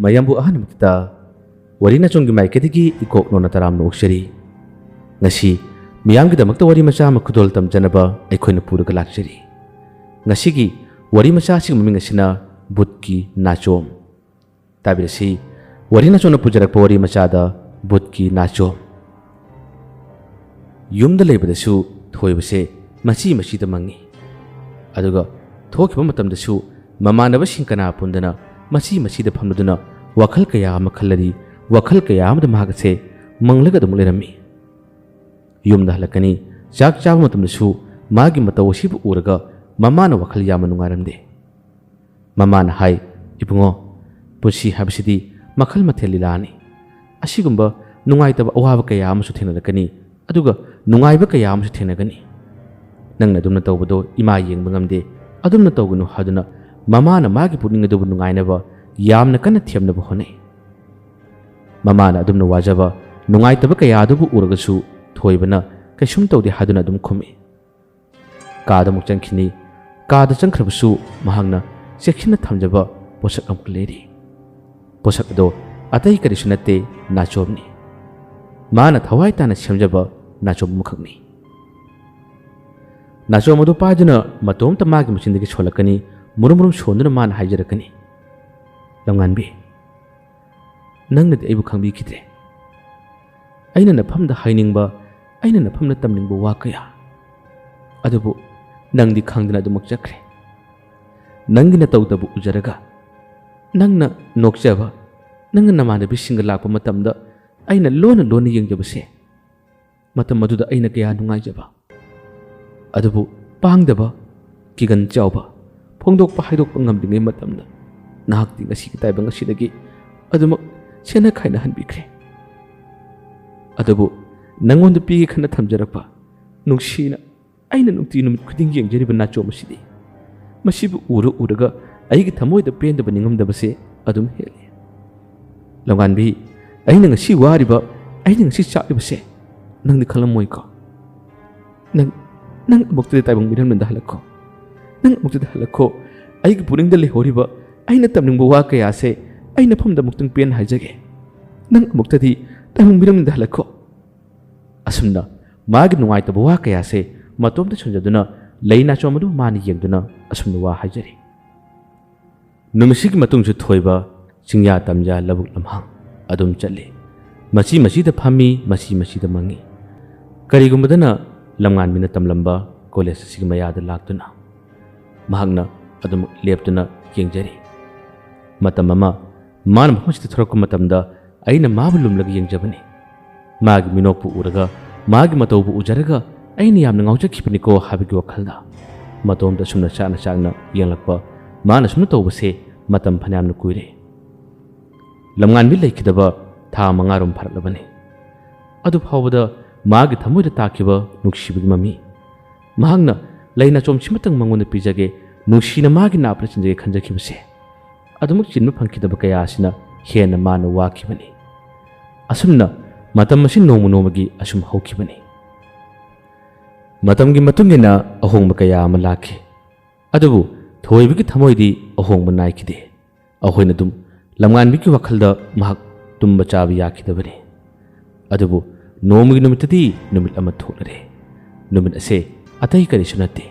mayambu ahan mukta wari na chongi mai kedigi ikok no na taram no sheri ngasi miyam gi damakta wari macha ma khudol tam janaba aikhoina puraga lakcheri ngasi gi wari macha sig maming asina butki nachom tabirasi wari na chona pujarak wari macha da butki nachom yumda leibadasu thoibase machi da mangi aduga thokiba matam da su mamanaba singkana pundana machi da phamduna wakhal kaya ama khallari wakhal kaya ama da magase manglaga da mulerami yumda halakani chak chaba matam da su magi matawasi bu uraga mamana wakhal yama nungaramde mamana hai ibungo pusi habsidi makhal mathelilani asigumba nungaitaba awaba kaya ama su thenalakani aduga nungaiba kaya ama su thenagani nangna dumna tawbado ima yengba ngamde adumna tawgunu haduna mamana magi puninga dubu nungainaba yamna kana thiamnaba honai mamana adumna wajaba nungaitaba kaya dubu uragasu thoibana kaisum tawde haduna dum khumi kada muk changkhini kada changkhrabasu mahangna sekhina thamjaba posak amk leri posak do atai karisu natte nachomni mana thawai tana semjaba nachom mukhakni nachom adu pajuna matom tamagi machindagi cholakani murum shonduna man haijarakani lamganbi nangna aibu khangbi khidre aina na phamda hainingba aina na phamna tamningba wa kaya adubu nangdi khangdana dumak chakre nangina tawdabu ujaraga nangna nokjaba nangna namana bisinga lakpa matamda aina lona yengjabase matam maduda aina kaya nungaijaba adubu pangdaba kigan chawba phongdokpa haidokpa ngamdingai matamda nahakti ngasi kitaiba ngasidagi adumak sena khaina hanbikre adubu nangonda pigi khana thamjarakpa nungsina aina nungti numit khuding yengjariba nachomasidi masibu uraga aigi thamoida pendaba ningamdabase adum heli lamganbi aina ngasi wariba aina ngasi chaklibase nangdi khalamoi ko nang mukti taibang biram nanda halakko nang mukti halakko aigi puringda lehoriba aina tamningba wa kaya se aina phamda muktung pen haijage nang mukti taibang biram nanda halakko asumna magi nungaitaba wa kaya se matomda chonjaduna leina chomadu mani yengduna asumna wa haijari numisigi matungju thoiba chingya tamja labuk lamhang adum challe machi da phami machi da mangi karigumbadana lamngan mina tamlamba college sigi mayada laktuna mahagna adum leptuna yengjari matam ama man bhomchita thorokku matamda aina mabulum lagi yengjabani magi minokpu uraga magi matawbu ujaraga aina yamna ngaujakhibani ko habigi wakhalda matomda sumna chana yenglakpa mana sumna tawbase matam phanamna kuire lamngan bi leikidaba tha mangarum pharaklabani adu phawbada magi thamoida takiba nuksibigi mami mahangna leina chom chimatang mangonda pijage nuksina magi napra chinjage khanjakhibase adumuk chinma phangkidaba kaya asina hena mana wakibani asumna matam masin nomagi asum hawkibani matamgi matungina ahongba kaya ama lakhi adubu thoibigi thamoidi ahongba naikide ahoina dum lamnganbigi wakhalda mahak tumba chabi yakhidabani adubu nomagi numitadi numit ama thokare numit ase atai karisu natte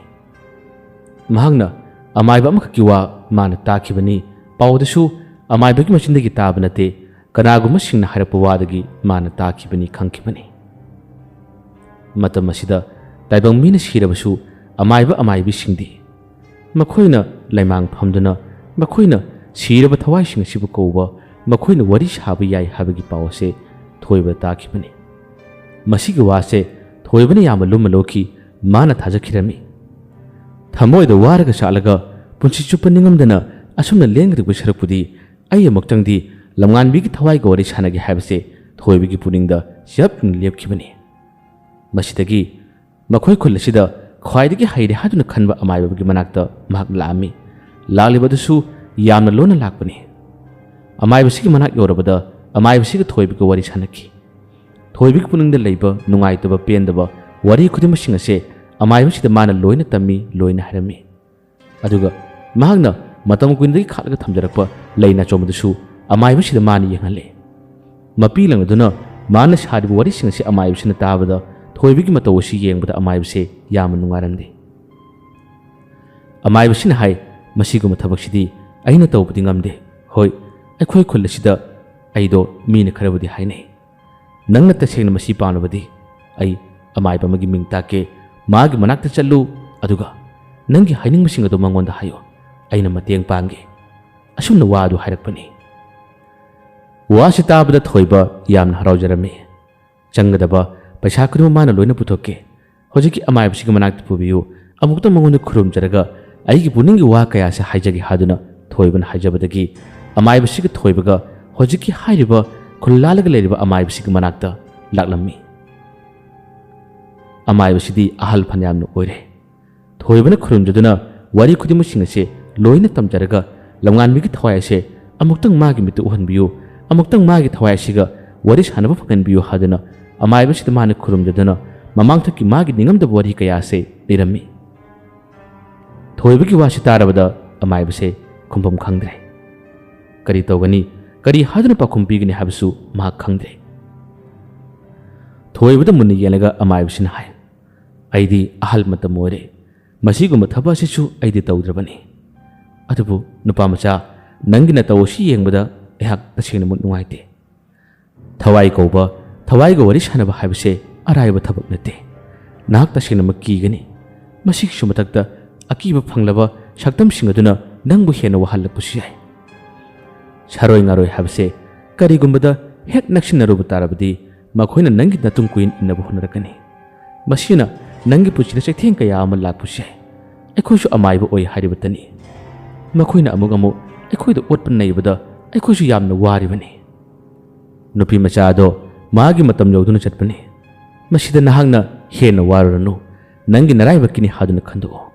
mahangna amaiba amakki wa mana takhibani pawdasu amaibagi machindagi taba natte kanaguma singna harapwa wadagi mana takhibani khangkibani matam asida taibang mina sirabasu amaibi singdi makhoina laimang phamduna makhoina siraba thawai sing sibu kouba makhoina wari saba yai habagi pawase thoiba takhibani masigi wase thoibani yama lumaloki mana thajakhirami thamoida waraga salaga punchi chupa ningamdana asumna lengri busharapudi ai maktangdi lamnganbigi thawai ga wari sanagi habase thoibigi puningda yapn lepkhibani masidagi makhoi khulasida khwaidagi haide haduna khanba amaibagi manakta mahak laami lalibadusu yamna lona lakpani amaibasigi manak yorabada amaibasigi thoibigi wari sanaki thoibigi puningda leiba nungaitaba pendaba wari khudimasing ase amaibasida mana loina tammi loina harami aduga mahagna matam kuindagi khatlaga thamjarakpa leina chomadusu ꯑꯃꯥꯏꯕꯁꯤꯗ ꯃꯥꯅ ꯌꯦꯡꯍꯜꯂꯦ ꯃꯄꯤ ꯂꯪꯗꯨꯅ ꯃꯥꯅ ꯁꯥꯔꯤꯕ ꯋꯥꯔꯤꯁꯤꯡ ꯑꯁꯤ ꯑꯃꯥꯏꯕꯁꯤꯅ ꯇꯥꯕꯗ ꯊꯣꯏꯕꯒꯤ ꯃꯇꯧ ꯑꯁꯤ ꯌꯦꯡꯕꯗ ꯑꯃꯥꯏꯕꯁꯦ ꯌꯥꯝꯅ ꯅꯨꯡꯉꯥꯏꯔꯝꯗꯦ ꯑꯃꯥꯏꯕꯁꯤꯅ ꯍꯥꯏ ꯃꯁꯤꯒꯨꯝꯕ ꯊꯕꯛꯁꯤꯗꯤ ꯑꯩꯅ ꯇꯧꯕꯗꯤ ꯉꯝꯗꯦ ꯍꯣꯏ ꯑꯩꯈꯣꯏ ꯈꯨꯜ ꯑꯁꯤꯗ ꯑꯩꯗꯣ ꯃꯤꯅ ꯈꯔꯕꯨꯗꯤ ꯍꯥꯏꯅꯩ ꯅꯪꯅ ꯇꯁꯦꯡꯅ ꯃꯁꯤ ꯄꯥꯝꯂꯕꯗꯤ ꯑꯩ ꯑꯃꯥꯏꯕ ꯑꯃꯒꯤ ꯃꯤꯡ ꯇꯥꯛꯀꯦ ꯃꯥꯒꯤ ꯃꯅꯥꯛꯇ ꯆꯠꯂꯨ ꯑꯗꯨꯒ ꯅꯪꯒꯤ ꯍꯥꯏꯅꯤꯡꯕꯁꯤꯡ ꯑꯗꯨ ꯃꯉꯣꯟꯗ ꯍꯥꯏꯌꯣ ꯑꯩꯅ ꯃꯇꯦꯡ ꯄꯥꯡꯒꯦ ꯑꯁꯨꯝꯅ ꯋꯥ ꯑꯗꯨ ꯍꯥꯏꯔꯛꯄꯅꯤ ꯋꯥꯁꯤ ꯇꯥꯕꯗ ꯊꯣꯏꯕ ꯌꯥꯝꯅ ꯍꯔꯥꯎꯖꯔꯝꯃꯤ ꯆꯪꯒꯗꯕ ꯄꯩꯁꯥ ꯈꯨꯗꯤꯡꯃꯛ ꯃꯥꯅ ꯂꯣꯏꯅ ꯄꯨꯊꯣꯛꯀꯦ ꯍꯧꯖꯤꯛꯀꯤ ꯑꯃꯥꯏꯕꯁꯤꯒꯤ ꯃꯅꯥꯛꯇ ꯄꯨꯕꯤꯌꯨ ꯑꯃꯨꯛꯇ ꯃꯉꯣꯟꯗ ꯈꯨꯔꯨꯝꯖꯔꯒ ꯑꯩꯒꯤ ꯄꯨꯛꯅꯤꯡꯒꯤ ꯋꯥ ꯀꯌꯥꯁꯦ ꯍꯥꯏꯖꯒꯦ ꯍꯥꯏꯗꯨꯅ ꯊꯣꯏꯕꯅ ꯍꯥꯏꯖꯕꯗꯒꯤ ꯑꯃꯥꯏꯕꯁꯤꯒ ꯊꯣꯏꯕꯒ ꯍꯧꯖꯤꯛꯀꯤ ꯍꯥꯏꯔꯤꯕ ꯈꯨꯜ ꯂꯥꯜꯂꯒ ꯂꯩꯔꯤꯕ ꯑꯃꯥꯏꯕꯁꯤꯒꯤ ꯃꯅꯥꯛꯇ ꯂꯥꯛꯂꯝꯃꯤ ꯑꯃꯥꯏꯕꯁꯤꯗꯤ ꯑꯍꯜ ꯐꯅꯌꯥꯝꯅ ꯑꯣꯏꯔꯦ ꯊꯣꯏꯕꯅ ꯈꯨꯔꯨꯝꯖꯗꯨꯅ ꯋꯥꯔꯤ ꯈꯨꯗꯤꯡꯃꯛꯁꯤꯡ ꯑꯁꯦ ꯂꯣꯏꯅ ꯇꯝꯖꯔꯒ ꯂꯝꯉꯥꯟꯕꯤꯒꯤ ꯊꯋꯥꯏ ꯑꯁꯦ ꯑꯃꯨꯛꯇꯪ ꯃꯥꯒꯤ ꯃꯤꯠꯇ ꯎꯍꯟꯕꯤꯌꯨ ꯑꯃꯨꯛꯇꯪ ꯃꯥꯒꯤ ꯊꯋꯥꯏ ꯑꯁꯤꯒ ꯋꯥꯔꯤ ꯁꯥꯟꯅꯕ ꯐꯪꯍꯟꯕꯤꯌꯨ ꯍꯥꯏꯗꯨꯅ ꯑꯃꯥꯏꯕꯁꯤꯗ ꯃꯥꯅ ꯈꯨꯔꯨꯝꯖꯗꯨꯅ ꯃꯃꯥꯡꯊꯛꯀꯤ ꯃꯥꯒꯤ ꯅꯤꯡꯉꯝꯗꯕ ꯋꯥꯔꯤ ꯀꯌꯥ ꯑꯁꯦ ꯂꯤꯔꯝꯃꯤ ꯊꯣꯏꯕꯒꯤ ꯋꯥꯁꯤ ꯇꯥꯔꯕꯗ ꯑꯃꯥꯏꯕꯁꯦ ꯈꯨꯝꯐꯝ ꯈꯪꯗ꯭ꯔꯦ ꯀꯔꯤ ꯇꯧꯒꯅꯤ ꯀꯔꯤ ꯍꯥꯏꯗꯨꯅ ꯄꯥꯎꯈꯨꯝ ꯄꯤꯒꯅꯤ ꯍꯥꯏꯕꯁꯨ ꯃꯍꯥꯛ ꯈꯪꯗ꯭ꯔꯦ ꯊꯣꯏꯕꯗ ꯃꯨꯟꯅ ꯌꯦꯡꯂꯒ ꯑꯃꯥꯏꯕꯁꯤꯅ ꯍꯥꯏ ꯑꯩꯗꯤ ꯑꯍꯜ ꯃꯇꯝ ꯑꯣꯏꯔꯦ ꯃꯁꯤꯒꯨꯝꯕ ꯊꯕꯛ ꯑꯁꯤꯁꯨ ꯑꯩꯗꯤ ꯇꯧꯗ꯭ꯔꯕꯅꯤ ꯑꯗꯨꯕꯨ ꯅꯨꯄꯥ ꯃꯆꯥ ꯅꯪꯒꯤ ꯅꯇꯧ ꯑꯁꯤ ꯌꯦꯡꯕꯗ ꯑꯩꯍꯥꯛ ꯇꯁꯦꯡꯅꯃꯛ ꯅꯨꯡꯉꯥꯏꯇꯦ ꯊꯋꯥꯏ ꯀꯧꯕ ꯊꯋꯥꯏꯒ ꯋꯥꯔꯤ ꯁꯥꯟꯅꯕ ꯍꯥꯏꯕꯁꯦ ꯑꯔꯥꯏꯕ ꯊꯕꯛ ꯅꯠꯇꯦ ꯅꯍꯥꯛ ꯇꯁꯦꯡꯅꯃꯛ ꯀꯤꯒꯅꯤ ꯃꯁꯤꯒꯤꯁꯨ ꯃꯊꯛꯇ ꯑꯀꯤꯕ ꯐꯪꯂꯕ ꯁꯛꯇꯝꯁꯤꯡ ꯑꯗꯨꯅ ꯅꯪꯕꯨ ꯍꯦꯟꯅ ꯋꯥꯍꯜꯂꯛꯄꯁꯨ ꯌꯥꯏ ꯁꯥꯔꯣꯏ ꯉꯥꯔꯣꯏ ꯍꯥꯏꯕꯁꯦ ꯀꯔꯤꯒꯨꯝꯕꯗ ꯍꯦꯛ ꯅꯛꯁꯤꯟꯅꯔꯨꯕ ꯇꯥꯔꯕꯗꯤ ꯃꯈꯣꯏꯅ ꯅꯪꯒꯤ ꯅꯇꯨꯡ ꯀꯨꯏꯅ ꯏꯟꯅꯕ ꯍꯣꯠꯅꯔꯛꯀꯅꯤ ꯃꯁꯤꯅ ꯅꯪꯒꯤ ꯄꯨꯟꯁꯤꯗ ꯆꯩꯊꯦꯡ ꯀꯌꯥ ꯑꯃ ꯂꯥꯛꯄꯁꯨ ꯌꯥꯏ ꯑꯩꯈꯣꯏꯁꯨ ꯑꯃꯥꯏꯕ ꯑꯣꯏ ꯍꯥꯏꯔꯤꯕꯇꯅꯤ ꯃꯈꯣꯏꯅ ꯑꯃꯨꯛ ꯑꯩꯈꯣꯏꯗ ꯑꯣꯠꯄ ꯅꯩꯕꯗ ꯑꯩꯈꯣꯏꯁꯨ ꯌꯥꯝꯅ ꯋꯥꯔꯤꯕꯅꯤ ꯅꯨꯄꯤ ꯃꯆꯥ ꯑꯗꯣ ꯃꯥꯒꯤ ꯃꯇꯝ ꯌꯧꯗꯨꯅ ꯆꯠꯄꯅꯤ ꯃꯁꯤꯗ ꯅꯍꯥꯛꯅ ꯍꯦꯟꯅ ꯋꯥꯔꯨꯔꯅꯨ ꯅꯪꯒꯤ ꯅꯔꯥꯏꯕꯛꯀꯤꯅꯤ ꯍꯥꯏꯗꯨꯅ ꯈꯟꯗꯣꯛꯑꯣ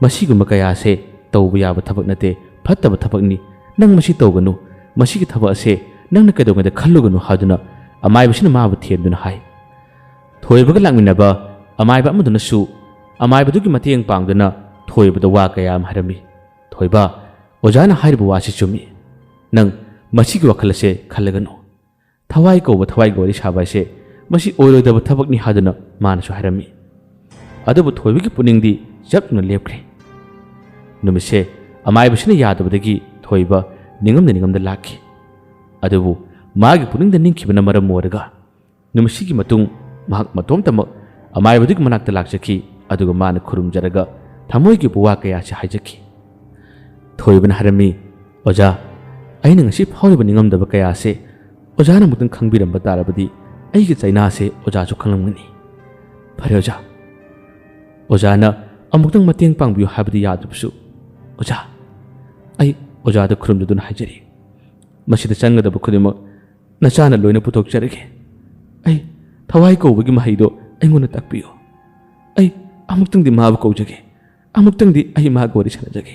ꯃꯁꯤꯒꯨꯝꯕ ꯀꯌꯥꯁꯦ ꯇꯧꯕ ꯌꯥꯕ ꯊꯕꯛ ꯅꯠꯇꯦ ꯐꯠꯇꯕ ꯊꯕꯛꯅꯤ ꯅꯪ ꯃꯁꯤ ꯇꯧꯒꯅꯨ ꯃꯁꯤꯒꯤ ꯊꯕꯛ ꯑꯁꯦ ꯅꯪꯅ ꯀꯩꯗꯧꯉꯩꯗ ꯈꯜꯂꯨꯒꯅꯨ ꯍꯥꯏꯗꯨꯅ ꯑꯃꯥꯏꯕꯁꯤꯅ ꯃꯥꯕꯨ ꯊꯦꯝꯗꯨꯅ ꯍꯥꯏ ꯊꯣꯏꯕꯒ ꯂꯥꯛꯃꯤꯟꯅꯕ ꯑꯃꯥꯏꯕ ꯑꯃꯗꯨꯅꯁꯨ ꯑꯃꯥꯏꯕꯗꯨꯒꯤ ꯃꯇꯦꯡ ꯄꯥꯡꯗꯨꯅ ꯊꯣꯏꯕꯗ ꯋꯥ ꯀꯌꯥ ꯑꯃ ꯍꯥꯏꯔꯝꯃꯤ ꯊꯣꯏꯕ ꯑꯣꯖꯥꯅ ꯍꯥꯏꯔꯤꯕ ꯋꯥꯁꯤ ꯆꯨꯝꯃꯤ ꯅꯪ ꯃꯁꯤꯒꯤ ꯋꯥꯈꯜ ꯑꯁꯦ ꯈꯜꯂꯒꯅꯨ ꯊꯋꯥꯏ ꯀꯧꯕ ꯊꯋꯥꯏꯒ ꯋꯥꯔꯤ ꯁꯥꯕ ꯍꯥꯏꯁꯦ ꯃꯁꯤ ꯑꯣꯏꯔꯣꯏꯗꯕ ꯊꯕꯛꯅꯤ ꯍꯥꯏꯗꯨꯅ ꯃꯥꯅꯁꯨ ꯍꯥꯏꯔꯝꯃꯤ ꯑꯗꯨꯕꯨ ꯊꯣꯏꯕꯒꯤ ꯄꯨꯛꯅꯤꯡꯗꯤ ꯆꯞꯅ ꯂꯦꯞꯈ꯭ꯔꯦ ꯅꯨꯃꯤꯠꯁꯦ ꯑꯃꯥꯏꯕꯁꯤꯅ ꯌꯥꯗꯕꯗꯒꯤ ꯊꯣꯏꯕ ꯅꯤꯡꯉꯝꯗ ꯂꯥꯛꯈꯤ ꯑꯗꯨꯕꯨ ꯃꯥꯒꯤ ꯄꯨꯛꯅꯤꯡꯗ ꯅꯤꯡꯈꯤꯕꯅ ꯃꯔꯝ ꯑꯣꯏꯔꯒ ꯅꯨꯃꯤꯠꯁꯤꯒꯤ ꯃꯇꯨꯡ ꯃꯍꯥꯛ ꯃꯇꯣꯝꯇꯃꯛ ꯑꯃꯥꯏꯕꯗꯨꯒꯤ ꯃꯅꯥꯛꯇ ꯂꯥꯛꯆꯈꯤ ꯑꯗꯨꯒ ꯃꯥꯅ ꯈꯨꯔꯨꯝꯖꯔꯒ ꯊꯃꯣꯏꯒꯤ ꯋꯥ ꯀꯌꯥꯁꯤ ꯍꯥꯏꯖꯈꯤ ꯊꯣꯏꯕꯅ ꯍꯥꯏꯔꯝꯃꯤ ꯑꯣꯖꯥ ꯑꯩꯅ ꯉꯁꯤ ꯐꯥꯎꯔꯤꯕ ꯅꯤꯡꯉꯝꯗꯕ ꯀꯌꯥꯁꯦ ꯑꯣꯖꯥꯅ ꯑꯃꯨꯛꯇꯪ ꯈꯪꯕꯤꯔꯝꯕ ꯇꯥꯔꯕꯗꯤ ꯑꯩꯒꯤ ꯆꯩꯅꯥꯁꯦ ꯑꯣꯖꯥꯁꯨ ꯈꯪꯂꯝꯒꯅꯤ ꯐꯔꯦ ꯑꯣꯖꯥ ꯑꯣꯖꯥꯅ ꯑꯃꯨꯛꯇꯪ ꯃꯇꯦꯡ ꯄꯥꯡꯕꯤꯌꯨ ꯍꯥꯏꯕꯗꯤ ꯌꯥꯗ꯭ꯔꯕꯁꯨ ꯑꯣꯖꯥ ꯑꯩ ꯑꯣꯖꯥꯗ ꯈꯨꯔꯨꯝꯖꯗꯨꯅ ꯍꯥꯏꯖꯔꯤ ꯃꯁꯤꯗ ꯆꯪꯒꯗꯕ ꯈꯨꯗꯤꯡꯃꯛ ꯅꯆꯥꯅ ꯂꯣꯏꯅ ꯄꯨꯊꯣꯛꯆꯔꯒꯦ ꯑꯩ ꯊꯋꯥꯏ ꯀꯧꯕꯒꯤ ꯃꯍꯩꯗꯣ ꯑꯩꯉꯣꯟꯗ ꯇꯥꯛꯄꯤꯌꯨ ꯑꯩ ꯑꯃꯨꯛꯇꯪꯗꯤ ꯃꯥꯕꯨ ꯀꯧꯖꯒꯦ ꯑꯃꯨꯛꯇꯪꯗꯤ ꯑꯩ ꯃꯥꯒ ꯋꯥꯔꯤ ꯁꯥꯟꯅꯖꯒꯦ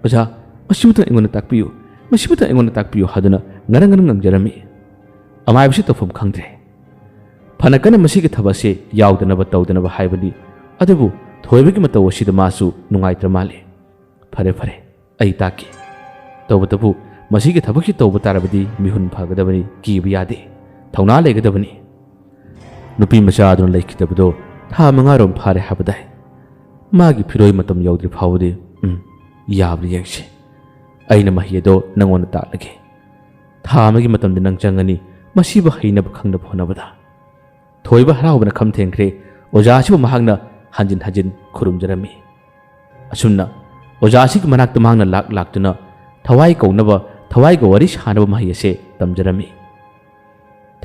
ꯑꯣꯖꯥ ꯃꯁꯤꯃꯇꯪ ꯑꯩꯉꯣꯟꯗ ꯇꯥꯛꯄꯤꯌꯨ ꯃꯁꯤꯃꯇꯪ ꯑꯩꯉꯣꯟꯗ ꯇꯥꯛꯄꯤꯌꯨ ꯍꯥꯏꯗꯨꯅ ꯉꯔꯪ ꯉꯪꯖꯔꯝꯃꯤ ꯑꯃꯥꯏꯕꯁꯤ ꯇꯧꯐꯝ ꯈꯪꯗ꯭ꯔꯦ ꯐꯅ ꯀꯟꯅ ꯃꯁꯤꯒꯤ ꯊꯕꯛꯁꯦ ꯌꯥꯎꯗꯅꯕ ꯇꯧꯗꯅꯕ ꯍꯥꯏꯕꯅꯤ ꯑꯗꯨꯕꯨ ꯊꯣꯏꯕꯒꯤ ꯃꯇꯧ ꯑꯁꯤꯗ ꯃꯥꯁꯨ ꯅꯨꯡꯉꯥꯏꯇ꯭ꯔ ꯃꯥꯜꯂꯤ ꯐꯔꯦ ꯑꯩ ꯇꯥꯛꯀꯦ ꯇꯧꯕꯇꯕꯨ ꯃꯁꯤꯒꯤ ꯊꯕꯛꯁꯤ ꯇꯧꯕ ꯇꯥꯔꯕꯗꯤ ꯃꯤꯍꯨꯟ ꯐꯒꯗꯕꯅꯤ ꯀꯤꯕ ꯌꯥꯗꯦ ꯊꯧꯅꯥ ꯂꯩꯒꯗꯕꯅꯤ ꯅꯨꯄꯤ ꯃꯆꯥ ꯑꯗꯨꯅ ꯂꯩꯈꯤꯗꯕꯗꯣ ꯊꯥ 5 ꯐꯥꯔꯦ ꯍꯥꯏꯕꯗꯥꯏ ꯃꯥꯒꯤ ꯐꯤꯔꯣꯏ ꯃꯇꯝ ꯌꯧꯗ꯭ꯔꯤ ꯐꯥꯎꯕꯗꯤ ꯌꯥꯕ꯭ꯔꯥ ꯌꯦꯡꯁꯤ ꯑꯩꯅ ꯃꯍꯩ ꯑꯗꯣ ꯅꯪꯉꯣꯟꯗ ꯇꯥꯛꯂꯒꯦ ꯊꯥ 1ꯒꯤ ꯃꯇꯝꯗ ꯅꯪ ꯆꯪꯒꯅꯤ ꯃꯁꯤꯕꯨ ꯍꯩꯅꯕ ꯈꯪꯅꯕ ꯍꯣꯠꯅꯕꯗ ꯊꯣꯏꯕ ꯍꯔꯥꯎꯕꯅ ꯈꯝ ꯊꯦꯡꯈ꯭ꯔꯦ ꯑꯣꯖꯥꯁꯤꯕꯨ ꯃꯍꯥꯛꯅ ꯍꯟꯖꯤꯟ ꯈꯨꯔꯨꯝꯖꯔꯝꯃꯤ ꯑꯁꯨꯝꯅ ꯑꯣꯖꯥꯁꯤꯒꯤ ꯃꯅꯥꯛꯇ ꯃꯍꯥꯛꯅ ꯂꯥꯛꯇꯨꯅ ꯊꯋꯥꯏ ꯀꯧꯅꯕ ꯊꯋꯥꯏꯒ ꯋꯥꯔꯤ ꯁꯥꯅꯕ ꯃꯍꯩ ꯑꯁꯦ ꯇꯝꯖꯔꯝꯃꯤ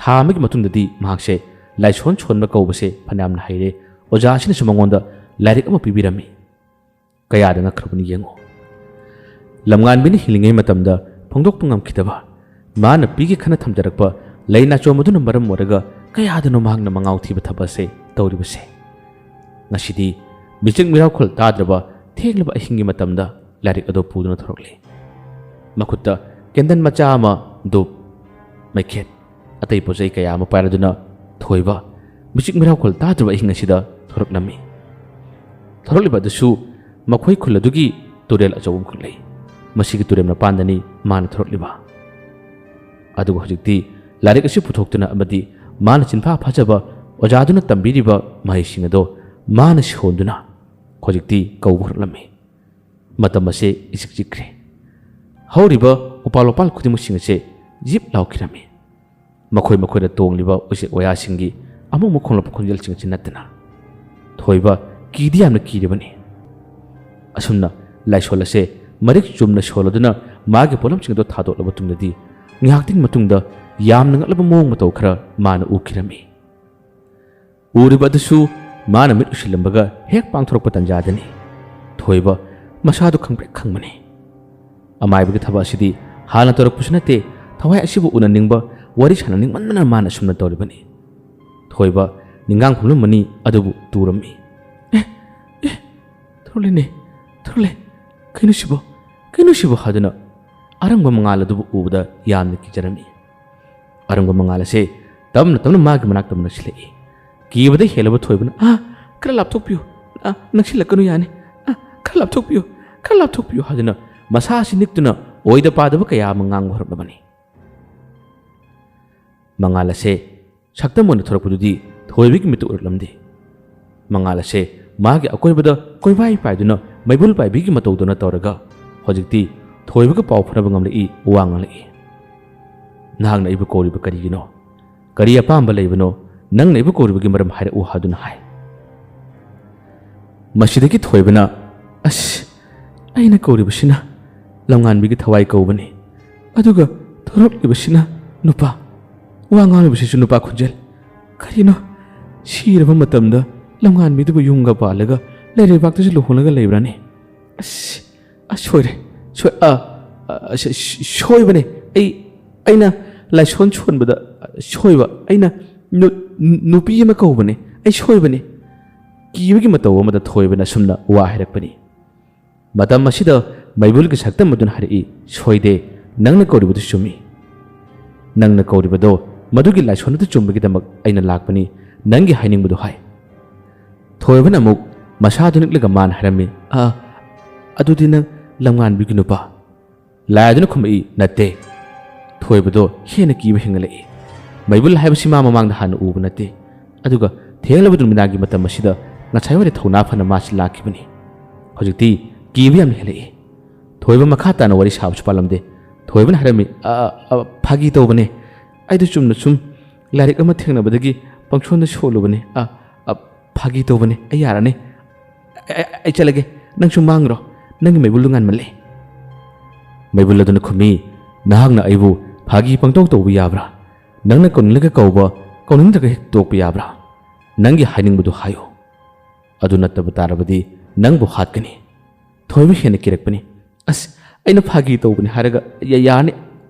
ꯊꯥ 1ꯒꯤ ꯃꯇꯨꯡꯗꯗꯤ ꯃꯍꯥꯛꯁꯦ ꯂꯥꯏꯁꯣꯟ ꯁꯣꯟꯕ ꯀꯧꯕꯁꯦ ꯐꯅꯌꯥꯝꯅ ꯍꯩꯔꯦ ꯑꯣꯖꯥꯁꯤꯅꯁꯨ ꯃꯉꯣꯟꯗ ꯂꯥꯏꯔꯤꯛ ꯑꯃ ꯄꯤꯕꯤꯔꯝꯃꯤ ꯀꯌꯥꯗ ꯉꯛꯈ꯭ꯔꯕꯅꯤ ꯌꯦꯡꯉꯨ ꯂꯝꯉꯥꯟꯕꯤꯅ ꯍꯤꯡꯂꯤꯉꯩ ꯃꯇꯝꯗ ꯐꯣꯡꯗꯣꯛꯄ ꯉꯝꯈꯤꯗꯕ ꯃꯥꯅ ꯄꯤꯒꯦ ꯈꯟꯅ ꯊꯝꯖꯔꯛꯄ ꯂꯩ ꯅꯥꯆꯣꯝ ꯑꯗꯨꯅ ꯃꯔꯝ ꯑꯣꯏꯔꯒ ꯀꯌꯥꯗꯅꯣ ꯃꯍꯥꯛꯅ ꯃꯉꯥꯎ ꯊꯤꯕ ꯊꯕꯛ ꯑꯁꯦ ꯇꯧꯔꯤꯕꯁꯦ ꯉꯁꯤꯗꯤ ꯃꯤꯆꯪ ꯃꯤꯔꯥꯎꯈꯣꯜ ꯇꯥꯗ꯭ꯔꯕ ꯊꯦꯡꯂꯕ ꯑꯍꯤꯡꯒꯤ ꯃꯇꯝꯗ ꯂꯥꯏꯔꯤꯛ ꯑꯗꯨ ꯄꯨꯗꯨꯅ ꯊꯣꯔꯛꯂꯤ ꯃꯈꯨꯠꯇ ꯀꯦꯟꯗꯜ ꯃꯆꯥ ꯑꯃ ꯙꯨꯞ ꯃꯩꯈꯦꯠ ꯑꯇꯩ ꯄꯣꯠꯆꯩ ꯀꯌా ꯑꯃ ꯄꯥꯏꯔꯗꯨꯅ ꯊꯣꯏꯕ ꯃꯤꯆꯪ ꯃꯤꯔꯥꯎꯈꯣꯜ ꯇꯥꯗ꯭ꯔꯕ ꯑꯍꯤꯡ ꯑꯁꯤꯗ ꯊꯣꯔꯛꯂꯝꯃꯤ ꯊꯣꯔꯛꯂꯤꯕ ꯑꯗꯨꯁꯨ ꯃꯈꯣꯏ ꯈꯨꯜ ꯑꯗꯨꯒꯤ ꯇꯨꯔꯦꯜ ꯑꯆꯧꯕ ꯑꯃꯈꯛ ꯂꯩ ꯃꯁꯤꯒꯤ ꯇꯨꯔꯦꯜ ꯃꯄꯥꯟꯗꯅꯤ ꯃꯥꯅ ꯊꯣꯔꯛꯂꯤꯕ ꯑꯗꯨꯒ ꯍꯧꯖꯤꯛꯇꯤ ꯂꯥꯏꯔꯤꯛ ꯑꯁꯤ ꯄꯨꯊꯣꯛꯇꯨꯅ ꯑꯃꯗꯤ ꯃꯥꯅ ꯆꯤꯟꯐꯥ ꯐꯖꯕ ꯑꯣꯖꯥꯗꯨꯅ ꯇꯝꯕꯤꯔꯤꯕ ꯃꯍꯩꯁꯤꯡ ꯑꯗꯣ ꯃꯥꯅ ꯁꯣꯟꯗꯨꯅ ꯍꯧꯖꯤꯛꯇꯤ ꯀꯧꯕ ꯍꯧꯔꯛꯂꯝꯃꯤ꯫ ꯃꯇꯝ ꯑꯁꯤ ꯏꯆꯤꯛ ꯆꯤꯛꯈ꯭ꯔꯦ꯫ ꯍꯧꯔꯤꯕ ꯎꯄꯥꯜ ꯋꯥꯄꯥꯜ ꯈꯨꯗꯤꯡꯃꯛꯁꯤꯡ ꯑꯁꯤ ꯖꯤꯞ ꯂꯥꯎꯈꯤꯔꯝꯃꯤ꯫ ꯃꯈꯣꯏꯗ ꯇꯣꯡꯂꯤꯕ ꯎꯆꯦꯛ ꯋꯥꯌꯥꯁꯤꯡꯒꯤ ꯑꯃꯨꯛ ꯑꯃꯨꯛ ꯈꯣꯡꯂꯛꯄ ꯈꯣꯟꯖꯦꯜꯁꯤꯡ ꯑꯁꯤ ꯅꯠꯇꯅ ꯊꯣꯏꯕ ꯀꯤꯗꯤ ꯌꯥꯝꯅ ꯀꯤꯔꯤꯕꯅꯤ꯫ ꯑꯁꯨꯝꯅ ꯂꯥꯏꯁꯣꯜ ꯑꯁꯤ ꯃꯔꯤꯛ ꯆꯨꯝꯅ ꯁꯣꯜꯂꯗꯨꯅ ꯃꯥꯒꯤ ꯄꯣꯠꯂꯝꯁꯤꯡ ꯑꯗꯨ ꯊꯥꯗꯣꯛꯂꯕ ꯃꯇꯨꯡꯗꯗꯤ ꯉꯥꯏꯍꯥꯛꯇꯪ ꯃꯇꯨꯡꯗ ꯌꯥꯝꯅ ꯉꯛꯂꯕ ꯃꯑꯣꯡ ꯃꯇꯧ ꯈꯔ ꯃꯥꯅ ꯎꯈꯤꯔꯝꯃꯤ꯫ ꯎꯔꯤꯕ ꯑꯗꯨꯁꯨ ꯃꯥꯅ ꯃꯤꯠ ꯎꯏꯁꯤꯜꯂꯝꯕꯒ ꯍꯦꯛ ꯄꯥꯡꯊꯣꯔꯛꯄ ꯇꯥꯟꯖꯥꯗꯅꯤ ꯊꯣꯏꯕ ꯃꯁꯥꯗꯨ ꯈꯪꯄ꯭ꯔꯦꯛ ꯈꯪꯕꯅꯤ꯫ ꯑꯃꯥꯏꯕꯒꯤ ꯊꯕꯛ ꯑꯁꯤꯗꯤ ꯍꯥꯟꯅ ꯇꯧꯔꯛꯄꯁꯨ ꯅꯠꯇꯦ, ꯊꯋꯥꯏ ꯑꯁꯤꯕꯨ ꯎꯅꯅꯤꯡꯕ ꯋꯥꯔꯤ ꯁꯥꯟꯅꯅꯤꯡꯃꯟꯕꯅ ꯃꯥꯅ ꯑꯁꯨꯝꯅ ꯇꯧꯔꯤꯕꯅꯤ꯫ ꯊꯣꯏꯕ ꯅꯤꯡꯒꯥꯡ ꯈꯨꯝꯂꯝꯕꯅꯤ ꯑꯗꯨꯕꯨ ꯇꯨꯔꯝꯃꯤ꯫ ꯊꯣꯔꯛꯂꯦꯅꯦ, ꯊꯣꯔꯛꯂꯦ, ꯀꯩꯅꯣ ꯁꯤꯕꯣ ꯍꯥꯏꯗꯨꯅ ꯑꯔꯪꯕ ꯃꯉꯥꯜ ꯑꯗꯨꯕꯨ ꯎꯕꯗ ꯌꯥꯝꯅ ꯀꯤꯖꯔꯝꯃꯤ꯫ ꯑꯔꯪꯕ ꯃꯉꯥꯜ ꯑꯁꯤ ꯇꯞꯅ ꯇꯞꯅ ꯃꯥꯒꯤ ꯃꯅꯥꯛꯇ ꯅꯛꯁꯤꯜꯂꯛꯏ꯫ ꯀꯤꯕꯗ ꯍꯦꯜꯂꯕ ꯊꯣꯏꯕꯅ ꯈꯔ ꯂꯥꯞꯊꯣꯛꯄꯤꯌꯨ, ꯅꯛꯁꯤꯜꯂꯛꯀꯅꯨ ꯌꯥꯅꯤ, ꯈꯔ ꯂꯥꯞꯊꯣꯛꯄꯤꯌꯨ ꯍꯥꯏꯗꯨꯅ ꯃꯁꯥ ꯑꯁꯤ ꯅꯤꯛꯇꯨꯅ ꯑꯣꯏꯗ ꯄꯥꯗꯕ ꯀꯌꯥ ꯑꯃ ꯉꯥꯡꯕ ꯍꯧꯔꯛꯂꯕꯅꯤ꯫ ꯃꯉꯥꯜ ꯑꯁꯤ ꯁꯛꯇꯝ ꯑꯣꯏꯅ ꯊꯣꯔꯛꯄꯗꯨꯗꯤ ꯊꯣꯏꯕꯒꯤ ꯃꯤꯠꯇ ꯎꯔꯛꯂꯝꯗꯦ꯫ ꯃꯉꯥꯜ ꯑꯁꯤ ꯃꯥꯒꯤ ꯑꯀꯣꯏꯕꯗ ꯀꯣꯏꯄꯥꯏ ꯄꯥꯏꯗꯨꯅ ꯃꯩꯕꯨꯜ ꯄꯥꯏꯕꯤꯒꯤ ꯃꯇꯧꯗꯨꯅ ꯇꯧꯔꯒ ꯍꯧꯖꯤꯛꯇꯤ ꯊꯣꯏꯕꯒ ꯄꯥꯎ ꯐꯥꯎꯅꯕ ꯉꯝꯂꯛꯏ, ꯋꯥ ꯉꯥꯡꯂꯛꯏ꯫ ꯅꯍꯥꯛꯅ ꯑꯩꯕꯨ ꯀꯧꯔꯤꯕ ꯀꯔꯤꯒꯤꯅꯣ? ꯀꯔꯤ ꯑꯄꯥꯝꯕ ꯂꯩꯕꯅꯣ? ꯅꯪꯅ ꯑꯩꯕꯨ ꯀꯧꯔꯤꯕꯒꯤ ꯃꯔꯝ ꯍꯥꯏꯔꯛꯎ ꯍꯥꯏꯗꯨꯅ ꯍꯥꯏ꯫ ꯃꯁꯤꯗꯒꯤ ꯊꯣꯏꯕꯅ ꯑꯩꯅ ꯀꯧꯔꯤꯕꯁꯤꯅ ꯂꯝꯉꯥꯟꯕꯤꯒꯤ ꯊꯋꯥꯏ ꯀꯧꯕꯅꯤ, ꯑꯗꯨꯒ ꯊꯣꯔꯛꯂꯤꯕꯁꯤꯅ ꯅꯨꯄꯥ, ꯋꯥ ꯉꯥꯡꯂꯤꯕꯁꯤꯁꯨ ꯅꯨꯄꯥ ꯈꯣꯟꯖꯦꯜ꯫ ꯀꯔꯤꯅꯣ ꯁꯤꯔꯕ ꯃꯇꯝꯗ ꯂꯝꯉꯥꯟꯕꯤꯗꯨꯕꯨ ꯌꯨꯝꯒ ꯄꯥꯜꯂꯒ ꯂꯩꯔꯩꯕꯥꯛꯇꯁꯨ ꯂꯨꯍꯣꯡꯂꯒ ꯂꯩꯕ꯭ꯔꯥꯅꯦ? ꯁꯣꯏꯕꯅꯦ, ꯑꯩꯅ ꯂꯥꯏꯁꯣꯟ ꯁꯣꯟꯕꯗ ꯁꯣꯏꯕ, ꯑꯩꯅ ꯅꯨꯄꯤ ꯑꯃ ꯀꯧꯕꯅꯦ, ꯑꯩ ꯁꯣꯏꯕꯅꯦ꯫ ꯀꯤꯕꯒꯤ ꯃꯇꯧ ꯑꯃꯗ ꯊꯣꯏꯕꯅ ꯑꯁꯨꯝꯅ ꯋꯥ ꯍꯥꯏꯔꯛꯄꯅꯤ꯫ ꯃꯇꯝ ꯑꯁꯤꯗ ꯃꯩꯕꯨꯜꯒꯤ ꯁꯛꯇꯝ ꯑꯗꯨꯅ ꯍꯥꯏꯔꯛꯏ, ꯁꯣꯏꯗꯦ, ꯅꯪꯅ ꯀꯧꯔꯤꯕꯗꯨ ꯆꯨꯝꯃꯤ꯫ ꯅꯪꯅ ꯀꯧꯔꯤꯕꯗꯣ ꯃꯗꯨꯒꯤ ꯂꯥꯏꯁꯣꯟ ꯑꯗꯨ ꯆꯨꯝꯕꯒꯤꯗꯃꯛ ꯑꯩꯅ ꯂꯥꯛꯄꯅꯤ, ꯅꯪꯒꯤ ꯍꯥꯏꯅꯤꯡꯕꯗꯨ ꯍꯥꯏ꯫ ꯊꯣꯏꯕꯅ ꯑꯃꯨꯛ ꯃꯁꯥꯗꯨ ꯅꯤꯛꯂꯒ ꯃꯥꯅ ꯍꯥꯏꯔꯝꯃꯤ, ꯑꯗꯨꯗꯤ ꯅꯪ ꯂꯝꯉꯥꯟꯕꯤꯒꯤ ꯅꯨꯄꯥ? ꯂꯥꯏ ꯑꯗꯨꯅ ꯈꯨꯝꯃꯛꯏ, ꯅꯠꯇꯦ꯫ ꯊꯣꯏꯕꯗꯣ ꯍꯦꯟꯅ ꯀꯤꯕ ꯍꯦꯟꯒꯠꯂꯛꯏ꯫ ꯃꯩꯕꯨꯜ ꯍꯥꯏꯕꯁꯤ ꯃꯥ ꯃꯃꯥꯡꯗ ꯍꯥꯟꯅ ꯎꯕ ꯅꯠꯇꯦ, ꯑꯗꯨꯒ ꯊꯦꯡꯂꯕ ꯅꯨꯃꯤꯗꯥꯡꯒꯤ ꯃꯇꯝ ꯑꯁꯤꯗ ꯉꯁꯥꯏꯋꯥꯏ ꯊꯧꯅꯥ ꯐꯅ ꯃꯥꯁꯤ ꯂꯥꯛꯈꯤꯕꯅꯤ꯫ ꯍꯧꯖꯤꯛꯇꯤ ꯀꯤꯕ ꯌꯥꯝꯅ ꯍꯦꯜꯂꯛꯏ꯫ ꯊꯣꯏꯕ ꯃꯈꯥ ꯇꯥꯅ ꯋꯥꯔꯤ ꯁꯥꯕꯁꯨ ꯄꯥꯜꯂꯝꯗꯦ꯫ ꯊꯣꯏꯕꯅ ꯍꯥꯏꯔꯝꯃꯤ, ꯐꯥꯒꯤ ꯇꯧꯕꯅꯦ, ꯑꯩꯗꯣ ꯆꯨꯝꯅ ꯁꯨꯝ ꯂꯥꯏꯔꯤꯛ ꯑꯃ ꯊꯦꯡꯅꯕꯗꯒꯤ ꯄꯪꯁꯣꯟꯗ ꯁꯣꯜꯂꯨꯕꯅꯦ, ꯐꯥꯒꯤ ꯇꯧꯕꯅꯦ, ꯑꯩ ꯌꯥꯔꯅꯤ, ꯑꯩ ꯆꯠꯂꯒꯦ, ꯅꯪꯁꯨ ꯃꯥꯡꯈ꯭ꯔꯣ, ꯅꯪꯒꯤ ꯃꯩꯕꯨꯜꯗꯨ ꯉꯥꯟꯃꯜꯂꯦ꯫ ꯃꯩꯕꯨꯜ ꯑꯗꯨꯅ ꯈꯨꯝꯃꯤ, ꯅꯍꯥꯛꯅ ꯑꯩꯕꯨ ꯐꯥꯒꯤ ꯄꯪꯇꯧ ꯇꯧꯕ ꯌꯥꯕ꯭ꯔꯥ? ꯅꯪꯅ ꯀꯧꯅꯤꯡꯂꯒ ꯀꯧꯕ, ꯀꯧꯅꯤꯡꯗ꯭ꯔꯒ ꯍꯦꯛ ꯇꯣꯛꯄ ꯌꯥꯕ꯭ꯔꯥ? ꯅꯪꯒꯤ ꯍꯥꯏꯅꯤꯡꯕꯗꯨ ꯍꯥꯏꯌꯨ, ꯑꯗꯨ ꯅꯠꯇꯕ ꯇꯥꯔꯕꯗꯤ ꯅꯪꯕꯨ ꯍꯥꯠꯀꯅꯤ꯫ ꯊꯣꯏꯕ ꯍꯦꯟꯅ ꯀꯤꯔꯛꯄꯅꯤ꯫ ꯑꯩꯅ ꯐꯥꯒꯤ ꯇꯧꯕꯅꯤ ꯍꯥꯏꯔꯒ ꯌꯥꯔꯅꯤ,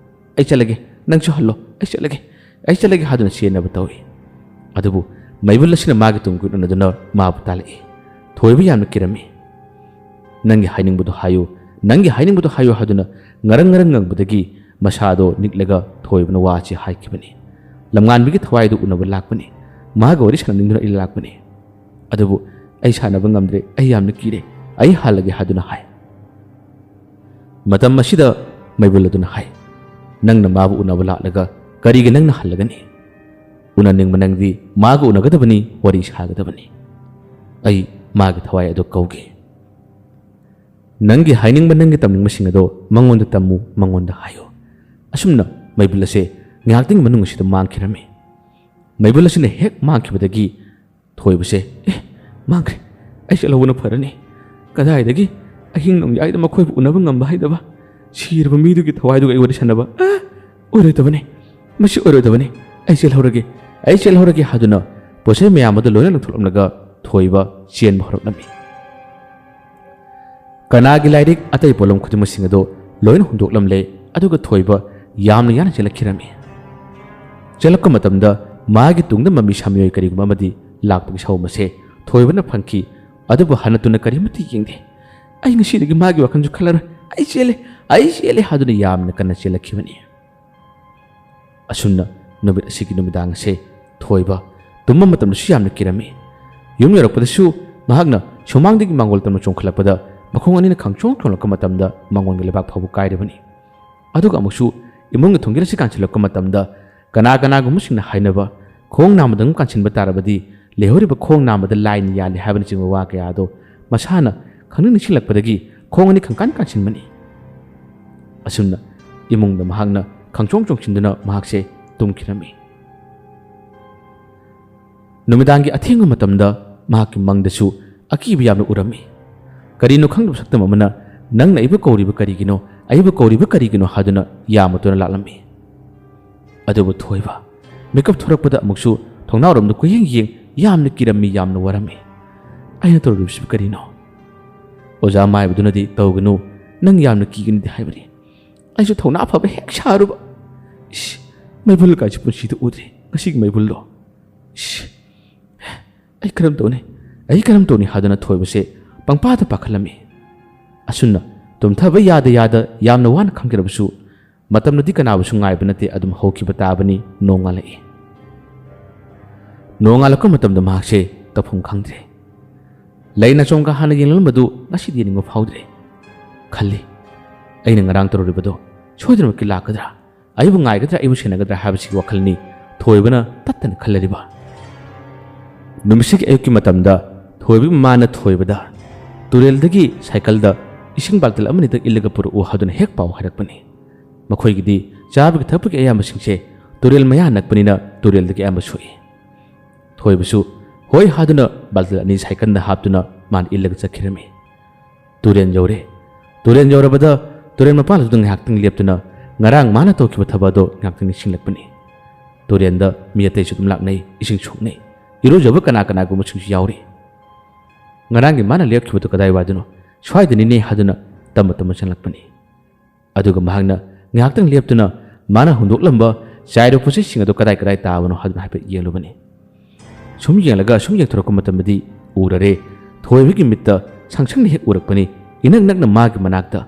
ꯑꯩ ꯆꯠꯂꯒꯦ, ꯅꯪꯁꯨ ꯍꯜꯂꯣ, ꯑꯩ ꯆꯠꯂꯒꯦ ꯍꯥꯏꯗꯨꯅ ꯆꯦꯟꯅꯕ ꯇꯧꯏ꯫ ꯑꯗꯨꯕꯨ ꯃꯩꯕꯨꯜ ꯑꯁꯤꯅ ꯃꯥꯒꯤ ꯇꯨꯡ ꯀꯣꯏꯅꯗꯨꯅ ꯃꯥꯕꯨ ꯇꯥꯜꯂꯛꯏ꯫ ꯊꯣꯏꯕ ꯌꯥꯝꯅ ꯀꯤꯔꯝꯃꯤ꯫ ꯅꯪꯒꯤ ꯍꯥꯏꯅꯤꯡꯕꯗꯨ ꯍꯥꯏꯌꯨ, ꯅꯪꯒꯤ ꯍꯥꯏꯅꯤꯡꯕꯗꯨ ꯍꯥꯏꯌꯨ ꯍꯥꯏꯗꯨꯅ ꯉꯔꯪ ꯉꯪꯕꯗꯒꯤ ꯃꯁꯥꯗꯣ ꯅꯤꯛꯂꯒ ꯊꯣꯏꯕꯅ ꯋꯥ ꯑꯁꯤ ꯍꯥꯏꯈꯤꯕꯅꯤ꯫ ꯂꯝꯉꯥꯟꯕꯤꯒꯤ ꯊꯋꯥꯏꯗꯨ ꯎꯅꯕ ꯂꯥꯛꯄꯅꯤ, ꯃꯥꯒ ꯋꯥꯔꯤ ꯁꯥꯟꯅꯅꯤꯡꯗꯨꯅ ꯑꯩ ꯂꯥꯛꯄꯅꯤ, ꯑꯗꯨꯕꯨ ꯑꯩ ꯁꯥꯟꯅꯕ ꯉꯝꯗ꯭ꯔꯦ, ꯑꯩ ꯌꯥꯝꯅ ꯀꯤꯔꯦ, ꯑꯩ ꯍꯜꯂꯒꯦ ꯍꯥꯏꯗꯨꯅ ꯍꯥꯏ꯫ ꯃꯇꯝ ꯑꯁꯤꯗ ꯃꯩꯕꯨꯜ ꯑꯗꯨꯅ ꯍꯥꯏ, ꯅꯪꯅ ꯃꯥꯕꯨ ꯎꯅꯕ ꯂꯥꯛꯂꯒ ꯀꯔꯤꯒꯤ ꯅꯪꯅ ꯍꯜꯂꯒꯅꯤ? ꯎꯅꯅꯤꯡꯕ ꯅꯪꯗꯤ ꯃꯥꯒ ꯎꯅꯒꯗꯕꯅꯤ, ꯋꯥꯔꯤ ꯁꯥꯒꯗꯕꯅꯤ꯫ ꯑꯩ ꯃꯥꯒꯤ ꯊꯋꯥꯏ ꯑꯗꯨ ꯀꯧꯒꯦ꯫ ꯅꯪꯒꯤ ꯍꯥꯏꯅꯤꯡꯕ, ꯅꯪꯒꯤ ꯇꯝꯅꯤꯡꯕꯁꯤꯡ ꯑꯗꯣ ꯃꯉꯣꯟꯗ ꯇꯝꯃꯨ, ꯃꯉꯣꯟꯗ ꯍꯥꯏꯌꯨ꯫ ꯑꯁꯨꯝꯅ ꯃꯩꯕꯨꯜ ꯑꯁꯤ ꯉꯥꯏꯍꯥꯛꯇꯪꯒꯤ ꯃꯅꯨꯡ ꯑꯁꯤꯗ ꯃꯥꯡꯈꯤꯔꯝꯃꯤ꯫ ꯃꯩꯕꯨꯜ ꯑꯁꯤꯅ ꯍꯦꯛ ꯃꯥꯡꯈꯤꯕꯗꯒꯤ ꯊꯣꯏꯕꯁꯦ ꯃꯥꯡꯈ꯭ꯔꯦ, ꯑꯩ ꯆꯠꯍꯧꯕꯅ ꯐꯔꯅꯤ, ꯀꯗꯥꯏꯗꯒꯤ ꯑꯍꯤꯡ ꯅꯣꯡꯌꯥꯏꯗ ꯃꯈꯣꯏꯕꯨ ꯎꯅꯕ ꯉꯝꯕ ꯍꯩꯇꯕ ꯁꯤꯔꯕ ꯃꯤꯗꯨꯒꯤ ꯊꯋꯥꯏꯗꯨꯒ ꯑꯩ ꯋꯥꯔꯤ ꯁꯥꯟꯅꯕ ꯑꯣꯏꯔꯣꯏꯗꯕꯅꯤ, ꯃꯁꯤ ꯑꯣꯏꯔꯣꯏꯗꯕꯅꯤ, ꯑꯩ ꯆꯦꯜꯍꯧꯔꯒꯦ ꯍꯥꯏꯗꯨꯅ ꯄꯣꯠꯆꯩ ꯃꯌꯥꯝ ꯑꯗꯨ ꯂꯣꯏꯅ ꯂꯧꯊꯣꯛꯂꯝꯂꯒ ꯊꯣꯏꯕ ꯆꯦꯟꯕ ꯍꯧꯔꯛꯂꯝꯃꯤ꯫ ꯀꯅꯥꯒꯤ ꯂꯥꯏꯔꯤꯛ ꯑꯇꯩ ꯄꯣꯠꯂꯝ ꯈꯨꯗꯤꯡꯃꯛꯁꯤꯡ ꯑꯗꯨ ꯂꯣꯏꯅ ꯍꯨꯟꯗꯣꯛꯂꯝꯂꯦ, ꯑꯗꯨꯒ ꯊꯣꯏꯕ ꯌꯥꯝꯅ ꯌꯥꯡꯅ ꯆꯦꯜꯂꯛꯈꯤꯔꯝꯃꯤ꯫ ꯆꯦꯜꯂꯛꯄ ꯃꯇꯝꯗ ꯃꯥꯒꯤ ꯇꯨꯡꯗ ꯃꯃꯤ ꯁꯥꯃꯤꯑꯣꯏ ꯀꯔꯤꯒꯨꯝꯕ ꯑꯃꯗꯤ ꯂꯥꯛꯄꯒꯤ ꯁꯑꯣꯡ ꯑꯁꯦ ꯊꯣꯏꯕꯅ ꯐꯪꯈꯤ, ꯑꯗꯨꯕꯨ ꯍꯟꯅ ꯇꯨꯅ ꯀꯔꯤꯃꯠꯇ ꯌꯦꯡꯗꯦ꯫ ꯑꯩ ꯉꯁꯤꯗꯒꯤ ꯃꯥꯒꯤ ꯋꯥꯈꯜꯁꯨ ꯈꯜꯂꯔꯣꯏ, ꯑꯩ ꯆꯦꯜꯂꯦ ꯍꯥꯏꯗꯨꯅ ꯌꯥꯝꯅ ꯀꯟꯅ ꯆꯦꯜꯂꯛꯈꯤꯕꯅꯤ꯫ ꯑꯁꯨꯝꯅ ꯅꯨꯃꯤꯠ ꯑꯁꯤꯒꯤ ꯅꯨꯃꯤꯗꯥꯡ ꯑꯁꯦ ꯊꯣꯏꯕ ꯇꯨꯝꯕ ꯃꯇꯝꯗꯁꯨ ꯌꯥꯝꯅ ꯀꯤꯔꯝꯃꯤ꯫ ꯌꯨꯝ ꯌꯧꯔꯛꯄꯗꯁꯨ ꯃꯍꯥꯛꯅ ꯁꯨꯃꯥꯡꯗꯒꯤ ꯃꯥꯡꯒꯣꯜ ꯇꯝꯅ ꯆꯣꯡꯈꯠꯂꯛꯄꯗ ꯃꯈꯣꯡ ꯑꯅꯤꯅ ꯈꯪꯆꯣꯡ ꯆꯣꯡꯂꯛꯄ ꯃꯇꯝꯗ ꯃꯥꯡꯒꯣꯜꯒꯤ ꯂꯩꯕꯥꯛ ꯐꯥꯎꯕ ꯀꯥꯏꯔꯤꯕꯅꯤ꯫ ꯑꯗꯨꯒ ꯑꯃꯨꯛꯁꯨ imung thonggira si kanchilak matamda kana kana gumusing na hainaba khong namadang kanchinba tarabadi lehoriba khong namada line yali habani chingwa wa kaya do masana khangni nisilakpadagi khong ani khangkan kanchinmani asumna imung da mahangna khangchong chongchinduna mahakse tumkirami numidangi athinga matamda mahaki mangdasu akibi yamna urami karino khangdu saktam amana nangna ibu koriba karigino aibu koriba karigino haduna yamatuna lalami adubu thoiba makeup thorakpada amuksu thongnawramda kuyeng yeng yamna kirami yamna warami aina torubsu karino oja mai budunadi tawganu nang yamna kigini de haibari aisu thona phaba hek sharuba ish maibul ka chi punsi tu udre ngasig maibul lo ish ai karam toni hadana thoibase pangpa ta pakhalami asuna tum thaba yada yamna wan khangirabusu matamnadi kanabusu ngaibanate adum hokiba tabani nongalako matamda mahakse tafung khangdre laina chongka hana yengal madu ngasi di ningo faudre khalli aina ngarang toribado chodrama ki lakadra aibu ngaigadra aibu senagadra habisi wakhalni thoibana tattan khallariba numisik ayuki matamda thoibi mana thoibada tureldagi cycle da ising baltal amani tak illaga puru u haduna hek paw harakpani makhoi gidi chabi thapuk ayam singse turel maya nakpanina turel dagi am soi thoibusu hoi haduna baltal ani cycle da haptuna man illaga chakhirami turen jawrabada turen mapal dung hakting leptuna ngarang mana tokiba thabado ngakting singlakpani turen da miyate sudum laknai ising chuknai iru jaba kana gu muching yauri ngarangi mana lepkiba to kadai waduno swai ne haduna tama chanlakpani aduga mahagna ngakting leptuna mana hundok lamba chairo pusi singa do kadai taawano haduna hape yelubani sum yelaga sum yekthorok matamdi urare thoibigi mitta sangsang ni hek urakpani inang nakna magi manakta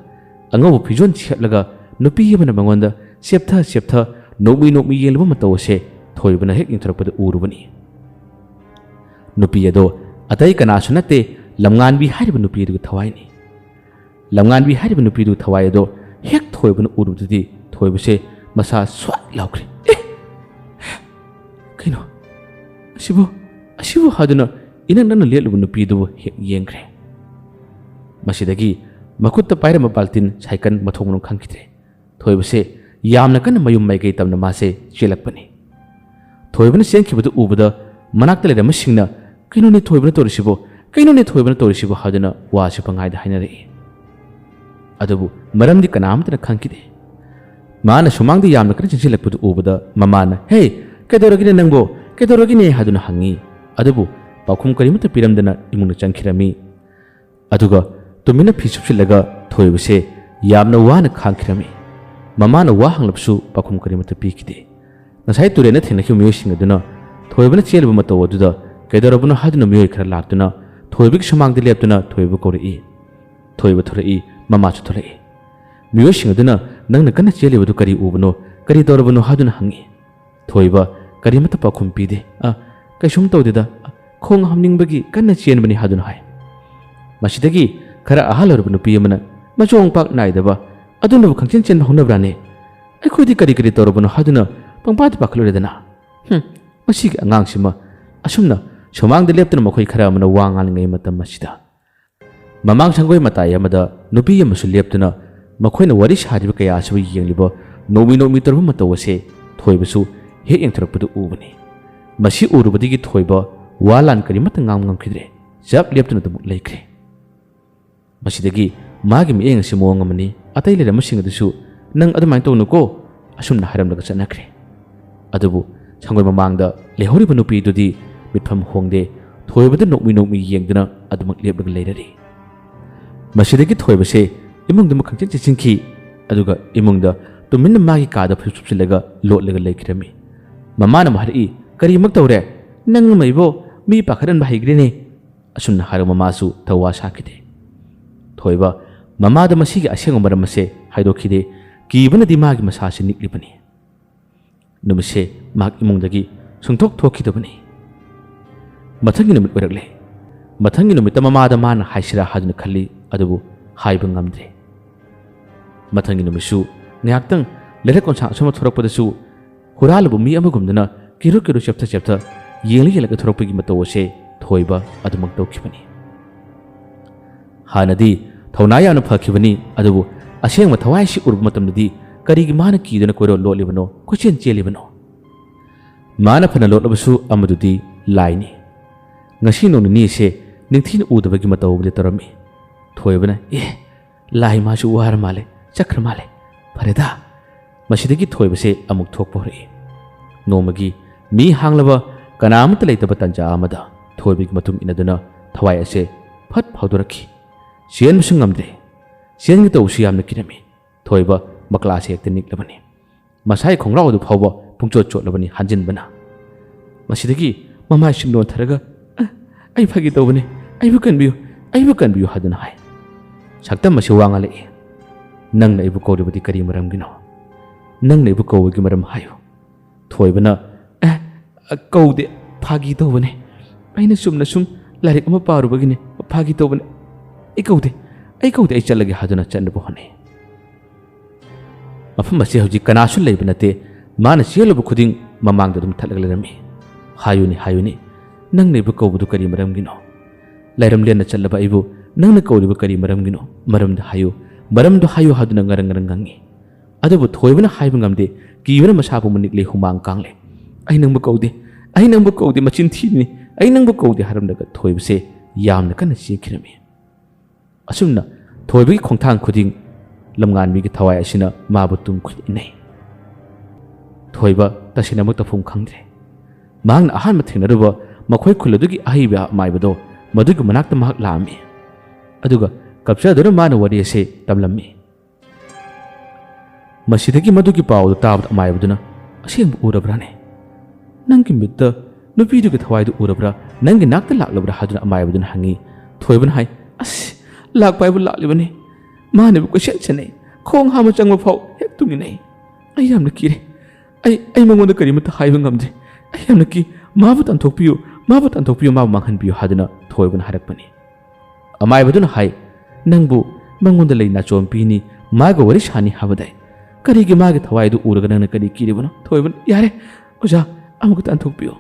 angabu phijon cheplaga nupi yamana mangonda septha nokmi yeluba matawse thoibana hek inthorokpada urubani nupi ado atai kana sunate lamnganbi hariba nupi du thawaini lamnganbi hariba nupi du thawai ado hek thoibana urubdi thoibase masa swat laukri kino asibu haduna inang nana leluba nupi du hek yengre masidagi makutta pairama baltin cycle mathongno khangkidre thoibase yamna kana mayum mai gai tamna mase chelakpani thoibana senkhibadu ubada manakta le ramasingna kainoni thoibana torisibo haduna wasi pangaida hainare adubu maramdi kanamtana khangkide mana sumangdi yamna kana chelakpadu ubada mamana hey kedorogine nangbo kedorogine haduna hangi adubu pakhum karimata piramdana imungna changkhirami aduga tumina phisupsilaga thoibase yamna wana khangkhirami mamana wa hanglapsu pakhum karimata pikide nasai turena thenakhi miyosing aduna thoibana chelba mataw aduda kedorabuna haduna miyoy khara laktuna thoibik samangdi leptuna thoibu kori thoibu thori mama chu thori miyosing aduna nangna kana chelibadu kari ubano kari dorabunu haduna hangi thoiba karimata pakhum pide kaisum tawdeda khong hamningbagi kana chenbani haduna hai masidagi khara ahalorbu nupi amana machong pak naidaba aduna khangchen chen honabrane aikhodi kari torabunu haduna pangpat pakloredana masigi angangsima asumna somangda leptuna makhoi khara amana wangalingai matam masida mamang sangoi matai amada nupi amasu leptuna makhoina wari sariba kaya asu yengliba nomi torbu matawase thoibasu he engthrakpadu ubani masi urubadigi thoiba walan kari matangam khidre jap leptuna dum laikre masidagi magi mi eng simo ngamani atai le ramasing adusu nang adumai to nuko asumna haramdaga chanakre adubu sangoi mamangda lehoriba nupi dudi mitpham hongde thoibada nokmi yengduna adumak lepdaga leirari masidagi thoibase imungda khangchen chingki aduga imungda tuminna magi kada phusupsilaga lotlaga leikhrami mamana mahari kari mak tawre nang maibo mi pakharan bahigrene asumna haru mamasu tawa sakide thoiba mamada masigi aseng maramase haidokhide kibana dimagi masasi niklibani numise mak imungdagi sungthok thokhidabani mathangi numit orakle mathangi numit mamada mana haisira haduna khalli adubu haiba ngamdre mathangi numisu ngaktang ꯂꯩꯔꯛ ꯀꯣꯟꯁꯥꯡ ꯑꯁꯨꯝꯅ ꯊꯣꯔꯛꯄꯗꯁꯨ ꯍꯨꯔꯥꯜꯂꯕ ꯃꯤ ꯑꯃꯒꯨꯝꯗꯅ ꯀꯤꯔꯨ ꯀꯤꯔꯨ ꯆꯦꯞꯊ ꯆꯦꯞꯊ ꯌꯦꯡꯂꯒ ꯊꯣꯔꯛꯄꯒꯤ ꯃꯇꯧ ꯑꯁꯦ ꯊꯣꯏꯕ ꯑꯗꯨꯃꯛ ꯇꯧꯈꯤꯕꯅꯤ꯫ ꯍꯥꯟꯅꯗꯤ ꯊꯧꯅꯥ ꯌꯥꯝꯅ ꯐꯈꯤꯕꯅꯤ, ꯑꯗꯨꯕꯨ ꯑꯁꯦꯡꯕ ꯊꯋꯥꯏ ꯑꯁꯤ ꯎꯔꯨꯕ ꯃꯇꯝꯗꯗꯤ ꯀꯔꯤꯒꯤ ꯃꯥꯅ ꯀꯤꯗꯨꯅ ꯀꯣꯏꯔꯣꯜ ꯂꯣꯠꯂꯤꯕꯅꯣ, ꯀꯣꯏꯆꯦꯟ ꯆꯦꯜꯂꯤꯕꯅꯣ? ꯃꯥꯅ ꯐꯅ ꯂꯣꯠꯂꯕꯁꯨ ꯑꯃꯗꯨꯗꯤ ꯂꯥꯏꯅꯤ꯫ ꯉꯁꯤ ꯅꯣꯡ ꯅꯤꯅꯤ ꯑꯁꯦ ꯅꯤꯡꯊꯤꯅ ꯎꯗꯕꯒꯤ ꯃꯇꯧꯕꯨꯗꯤ ꯇꯧꯔꯝꯃꯤ꯫ ꯊꯣꯏꯕꯅ ꯂꯥꯏ ꯃꯥꯁꯨ ꯋꯥꯔ ꯃꯥꯜꯂꯦ, ꯆꯠꯈ꯭ꯔ ꯃꯥꯜꯂꯦ, ꯐꯔꯦꯗ꯫ ꯃꯁꯤꯗꯒꯤ ꯊꯣꯏꯕꯁꯦ ꯑꯃꯨꯛ ꯊꯣꯛꯄ ꯍꯧꯔꯛꯏ꯫ ꯅꯣꯡꯃꯒꯤ ꯃꯤ ꯍꯥꯡꯂꯕ ꯀꯅꯥꯃꯠꯇ ꯂꯩꯇꯕ ꯇꯟꯖꯥ ꯑꯃꯗ ꯊꯣꯏꯕꯒꯤ ꯃꯇꯨꯡ ꯏꯟꯅꯗꯨꯅ ꯊꯋꯥꯏ ꯑꯁꯦ ꯐꯠ ꯐꯥꯎꯗꯣꯔꯛꯈꯤ꯫ ꯆꯦꯟꯕꯁꯨ ꯉꯝꯗ꯭ꯔꯦ, ꯆꯦꯟꯒꯦ ꯇꯧꯕꯁꯨ ꯌꯥꯝꯅ ꯀꯤꯔꯝꯃꯤ꯫ ꯊꯣꯏꯕ ꯃꯀ꯭ꯂꯥꯁꯦ ꯍꯦꯛꯇ ꯅꯤꯛꯂꯕꯅꯤ꯫ ꯃꯁꯥꯒꯤ ꯈꯣꯡꯒ꯭ꯔꯥꯎ ꯑꯗꯨ ꯐꯥꯎꯕ ꯄꯨꯡꯆꯣꯠ ꯆꯣꯠꯂꯕꯅꯤ ꯍꯟꯖꯤꯟꯕꯅ꯫ ꯃꯁꯤꯗꯒꯤ ꯃꯃꯥꯏꯁꯤ ꯅꯣꯟꯊꯔꯒ ꯑꯩ ꯐꯥꯒꯤ ꯇꯧꯕꯅꯤ, ꯑꯩꯕꯨ ꯀꯟꯕꯤꯌꯨ, ꯑꯩꯕꯨ ꯀꯟꯕꯤꯌꯨ ꯍꯥꯏꯗꯨꯅ ꯍꯥꯏ꯫ ꯁꯛꯇꯝ ꯑꯁꯤ ꯋꯥ ꯉꯥꯡꯂꯛꯏ꯫ ꯅꯪꯅ ꯑꯩꯕꯨ ꯀꯧꯔꯤꯕꯗꯤ ꯀꯔꯤ ꯃꯔꯝꯒꯤꯅꯣ? ꯅꯪꯅ ꯑꯩꯕꯨ ꯀꯧꯕꯒꯤ ꯃꯔꯝ ꯍꯥꯏꯌꯨ꯫ ꯊꯣꯏꯕꯅ ꯀꯧꯗꯦ, ꯐꯥꯒꯤ ꯇꯧꯕꯅꯤ, ꯑꯩꯅ ꯆꯨꯝꯅ ꯁꯨꯝ ꯂꯥꯏꯔꯤꯛ ꯑꯃ ꯄꯥꯔꯨꯕꯒꯤꯅꯤ, ꯐꯥꯒꯤ ꯇꯧꯕꯅꯤ, ꯑꯩ ꯀꯧꯗꯦ, ꯑꯩ ꯆꯠꯂꯒꯦ ꯍꯥꯏꯗꯨꯅ ꯆꯠꯅꯕ ꯍꯣꯠꯅꯩ꯫ ꯃꯐꯝ ꯑꯁꯤ ꯍꯧꯖꯤꯛ ꯀꯅꯥꯁꯨ ꯂꯩꯕ ꯅꯠꯇꯦ꯫ ꯃꯥꯅ ꯆꯦꯜꯂꯨꯕ ꯈꯨꯗꯤꯡ ꯃꯃꯥꯡꯗ ꯑꯗꯨꯝ ꯊꯠꯂꯒ ꯂꯩꯔꯝꯃꯤ꯫ ꯍꯥꯏꯌꯨꯅꯤ, ꯍꯥꯏꯌꯨꯅꯤ, ꯅꯪꯅ ꯑꯩꯕꯨ ꯀꯧꯕꯗꯨ ꯀꯔꯤ ꯃꯔꯝꯒꯤꯅꯣ? ꯂꯩꯔꯝꯂꯦꯟꯅ ꯆꯠꯂꯕ ꯑꯩꯕꯨ ꯅꯪꯅ ꯀꯧꯔꯤꯕ ꯀꯔꯤ ꯃꯔꯝꯒꯤꯅꯣ? ꯃꯔꯝꯗꯣ ꯍꯥꯏꯌꯨ, ꯃꯔꯝꯗꯣ ꯍꯥꯏꯌꯨ ꯍꯥꯏꯗꯨꯅ ꯉꯔꯪ ꯉꯔꯪ ꯉꯪꯉꯤ꯫ ꯑꯗꯨꯕꯨ ꯊꯣꯏꯕꯅ ꯍꯥꯏꯕ ꯉꯝꯗꯦ꯫ ꯀꯤꯕꯅ ꯃꯁꯥꯕꯨ ꯃꯅꯤꯛꯂꯦ, ꯍꯨꯃꯥꯡ ꯀꯥꯡꯂꯦ꯫ ꯑꯩ ꯅꯪꯕꯨ ꯀꯧꯗꯦ, ꯑꯩ ꯅꯪꯕꯨ ꯀꯧꯗꯦ, ꯃꯆꯤꯟ ꯊꯤꯔꯤꯅꯤ, ꯑꯩ ꯅꯪꯕꯨ ꯀꯧꯗꯦ ꯍꯥꯏꯔꯝꯂꯒ ꯊꯣꯏꯕꯁꯦ ꯌꯥꯝꯅ ꯀꯟꯅ ꯆꯦꯟꯈꯤꯔꯝꯃꯤ꯫ ꯑꯁꯨꯝꯅ ꯊꯣꯏꯕꯒꯤ ꯈꯣꯡꯊꯥꯡ ꯈꯨꯗꯤꯡ ꯂꯝꯉꯥꯟꯕꯤꯒꯤ ꯊꯋꯥꯏ ꯑꯁꯤꯅ ꯃꯥꯕꯨ ꯇꯨꯡ ꯈꯨꯠ ꯏꯟꯅꯩ꯫ ꯊꯣꯏꯕ ꯇꯁꯦꯡꯅꯃꯛ ꯇꯧꯐꯝ ꯈꯪꯗ꯭ꯔꯦ꯫ ꯃꯍꯥꯛꯅ ꯑꯍꯥꯟꯕ ꯊꯦꯡꯅꯔꯨꯕ ꯃꯈꯣꯏ ꯈꯨꯜ ꯑꯗꯨꯒꯤ ꯑꯍꯩꯕ ꯑꯃꯥꯏꯕꯗꯣ ꯃꯗꯨꯒꯤ ꯃꯅꯥꯛꯇ ꯃꯍꯥꯛ ꯂꯥꯛꯑꯝꯃꯤ꯫ ꯑꯗꯨꯒ ꯀꯞꯆꯗꯨꯅ ꯃꯥꯅ ꯋꯥꯔꯤ ꯑꯁꯤ ꯇꯝꯂꯝꯃꯤ꯫ ꯃꯁꯤꯗꯒꯤ ꯃꯗꯨꯒꯤ ꯄꯥꯎꯗꯨ ꯇꯥꯕꯗ ꯑꯃꯥꯏꯕꯗꯨꯅ ꯑꯁꯦꯡꯕ ꯎꯔꯕ꯭ꯔꯥꯅꯦ? ꯅꯪꯒꯤ ꯃꯤꯠꯇ ꯅꯨꯄꯤꯗꯨꯒꯤ ꯊꯋꯥꯏꯗꯨ ꯎꯔꯕ꯭ꯔꯥ? ꯅꯪꯒꯤ ꯅꯥꯛꯇ ꯂꯥꯛꯂꯕ꯭ꯔꯥ ꯍꯥꯏꯗꯨꯅ ꯑꯃꯥꯏꯕꯗꯨꯅ ꯍꯪꯉꯤ꯫ ꯊꯣꯏꯕꯅ ꯍꯥꯏ, ꯑꯁ ꯂꯥꯛꯄ ꯍꯥꯏꯕꯨ ꯂꯥꯛꯂꯤꯕꯅꯤ, ꯃꯥꯅꯕꯨ ꯀꯣꯏꯁꯦꯟ ꯁꯦꯟꯅꯩ, ꯈꯣꯡ ꯍꯥꯝꯕ ꯆꯪꯕ ꯐꯥꯎ ꯍꯦꯛ ꯇꯨꯃꯤꯟꯅꯩ꯫ ꯑꯩ ꯌꯥꯝꯅ ꯀꯤꯔꯦ, ꯑꯩ ꯃꯉꯣꯟꯗ ꯀꯔꯤꯃꯠꯇ ꯍꯥꯏꯕ ꯉꯝꯗ꯭ꯔꯦ, ꯑꯩ ꯌꯥꯝꯅ ꯀꯤ, ꯃꯥꯕꯨ ꯇꯥꯟꯊꯣꯛꯄꯤꯌꯨ, ꯃꯥꯕꯨ ꯇꯥꯟꯊꯣꯛꯄꯤꯌꯨ, ꯃꯥꯕꯨ ꯃꯥꯡꯍꯟꯕꯤꯌꯨ ꯍꯥꯏꯗꯨꯅ ꯊꯣꯏꯕꯅ ꯍꯥꯏꯔꯛꯄꯅꯤ꯫ ꯑꯃꯥꯏꯕꯗꯨꯅ ꯍꯥꯏ, ꯅꯪꯕꯨ ꯃꯉꯣꯟꯗ ꯂꯩ ꯅꯥꯆꯣꯝ ꯄꯤꯅꯤ, ꯃꯥꯒ ꯋꯥꯔꯤ ꯁꯥꯅꯤ ꯍꯥꯏꯕꯗꯥꯏ, ꯀꯔꯤꯒꯤ ꯃꯥꯒꯤ ꯊꯋꯥꯏꯗꯨ ꯎꯔꯒ ꯅꯪꯅ ꯀꯔꯤ ꯀꯤꯔꯤꯕꯅꯣ? ꯊꯣꯏꯕꯅ, ꯌꯥꯔꯦ ꯑꯣꯖꯥ, ꯑꯃꯨꯛꯀ ꯇꯥꯟꯊꯣꯛꯄꯤꯌꯨ,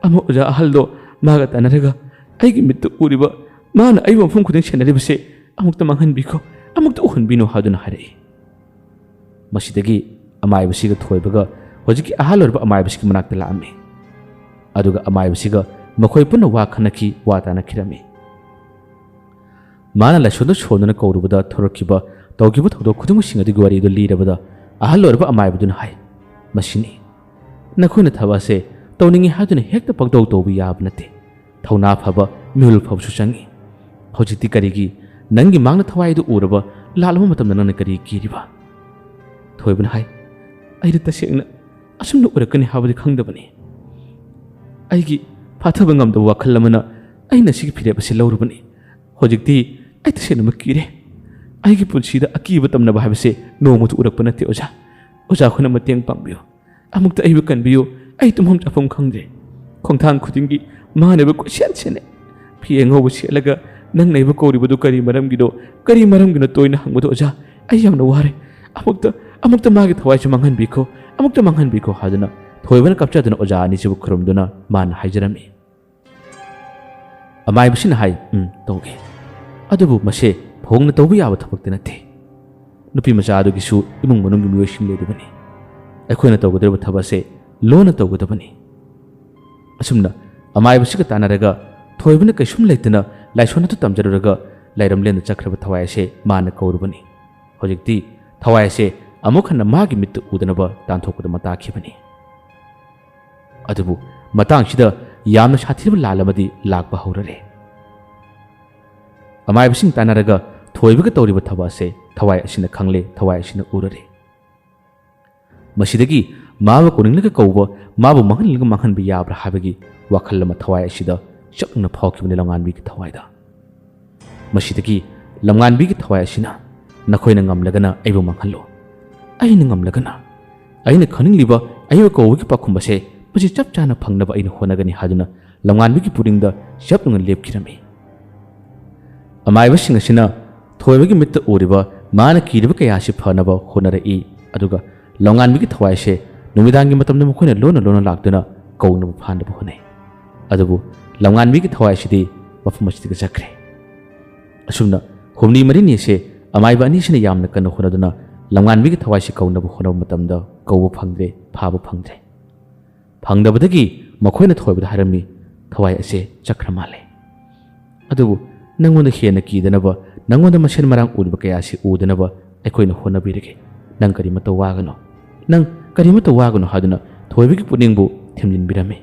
ꯑꯃꯨꯛ ꯑꯣꯖꯥ ꯑꯍꯜꯗꯣ ꯃꯥꯒ ꯇꯥꯟꯅꯔꯒ ꯑꯩꯒꯤ ꯃꯤꯠꯇ ꯎꯔꯤꯕ, ꯃꯥꯅ ꯑꯩꯕꯨ ꯃꯐꯝ ꯈꯨꯗꯤꯡ ꯁꯦꯟꯅꯔꯤꯕꯁꯦ ꯑꯃꯨꯛꯇ ꯃꯥꯡꯍꯟꯕꯤꯈꯣ, ꯑꯃꯨꯛꯇ ꯎꯍꯟꯕꯤꯅꯨ ꯍꯥꯏꯗꯨꯅ ꯍꯥꯏꯔꯛꯏ꯫ ꯃꯁꯤꯗꯒꯤ ꯑꯃꯥꯏꯕꯁꯤꯒ ꯊꯣꯏꯕꯒ ꯍꯧꯖꯤꯛꯀꯤ ꯑꯍꯜ ꯑꯣꯏꯔꯕ ꯑꯃꯥꯏꯕꯁꯤꯒꯤ ꯃꯅꯥꯛꯇ ꯂꯥꯛꯑꯝꯃꯤ꯫ ꯑꯗꯨꯒ ꯑꯃꯥꯏꯕꯁꯤꯒ ꯃꯈꯣꯏ ꯄꯨꯟꯅ ꯋꯥ ꯈꯟꯅꯈꯤ, ꯋꯥ ꯇꯥꯟꯅꯈꯤꯔꯝꯃꯤ꯫ ꯃꯥꯅ ꯂꯥꯏꯁꯣꯟꯗ ꯁꯣꯟꯗꯨꯅ ꯀꯧꯔꯨꯕꯗ ꯊꯣꯔꯛꯈꯤꯕ ꯇꯧꯈꯤꯕ ꯊꯧꯗꯣꯛ ꯈꯨꯗꯤꯡꯃꯛꯁꯤꯡ ꯑꯗꯨꯒꯤ ꯋꯥꯔꯤꯗꯨ ꯂꯤꯔꯕꯗ ꯑꯍꯜ ꯑꯣꯏꯔꯕ ꯑꯃꯥꯏꯕꯗꯨꯅ ꯍꯥꯏ, ꯃꯁꯤꯅꯤ, ꯅꯈꯣꯏꯅ ꯊꯕꯛ ꯑꯁꯦ ꯇꯧꯅꯤꯡꯉꯤ ꯍꯥꯏꯗꯨꯅ ꯍꯦꯛꯇ ꯄꯪꯇꯧ ꯇꯧꯕ ꯌꯥꯕ ꯅꯠꯇꯦ꯫ ꯊꯧꯅꯥ ꯐꯕ ꯃꯤꯍꯨꯜ ꯐꯕꯁꯨ ꯆꯪꯏ꯫ ꯍꯧꯖꯤꯛꯇꯤ ꯀꯔꯤꯒꯤ ꯅꯪꯒꯤ ꯃꯥꯡꯗ ꯊꯋꯥꯏꯗꯨ ꯎꯔꯕ ꯂꯥꯛꯂꯕ ꯃꯇꯝꯗ ꯅꯪꯅ ꯀꯔꯤ ꯀꯤꯔꯤꯕ? ꯊꯣꯏꯕꯅ ꯍꯥꯏ, ꯑꯩꯗꯤ ꯇꯁꯦꯡꯅ ꯑꯁꯨꯝꯅ ꯎꯔꯛꯀꯅꯤ ꯍꯥꯏꯕꯗꯤ ꯈꯪꯗꯕꯅꯤ꯫ ꯑꯩꯒꯤ ꯐꯥꯊꯕ ꯉꯝꯗꯕ ꯋꯥꯈꯜ ꯑꯃꯅ ꯑꯩꯅ ꯁꯤꯒꯤ ꯐꯤꯔꯦꯞ ꯑꯁꯤ ꯂꯧꯔꯨꯕꯅꯤ꯫ ꯍꯧꯖꯤꯛꯇꯤ ꯑꯩ ꯇꯁꯦꯡꯅꯃꯛ ꯀꯤꯔꯦ꯫ ꯑꯩꯒꯤ ꯄꯨꯟꯁꯤꯗ ꯑꯀꯤꯕ ꯇꯝꯅꯕ ꯍꯥꯏꯕꯁꯦ ꯅꯣꯡꯃꯇ ꯎꯔꯛꯄ ꯅꯠꯇꯦ ꯑꯣꯖꯥ꯫ ꯑꯣꯖꯥꯈꯣꯏꯅ ꯃꯇꯦꯡ ꯄꯥꯡꯕꯤꯌꯨ, ꯑꯃꯨꯛꯇ ꯑꯩꯕꯨ ꯀꯟꯕꯤꯌꯨ, ꯑꯩ ꯇꯨꯝꯐꯝ ꯆꯥꯐꯝ ꯈꯪꯗ꯭ꯔꯦ꯫ ꯈꯣꯡꯊꯥꯡ ꯈꯨꯗꯤꯡꯒꯤ ꯃꯥꯅꯕꯨ ꯀꯣꯏꯁꯦꯟ ꯁꯦꯟꯅꯩ꯫ ꯐꯤ ꯑꯉꯧꯕ ꯁꯦꯠꯂꯒ ꯅꯪꯅ ꯑꯩꯕꯨ ꯀꯧꯔꯤꯕꯗꯨ ꯀꯔꯤ ꯃꯔꯝꯒꯤꯅꯣ, ꯀꯔꯤ ꯃꯔꯝꯒꯤꯅꯣ ꯇꯣꯏꯅ ꯍꯪꯕꯗꯣ ꯑꯣꯖꯥ, ꯑꯩ ꯌꯥꯝꯅ ꯋꯥꯔꯦ꯫ ꯑꯃꯨꯛꯇ ꯃꯥꯒꯤ ꯊꯋꯥꯏꯁꯨ ꯃꯥꯡꯍꯟꯕꯤꯈꯣ, ꯑꯃꯨꯛꯇ ꯃꯥꯡꯍꯟꯕꯤꯈꯣ ꯍꯥꯏꯗꯨꯅ ꯊꯣꯏꯕꯅ ꯀꯞꯆꯗꯨꯅ ꯑꯣꯖꯥ ꯑꯅꯤꯁꯤꯕꯨ ꯈꯨꯔꯨꯝꯗꯨꯅ ꯃꯥꯅ ꯍꯥꯏꯖꯔꯝꯃꯤ꯫ ꯑꯃꯥꯏꯕꯁꯤꯅ ꯍꯥꯏ, ꯇꯧꯒꯦ, ꯑꯗꯨꯕꯨ ꯃꯁꯦ ꯐꯣꯡꯅ ꯇꯧꯕ ꯌꯥꯕ ꯊꯕꯛꯇꯤ ꯅꯠꯇꯦ꯫ ꯅꯨꯄꯤ ꯃꯆꯥ ꯑꯗꯨꯒꯤꯁꯨ ꯏꯃꯨꯡ ꯃꯅꯨꯡꯒꯤ ꯃꯤꯑꯣꯏꯁꯤꯡ ꯂꯩꯔꯤꯕꯅꯤ꯫ ꯑꯩꯈꯣꯏꯅ ꯇꯧꯒꯗꯧꯔꯤꯕ ꯊꯕꯛ ꯑꯁꯦ ꯂꯣꯟꯅ ꯇꯧꯒꯗꯕꯅꯤ꯫ ꯑꯁꯨꯝꯅ ꯑꯃꯥꯏꯕꯁꯤꯒ ꯇꯥꯟꯅꯔꯒ ꯊꯣꯏꯕꯅ ꯀꯩꯁꯨꯝ ꯂꯩꯇꯅ ꯂꯥꯏꯁꯣꯟ ꯑꯗꯨ ꯇꯝꯖꯔꯨꯔꯒ ꯂꯩꯔꯝꯂꯦꯟꯗ ꯆꯠꯈ꯭ꯔꯕ ꯊꯋꯥꯏ ꯑꯁꯦ ꯃꯥꯅ ꯀꯧꯔꯨꯕꯅꯤ꯫ ꯍꯧꯖꯤꯛꯇꯤ ꯊꯋꯥꯏ ꯑꯁꯦ ꯑꯃꯨꯛ ꯍꯟꯅ ꯃꯥꯒꯤ ꯃꯤꯠꯇ ꯎꯗꯅꯕ ꯇꯥꯟꯊꯣꯛꯄꯗ ꯃꯇꯥꯈꯤꯕꯅꯤ꯫ ꯑꯗꯨꯕꯨ ꯃꯇꯥꯡꯁꯤꯗ ꯌꯥꯝꯅ ꯁꯥꯊꯤꯕ ꯂꯥꯜ ꯑꯃꯗꯤ ꯂꯥꯛꯄ ꯍꯧꯔꯔꯦ꯫ ꯑꯃꯥꯏꯕꯁꯤꯡ ꯇꯥꯟꯅꯔꯒ ꯊꯣꯏꯕꯒ ꯇꯧꯔꯤꯕ ꯊꯕꯛ ꯑꯁꯦ ꯊꯋꯥꯏ ꯑꯁꯤꯅ ꯈꯪꯂꯦ, ꯊꯋꯥꯏ ꯑꯁꯤꯅ ꯎꯔꯔꯦ꯫ ꯃꯁꯤꯗꯒꯤ ꯃꯥꯕꯨ ꯀꯧꯅꯤꯡꯂꯒ ꯀꯧꯕ, ꯃꯥꯕꯨ ꯃꯥꯡꯍꯟꯂꯒ ꯃꯥꯡꯍꯟꯕ ꯌꯥꯕ꯭ꯔꯥ ꯍꯥꯏꯕꯒꯤ ꯋꯥꯈꯜ ꯑꯃ ꯊꯋꯥꯏ ꯑꯁꯤꯗ ꯆꯞꯅ ꯐꯥꯎꯈꯤꯕꯅꯤ ꯂꯝꯉꯥꯟꯕꯤꯒꯤ ꯊꯋꯥꯏꯗ꯫ ꯃꯁꯤꯗꯒꯤ ꯂꯝꯉꯥꯟꯕꯤꯒꯤ ꯊꯋꯥꯏ ꯑꯁꯤꯅ, ꯅꯈꯣꯏꯅ ꯉꯝꯂꯒꯅ ꯑꯩꯕꯨ ꯃꯥꯡꯍꯜꯂꯨ, ꯑꯩꯅ ꯉꯝꯂꯒꯅ ꯑꯩꯅ ꯈꯪꯅꯤꯡꯂꯤꯕ ꯑꯩꯕꯨ ꯀꯧꯕꯒꯤ ꯄꯥꯎꯈꯨꯝ ꯑꯁꯦ ꯃꯁꯤ ꯆꯞ ꯆꯥꯅ ꯐꯪꯅꯕ ꯑꯩꯅ ꯍꯣꯠꯅꯒꯅꯤ ꯍꯥꯏꯗꯨꯅ ꯂꯝꯉꯥꯟꯕꯤꯒꯤ ꯄꯨꯛꯅꯤꯡꯗ ꯆꯞꯅ ꯂꯦꯞꯈꯤꯔꯝꯃꯤ꯫ ꯑꯃꯥꯏꯕꯁꯤꯡ ꯑꯁꯤꯅ ꯊꯣꯏꯕꯒꯤ ꯃꯤꯠꯇ ꯎꯔꯤꯕ ꯃꯥꯅ ꯀꯤꯔꯤꯕ ꯀꯌꯥ ꯑꯁꯤ ꯐꯅꯕ ꯍꯣꯠꯅꯔꯛꯏ꯫ ꯑꯗꯨꯒ ꯂꯝꯉꯥꯟꯕꯤꯒꯤ ꯊꯋꯥꯏꯁꯦ ꯅꯨꯃꯤꯗꯥꯡꯒꯤ ꯃꯇꯝꯗ ꯃꯈꯣꯏꯅ ꯂꯣꯟꯅ ꯂꯥꯛꯇꯨꯅ ꯀꯧꯅꯕ ꯐꯥꯅꯕ ꯍꯣꯠꯅꯩ ꯑꯗꯨꯕꯨ ꯂꯝꯉꯥꯟꯕꯤꯒꯤ ꯊꯋꯥꯏꯁꯤꯗꯤ ꯃꯐꯝ ꯑꯁꯤꯗꯒꯤ ꯆꯠꯈ꯭ꯔꯦ ꯑꯁꯨꯝꯅ ꯍꯨꯝꯅꯤ ꯃꯔꯤꯅꯤ ꯑꯁꯦ ꯑꯃꯥꯏꯕ ꯑꯅꯤꯁꯤꯅ ꯌꯥꯝꯅ ꯀꯟꯅ ꯍꯣꯠꯅꯗꯨꯅ ꯂꯝꯉꯥꯟꯕꯤꯒꯤ ꯊꯋꯥꯏꯁꯤ ꯀꯧꯅꯕ ꯍꯣꯠꯅꯕ ꯃꯇꯝꯗ ꯀꯧꯕ ꯐꯪꯗ꯭ꯔꯦ ꯐꯥꯕ ꯐꯪꯗ꯭ꯔꯦ ꯐꯪꯗꯕꯗꯒꯤ ꯃꯈꯣꯏꯅ ꯊꯣꯏꯕꯗ ꯍꯥꯏꯔꯝꯃꯤ ꯊꯋꯥꯏ ꯑꯁꯦ ꯆꯠꯈ꯭ꯔ ꯃꯥꯜꯂꯦ ꯑꯗꯨꯕꯨ ꯅꯪꯉꯣꯟꯗ ꯍꯦꯟꯅ ꯀꯤꯗꯅꯕ ꯅꯪꯉꯣꯟꯗ ꯃꯁꯦꯟ ꯃꯔꯥꯡ ꯎꯔꯤꯕ ꯀꯌꯥ ꯑꯁꯤ ꯎꯗꯅꯕ ꯑꯩꯈꯣꯏꯅ ꯍꯣꯠꯅꯕꯤꯔꯒꯦ ꯅꯪ ꯀꯔꯤꯃꯠꯇ ꯋꯥꯒꯅꯣ ꯅꯪ ꯀꯔꯤꯃꯠꯇ ꯋꯥꯒꯅꯣ ꯍꯥꯏꯗꯨꯅ ꯊꯣꯏꯕꯒꯤ ꯄꯨꯛꯅꯤꯡꯕꯨ ꯊꯦꯝꯖꯤꯟꯕꯤꯔꯝꯃꯤ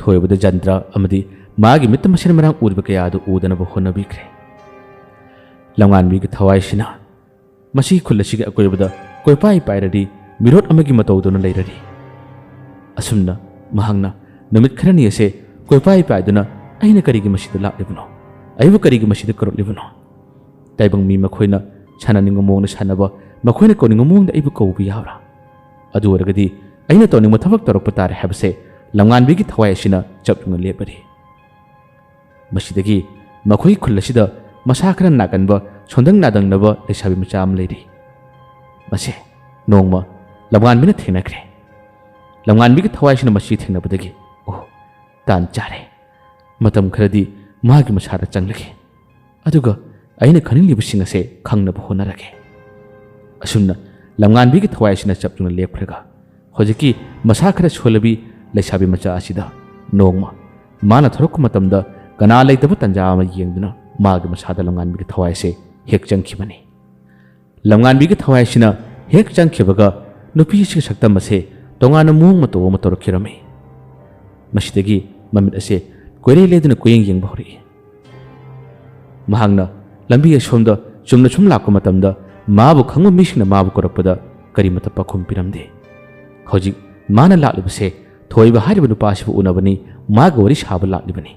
ꯊꯣꯏꯕꯗ ꯖꯟꯇ꯭ꯔ ꯑꯃꯗꯤ ꯃꯥꯒꯤ ꯃꯤꯠꯇ ꯃꯁꯦꯟ ꯃꯔꯥꯡ ꯎꯔꯤꯕ ꯀꯌꯥ ꯑꯗꯨ ꯎꯗꯅꯕ ꯍꯣꯠꯅꯕꯤꯈ꯭ꯔꯦ ꯂꯝꯉꯥꯟꯕꯤꯒꯤ ꯊꯋꯥꯏꯁꯤꯅ ꯃꯁꯤ ꯈꯨꯜ ꯑꯁꯤꯒꯤ ꯑꯀꯣꯏꯕꯗ ꯀꯣꯏꯄꯥꯏ ꯄꯥꯏꯔꯗꯤ ꯃꯤꯔꯣꯠ ꯑꯃꯒꯤ ꯃꯇꯧꯗꯨꯅ ꯂꯩꯔꯔꯤ ꯑꯁꯨꯝꯅ ꯃꯍꯥꯛꯅ ꯅꯨꯃꯤꯠ ꯈꯔꯅꯤ ꯑꯁꯦ ꯀꯣꯏꯄꯥꯏ ꯄꯥꯏꯗꯨꯅ ꯑꯩꯅ ꯀꯔꯤꯒꯤ ꯃꯁꯤꯗ ꯂꯥꯛꯂꯤꯕꯅꯣ ꯑꯩꯕꯨ ꯀꯔꯤꯒꯤ ꯃꯁꯤꯗ ꯀꯧꯔꯛꯂꯤꯕꯅꯣ ꯇꯥꯏꯕꯪ ꯃꯤ ꯃꯈꯣꯏꯅ ꯁꯥꯟꯅꯅꯤꯡꯕ ꯃꯑꯣꯡꯗ ꯁꯥꯟꯅꯕ ꯃꯈꯣꯏꯅ ꯀꯧꯅꯤꯡꯕ ꯃꯑꯣꯡꯗ ꯑꯩꯕꯨ ꯀꯧꯕ ꯌꯥꯕ꯭ꯔꯥ ꯑꯗꯨ ꯑꯣꯏꯔꯒꯗꯤ ꯑꯩꯅ ꯇꯧꯅꯤꯡꯕ ꯊꯕꯛ ꯇꯧꯔꯛꯄ ꯇꯥꯔꯦ ꯍꯥꯏꯕꯁꯦ ꯂꯝꯉꯥꯟꯕꯤꯒꯤ ꯊꯋꯥꯏ ꯑꯁꯤꯅ ꯆꯞꯌꯨꯡꯅ ꯂꯦꯞꯂꯔꯤ ꯃꯁꯤꯗꯒꯤ ꯃꯈꯣꯏꯒꯤ ꯈꯨꯜ ꯑꯁꯤꯗ ꯃꯁꯥ ꯈꯔ ꯅꯥꯒꯟꯕ ꯁꯣꯟꯗꯪ ꯅꯥꯗꯪꯅꯕ ꯂꯩꯁꯥꯕꯤ ꯃꯆꯥ ꯑꯃ ꯂꯩꯔꯤ ꯃꯁꯤ ꯅꯣꯡꯃ ꯂꯝꯉꯥꯟꯕꯤꯅ ꯊꯦꯡꯅꯈ꯭ꯔꯦ ꯂꯝꯉꯥꯟꯕꯤꯒꯤ ꯊꯋꯥꯏꯁꯤꯅ ꯃꯁꯤ ꯊꯦꯡꯅꯕꯗꯒꯤ ꯑꯣ ꯇꯥꯟ ꯆꯥꯔꯦ ꯃꯇꯝ ꯈꯔꯗꯤ ꯃꯥꯒꯤ ꯃꯁꯥꯗ ꯆꯪꯂꯒꯦ ꯑꯗꯨꯒ ꯑꯩꯅ ꯈꯪꯅꯤꯡꯂꯤꯕꯁꯤꯡ ꯑꯁꯦ ꯈꯪꯅꯕ ꯍꯣꯠꯅꯔꯒꯦ ꯑꯁꯨꯝꯅ ꯂꯝꯉꯥꯟꯕꯤꯒꯤ ꯊꯋꯥꯏ ꯑꯁꯤꯅ ꯆꯞꯌꯨꯡꯅ ꯂꯦꯞꯈ꯭ꯔꯒ ꯍꯧꯖꯤꯛꯀꯤ ꯃꯁꯥ ꯈꯔ ꯁꯣꯜꯂꯕꯤ ꯂꯩꯁꯥꯕꯤ ꯃꯆꯥ ꯑꯁꯤꯗ ꯅꯣꯡꯃ ꯃꯥꯅ ꯊꯣꯔꯛꯄ ꯃꯇꯝꯗ ꯀꯅꯥ ꯂꯩꯇꯕ ꯇꯟꯖꯥ ꯑꯃ ꯌꯦꯡꯗꯨꯅ ꯃꯥꯒꯤ ꯃꯁꯥꯗ ꯂꯝꯉꯥꯟꯕꯤꯒꯤ ꯊꯋꯥꯏ ꯑꯁꯤ ꯍꯦꯛ ꯆꯪꯈꯤꯕꯅꯤ ꯂꯝꯉꯥꯟꯕꯤꯒꯤ ꯊꯋꯥꯏ ꯑꯁꯤꯅ ꯍꯦꯛ ꯆꯪꯈꯤꯕꯒ ꯅꯨꯄꯤ ꯑꯁꯤꯒꯤ ꯁꯛꯇꯝ ꯑꯁꯤ ꯇꯣꯉꯥꯟꯅ ꯃꯑꯣꯡ ꯃꯇꯧ ꯑꯃ ꯇꯧꯔꯛꯈꯤꯔꯝꯃꯤ ꯃꯁꯤꯗꯒꯤ ꯃꯃꯤꯠ ꯑꯁꯤ ꯀꯣꯏꯔꯩ ꯂꯩꯗꯨꯅ ꯀꯣꯌꯦꯡ ꯌꯦꯡꯕ ꯍꯧꯔꯛꯏ ꯃꯍꯥꯛꯅ ꯂꯝꯕꯤ ꯑꯁꯣꯝꯗ ꯆꯨꯝꯅ ꯁꯨꯝ ꯂꯥꯛꯄ ꯃꯇꯝꯗ ꯃꯥꯕꯨ ꯈꯪꯕ ꯃꯤꯁꯤꯡꯅ ꯃꯥꯕꯨ ꯀꯧꯔꯛꯄꯗ ꯀꯔꯤꯃꯠꯇ ꯄꯥꯎꯈꯨꯝ ꯄꯤꯔꯝꯗꯦ ꯍꯧꯖꯤꯛ ꯃꯥꯅ ꯂꯥꯛꯂꯤꯕꯁꯦ ꯊꯣꯏꯕ ꯍꯥꯏꯔꯤꯕ ꯅꯨꯄꯥ ꯑꯁꯤꯕꯨ ꯎꯅꯕꯅꯤ ꯃꯥꯒ ꯋꯥꯔꯤ ꯁꯥꯕ ꯂꯥꯛꯂꯤꯕꯅꯤ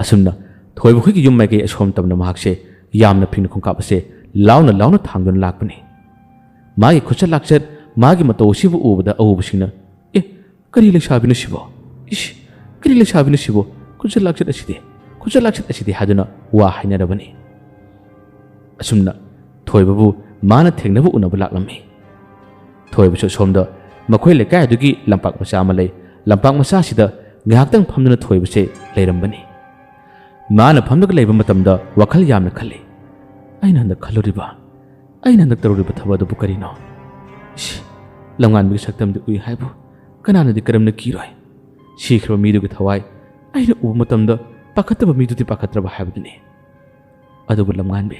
ꯑꯁꯨꯝꯅ ꯊꯣꯏꯕ ꯈꯣꯏꯒꯤ ꯌꯨꯝ ꯃꯥꯏꯀꯩ ꯑꯁꯣꯝ ꯇꯝꯅ ꯃꯍꯥꯛꯁꯦ ꯌꯥꯝꯅ ꯐꯤꯡꯅ ꯈꯣꯡꯀꯥꯞ ꯑꯁꯦ ꯂꯥꯎꯅ ꯊꯥꯡꯗꯨꯅ ꯂꯥꯛꯄꯅꯤ ꯃꯥꯒꯤ ꯈꯨꯆꯠ ꯂꯥꯛꯆꯠ ꯃꯥꯒꯤ ꯃꯇꯧ ꯑꯁꯤꯕꯨ ꯎꯕꯗ ꯑꯎꯕꯁꯤꯡꯅ ꯑꯦ ꯀꯔꯤ ꯂꯩꯁꯥꯕꯤꯅꯣ ꯁꯤꯕꯣ ꯏꯁ ꯀꯔꯤ ꯂꯩꯁꯥꯕꯤꯅꯣ ꯁꯤꯕꯣ ꯈꯨꯆꯠ ꯂꯥꯛꯆꯠ ꯑꯁꯤꯗꯤ ꯍꯥꯏꯗꯨꯅ ꯋꯥ ꯍꯥꯏꯅꯔꯕꯅꯤ ꯑꯁꯨꯝꯅ ꯊꯣꯏꯕꯕꯨ ꯃꯥꯅ ꯊꯦꯡꯅꯕ ꯎꯅꯕ ꯂꯥꯛꯂꯝꯃꯤ ꯊꯣꯏꯕꯁꯨ ꯁꯣꯝꯗ ꯃꯈꯣꯏ ꯂꯩꯀꯥꯏ ꯑꯗꯨꯒꯤ ꯂꯝꯄꯥꯛ ꯃꯆꯥ ꯑꯃ ꯂꯩ ꯂꯝꯄꯥꯛ ꯃꯆꯥꯁꯤꯗ ꯉꯥꯏꯍꯥꯛꯇꯪ ꯐꯝꯗꯨꯅ ꯊꯣꯏꯕꯁꯦ ꯂꯩꯔꯝꯕꯅꯤ ꯃꯥꯅ ꯐꯝꯗꯨꯒ ꯂꯩꯕ ꯃꯇꯝꯗ ꯋꯥꯈꯜ ꯌꯥꯝꯅ ꯈꯜꯂꯤ ꯑꯩꯅ ꯍꯟꯗꯛ ꯈꯜꯂꯨꯔꯤꯕ ꯑꯩꯅ ꯍꯟꯗꯛ ꯇꯧꯔꯨꯔꯤꯕ ꯊꯕꯛ ꯑꯗꯨꯕꯨ ꯀꯔꯤꯅꯣ ꯏꯁ ꯂꯝꯉꯥꯟꯕꯤꯒꯤ ꯁꯛꯇꯝꯗꯤ ꯎꯏ ꯍꯥꯏꯕꯨ ꯀꯅꯥꯅꯗꯤ ꯀꯔꯝꯅ ꯀꯤꯔꯣꯏ ꯁꯤꯈ꯭ꯔꯕ ꯃꯤꯗꯨꯒꯤ ꯊꯋꯥꯏ ꯑꯩꯅ ꯎꯕ ꯃꯇꯝꯗ ꯄꯥꯈꯠꯇꯕ ꯃꯤꯗꯨꯗꯤ ꯄꯥꯈꯠꯇ꯭ꯔꯕ ꯍꯥꯏꯕꯗꯨꯅꯤ ꯑꯗꯨꯕꯨ ꯂꯝꯉꯥꯟꯕꯤ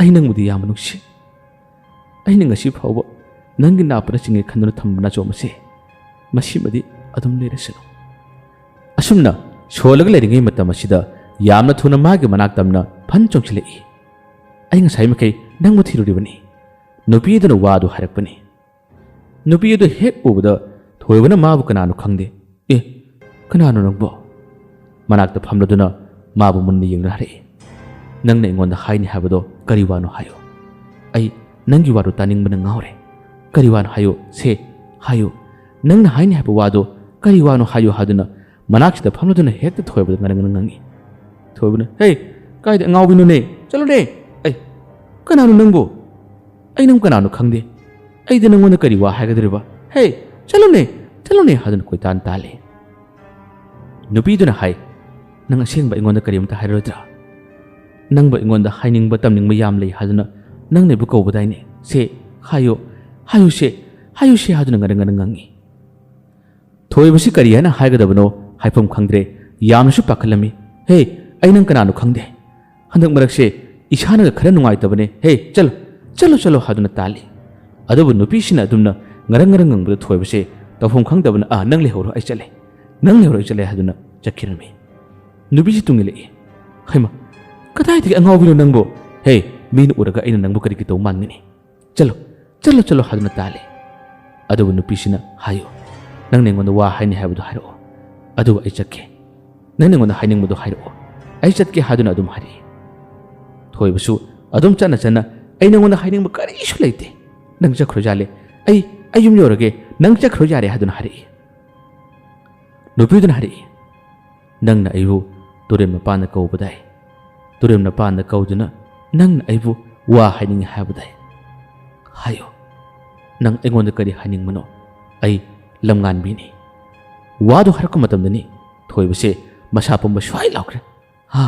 ꯑꯩ ꯅꯪꯕꯨꯗꯤ ꯌꯥꯝꯅ ꯅꯨꯡꯁꯤ ꯑꯩꯅ ꯉꯁꯤ ꯐꯥꯎꯕ ꯅꯪꯒꯤ ꯅꯥꯄꯅ ꯆꯤꯡꯉꯦ ꯈꯟꯗꯨꯅ ꯊꯝꯕ ꯅꯆꯣꯝ ꯑꯁꯤ ꯃꯁꯤꯃꯗꯤ ꯑꯗꯨꯝ ꯂꯩꯔꯁꯅꯨ ꯑꯁꯨꯝꯅ ꯁꯣꯜꯂꯒ ꯂꯩꯔꯤꯉꯩ ꯃꯇꯝ ꯑꯁꯤꯗ ꯌꯥꯝꯅ ꯊꯨꯅ ꯃꯥꯒꯤ ꯃꯅꯥꯛ ꯇꯝꯅ ꯐꯟ ꯆꯣꯡꯁꯤꯜꯂꯛꯏ ꯑꯩ ꯉꯁꯥꯏ ꯃꯈꯩ ꯅꯪꯕꯨ ꯊꯤꯔꯨꯔꯤꯕꯅꯤ ꯅꯨꯄꯤ ꯑꯗꯨꯅ ꯋꯥꯗꯨ ꯍꯥꯏꯔꯛꯄꯅꯤ ꯅꯨꯄꯤ ꯑꯗꯨ ꯍꯦꯛ ꯎꯕꯗ ꯊꯣꯏꯕꯅ ꯃꯥꯕꯨ ꯀꯅꯥꯅꯣ ꯈꯪꯗꯦ ꯑꯦ ꯀꯅꯥꯅꯣ ꯅꯪꯕꯣ ꯃꯅꯥꯛꯇ ꯐꯝꯂꯗꯨꯅ ꯃꯥꯕꯨ ꯃꯨꯟꯅ ꯌꯦꯡꯗꯨꯅ ꯍꯥꯏꯔꯛꯏ ꯅꯪꯅ ꯑꯩꯉꯣꯟꯗ ꯍꯥꯏꯅꯤ ꯍꯥꯏꯕꯗꯣ ꯀꯔꯤ ꯋꯥꯅꯣ ꯍꯥꯏꯌꯨ ꯑꯩ ꯅꯪꯒꯤ ꯋꯥꯗꯨ ꯇꯥꯅꯤꯡꯕꯅ ꯉꯥꯎꯔꯦ ꯀꯔꯤ ꯋꯥꯅꯣ ꯍꯥꯏꯌꯨ ꯁꯦ ꯍꯥꯏꯌꯨ ꯅꯪꯅ ꯍꯥꯏꯅꯤ ꯍꯥꯏꯕ ꯋꯥꯗꯣ ꯀꯔꯤ ꯋꯥꯅꯣ ꯍꯥꯏꯌꯨ ꯍꯥꯏꯗꯨꯅ ꯃꯅꯥꯛꯁꯤꯗ ꯐꯝꯂꯗꯨꯅ ꯍꯦꯛꯇ ꯊꯣꯏꯕꯗ ꯉꯔꯪ ꯉꯪꯉꯤ ꯊꯣꯏꯕꯅ ꯍꯦ ꯀꯥꯏꯗ ꯑꯉꯥꯎꯕꯤꯅꯣꯅꯦ ꯆꯠꯂꯨꯅꯦ ꯑꯩ ꯀꯅꯥꯅꯣ ꯅꯪꯕꯨ ꯑꯩ ꯅꯪ ꯀꯅꯥꯅꯣ ꯈꯪꯗꯦ ꯑꯩꯗꯤ ꯅꯪꯉꯣꯟꯗ ꯀꯔꯤ ꯋꯥ ꯍꯥꯏꯒꯗꯧꯔꯤꯕ ꯍꯦ ꯆꯠꯂꯨꯅꯦ ꯍꯥꯏꯗꯨꯅ ꯀꯣꯏꯇꯥꯟ ꯇꯥꯜꯂꯤ ꯅꯨꯄꯤꯗꯨꯅ ꯍꯥꯏ ꯅꯪ ꯑꯁꯦꯡꯕ ꯑꯩꯉꯣꯟꯗ ꯀꯔꯤꯝꯇ ꯍꯥꯏꯔꯣꯏꯗ꯭ꯔꯥ ꯅꯪꯕꯨ ꯑꯩꯉꯣꯟda ꯍꯥꯏꯅꯤꯡꯕ ꯇꯝꯅꯤꯡꯕ ꯌꯥꯝ ꯂꯩ ꯍꯥꯏꯗꯨꯅ ꯅꯪꯅ ꯑꯩꯕꯨ ꯀꯧꯕꯗꯥꯏꯅꯦ ꯁꯦ ꯍꯥꯏꯌꯨ ꯍꯥꯏꯗꯨꯅ ꯉꯔꯪ ꯉꯪꯉꯤ ꯊꯣꯏꯕꯁꯤ ꯀꯔꯤ ꯍꯥꯏꯅ ꯍꯥꯏꯒꯗꯕꯅꯣ ꯍꯥꯏꯐꯝ ꯈꯪꯗ꯭ꯔꯦ ꯌꯥꯝꯅꯁꯨ ꯄꯥꯈꯠꯂꯝꯃꯤ ꯍꯦ ꯑꯩ ꯅꯪ ꯀꯅꯥꯅꯣ ꯈꯪꯗꯦ ꯍꯟꯗꯛ ꯃꯔꯛꯁꯦ ꯏꯁꯥꯅꯒ ꯈꯔ ꯅꯨꯡꯉꯥꯏꯇꯕꯅꯦ ꯍꯦ ꯆꯠꯂꯣ ꯍꯥꯏꯗꯨꯅ ꯇꯥꯜꯂꯤ ꯑꯗꯨꯕꯨ ꯅꯨꯄꯤꯁꯤꯅ ꯑꯗꯨꯝꯅ ꯉꯔꯪ ꯉꯪꯕꯗ ꯊꯣꯏꯕꯁꯦ ꯇꯧꯐꯝ ꯈꯪꯗꯕꯅ ꯅꯪ ꯂꯩꯍꯧꯔꯣ ꯑꯩ ꯆꯠꯂꯦ ꯍꯥꯏꯗꯨꯅ ꯆꯠꯈꯤꯔꯝꯃꯤ ꯅꯨꯄꯤꯁꯤ ꯇꯨꯡꯏꯜꯂꯛꯏ ꯍꯩꯃ ꯀꯗꯥꯏꯗꯒꯤ ꯑꯉꯥꯎꯕꯤꯅꯣ ꯅꯪꯕꯨ ꯍꯦ ꯃꯤꯅ ꯎꯔꯒ ꯑꯩꯅ ꯅꯪꯕꯨ ꯀꯔꯤꯒꯤ ꯇꯧ ꯃꯥꯟꯒꯅꯤ ꯆꯠꯂꯣ ꯍꯥꯏꯗꯨꯅ ꯇꯥꯜꯂꯤ ꯑꯗꯨꯕꯨ ꯅꯨꯄꯤꯁꯤꯅ ꯍꯥꯏꯌꯨ ꯅꯪꯅ ꯑꯩꯉꯣꯟꯗ ꯋꯥ ꯍꯥꯏꯅꯤ ꯍꯥꯏꯕꯗꯣ ꯍꯥꯏꯔꯛꯑꯣ ꯑꯗꯨꯒ ꯑꯩ ꯆꯠꯀꯦ ꯅꯪꯅ ꯑꯩꯉꯣꯟꯗ ꯍꯥꯏꯅꯤꯡꯕꯗꯣ ꯍꯥꯏꯔꯛꯑꯣ ꯑꯩ ꯆꯠꯀꯦ ꯍꯥꯏꯗꯨꯅ ꯑꯗꯨꯝ ꯍꯥꯏꯔꯛꯏ ꯊꯣꯏꯕꯁꯨ ꯑꯗꯨꯝ ꯆꯠꯅ ꯑꯩ ꯅꯪꯉꯣꯟꯗ ꯍꯥꯏꯅꯤꯡꯕ ꯀꯔꯤꯁꯨ ꯂꯩꯇꯦ ꯅꯪ ꯆꯠꯈ꯭ꯔꯣ ꯌꯥꯂꯦ ꯑꯩ ꯌꯨꯝ ꯌꯧꯔꯒꯦ ꯅꯪ ꯆꯠꯈ꯭ꯔꯣ ꯌꯥꯔꯦ ꯍꯥꯏꯗꯨꯅ ꯍꯥꯏꯔꯛꯏ ꯅꯨꯄꯤꯗꯨꯅ ꯍꯥꯏꯔꯛꯏ ꯅꯪꯅ ꯑꯩꯕꯨ ꯇꯨꯔꯦꯜ ꯃꯄꯥꯟꯗ ꯀꯧꯕꯗꯥꯏ ꯇꯨꯔꯦꯜ ꯃꯄꯥꯟꯗ ꯀꯧꯗꯨꯅ ꯅꯪꯅ ꯑꯩꯕꯨ ꯋꯥ ꯍꯥꯏꯅꯤꯡꯉꯤ ꯍꯥꯏꯕꯗꯥꯏ ꯍꯥꯏꯌꯣ ꯅꯪ ꯑꯩꯉꯣꯟꯗ ꯀꯔꯤ ꯍꯥꯏꯅꯤꯡꯕꯅꯣ ꯑꯩ ꯂꯝꯉꯥꯟꯕꯤꯅꯤ ꯋꯥꯗꯨ ꯍꯥꯏꯔꯛꯄ ꯃꯇꯝꯗꯅꯤ ꯊꯣꯏꯕꯁꯦ ꯃꯁꯥ ꯄꯨꯝꯕ ꯁ꯭ꯋꯥꯏ ꯂꯥꯎꯈ꯭ꯔꯦ ꯍꯥ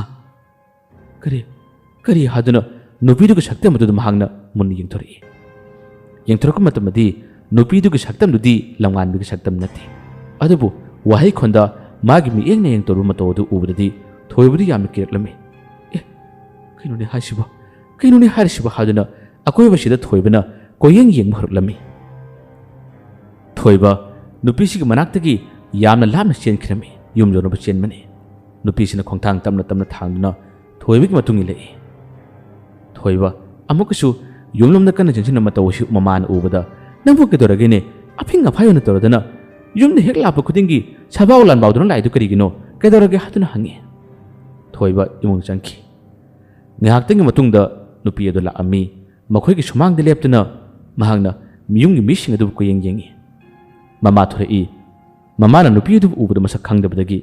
ꯀꯔꯤ ꯍꯥꯏꯗꯨꯅ ꯅꯨꯄꯤꯗꯨꯒꯤ ꯁꯛꯇꯝ ꯑꯗꯨꯗ ꯃꯍꯥꯛꯅ ꯃꯨꯟꯅ ꯌꯦꯡꯊꯣꯔꯛꯏ ꯌꯦꯡꯊꯣꯔꯛꯄ ꯃꯇꯝꯗꯗꯤ ꯅꯨꯄꯤꯗꯨꯒꯤ ꯁꯛꯇꯝꯗꯨꯗꯤ ꯂꯝꯉꯥꯟꯕꯤꯒꯤ ꯁꯛꯇꯝ ꯅꯠꯇꯦ ꯑꯗꯨꯕꯨ ꯋꯥꯍꯩꯈꯣꯟꯗ ꯃꯥꯒꯤ ꯃꯤꯠꯌꯦꯡꯅ ꯌꯦꯡꯇꯧꯔꯕ ꯃꯇꯧ ꯑꯗꯨ ꯎꯕꯗꯗꯤ ꯊꯣꯏꯕꯗꯤ ꯌꯥꯝꯅ ꯀꯤꯔꯛꯂꯝꯃꯤ ꯀꯩꯅꯣꯅꯦ ꯍꯥꯏꯁꯤꯕꯣ ꯀꯩꯅꯣꯅꯦ ꯍꯥꯏꯔꯤꯁꯤꯕꯣ ꯍꯥꯏꯗꯨꯅ ꯑꯀꯣꯏꯕꯁꯤꯗ ꯊꯣꯏꯕꯅ ꯀꯣꯏꯌꯦꯡ ꯌꯦꯡꯕ ꯍꯧꯔꯛꯂꯝꯃꯤ ꯊꯣꯏꯕ ꯅꯨꯄꯤꯁꯤꯒꯤ ꯃꯅꯥꯛꯇꯒꯤ ꯌꯥꯝꯅ ꯂꯥꯞꯅ ꯆꯦꯟꯈꯤꯔꯝꯃꯤ ꯌꯨꯝ ꯌꯧꯅꯕ ꯆꯦꯟꯕꯅꯤ ꯅꯨꯄꯤꯁꯤꯅ ꯈꯣꯡꯊꯥꯡ ꯇꯞꯅ ꯇꯞꯅ ꯊꯥꯡꯗꯨꯅ ꯊꯣꯏꯕꯒꯤ ꯃꯇꯨꯡ ꯏꯜꯂꯛꯏ ꯊꯣꯏꯕ ꯑꯃꯨꯛꯀꯁꯨ ꯌꯨꯝꯂꯣꯝꯗ ꯀꯟꯅ ꯆꯪꯁꯤꯟꯕ ꯃꯇꯧ ꯑꯁꯤ ꯃꯃꯥꯅ ꯎꯕꯗ ꯅꯪꯕꯨ ꯀꯩꯗꯧꯔꯒꯦꯅꯦ ꯑꯐꯤꯡ ꯑꯐꯥꯏ ꯑꯣꯏꯅ ꯇꯧꯔꯗꯅ ꯌꯨꯝꯗ ꯍꯦꯛ ꯂꯥꯛꯄ ꯈꯨꯗꯤꯡꯒꯤ ꯁꯥꯕꯥꯎ ꯂꯥꯟꯕꯥꯎꯗꯨꯅ ꯂꯥꯛꯏꯗꯨ ꯀꯔꯤꯒꯤꯅꯣ ꯀꯩꯗꯧꯔꯒꯦ ꯍꯥꯏꯗꯨꯅ ꯍꯪꯉꯤ ꯊꯣꯏꯕ ꯏꯃꯨꯡ ꯆꯪꯈꯤ ꯉꯥꯏꯍꯥꯛꯇꯪꯒꯤ ꯃꯇꯨꯡꯗ ꯅꯨꯄꯤ ꯑꯗꯨ ꯂꯥꯛꯑꯝꯃꯤ ꯃꯈꯣꯏꯒꯤ ꯁꯨꯃꯥꯡꯗ ꯂꯦꯞꯇꯨꯅ ꯃꯍꯥꯛꯅ ꯌꯨꯝꯒꯤ ꯃꯤꯁꯤꯡ ꯑꯗꯨꯕꯨ ꯀꯣꯏꯌꯦꯡ ꯌꯦꯡꯉꯤ ꯃꯃꯥ ꯊꯣꯔꯛꯏ ꯃꯃꯥꯅ ꯅꯨꯄꯤ ꯑꯗꯨꯕꯨ ꯎꯕꯗ ꯃꯁꯛ ꯈꯪꯗꯕꯗꯒꯤ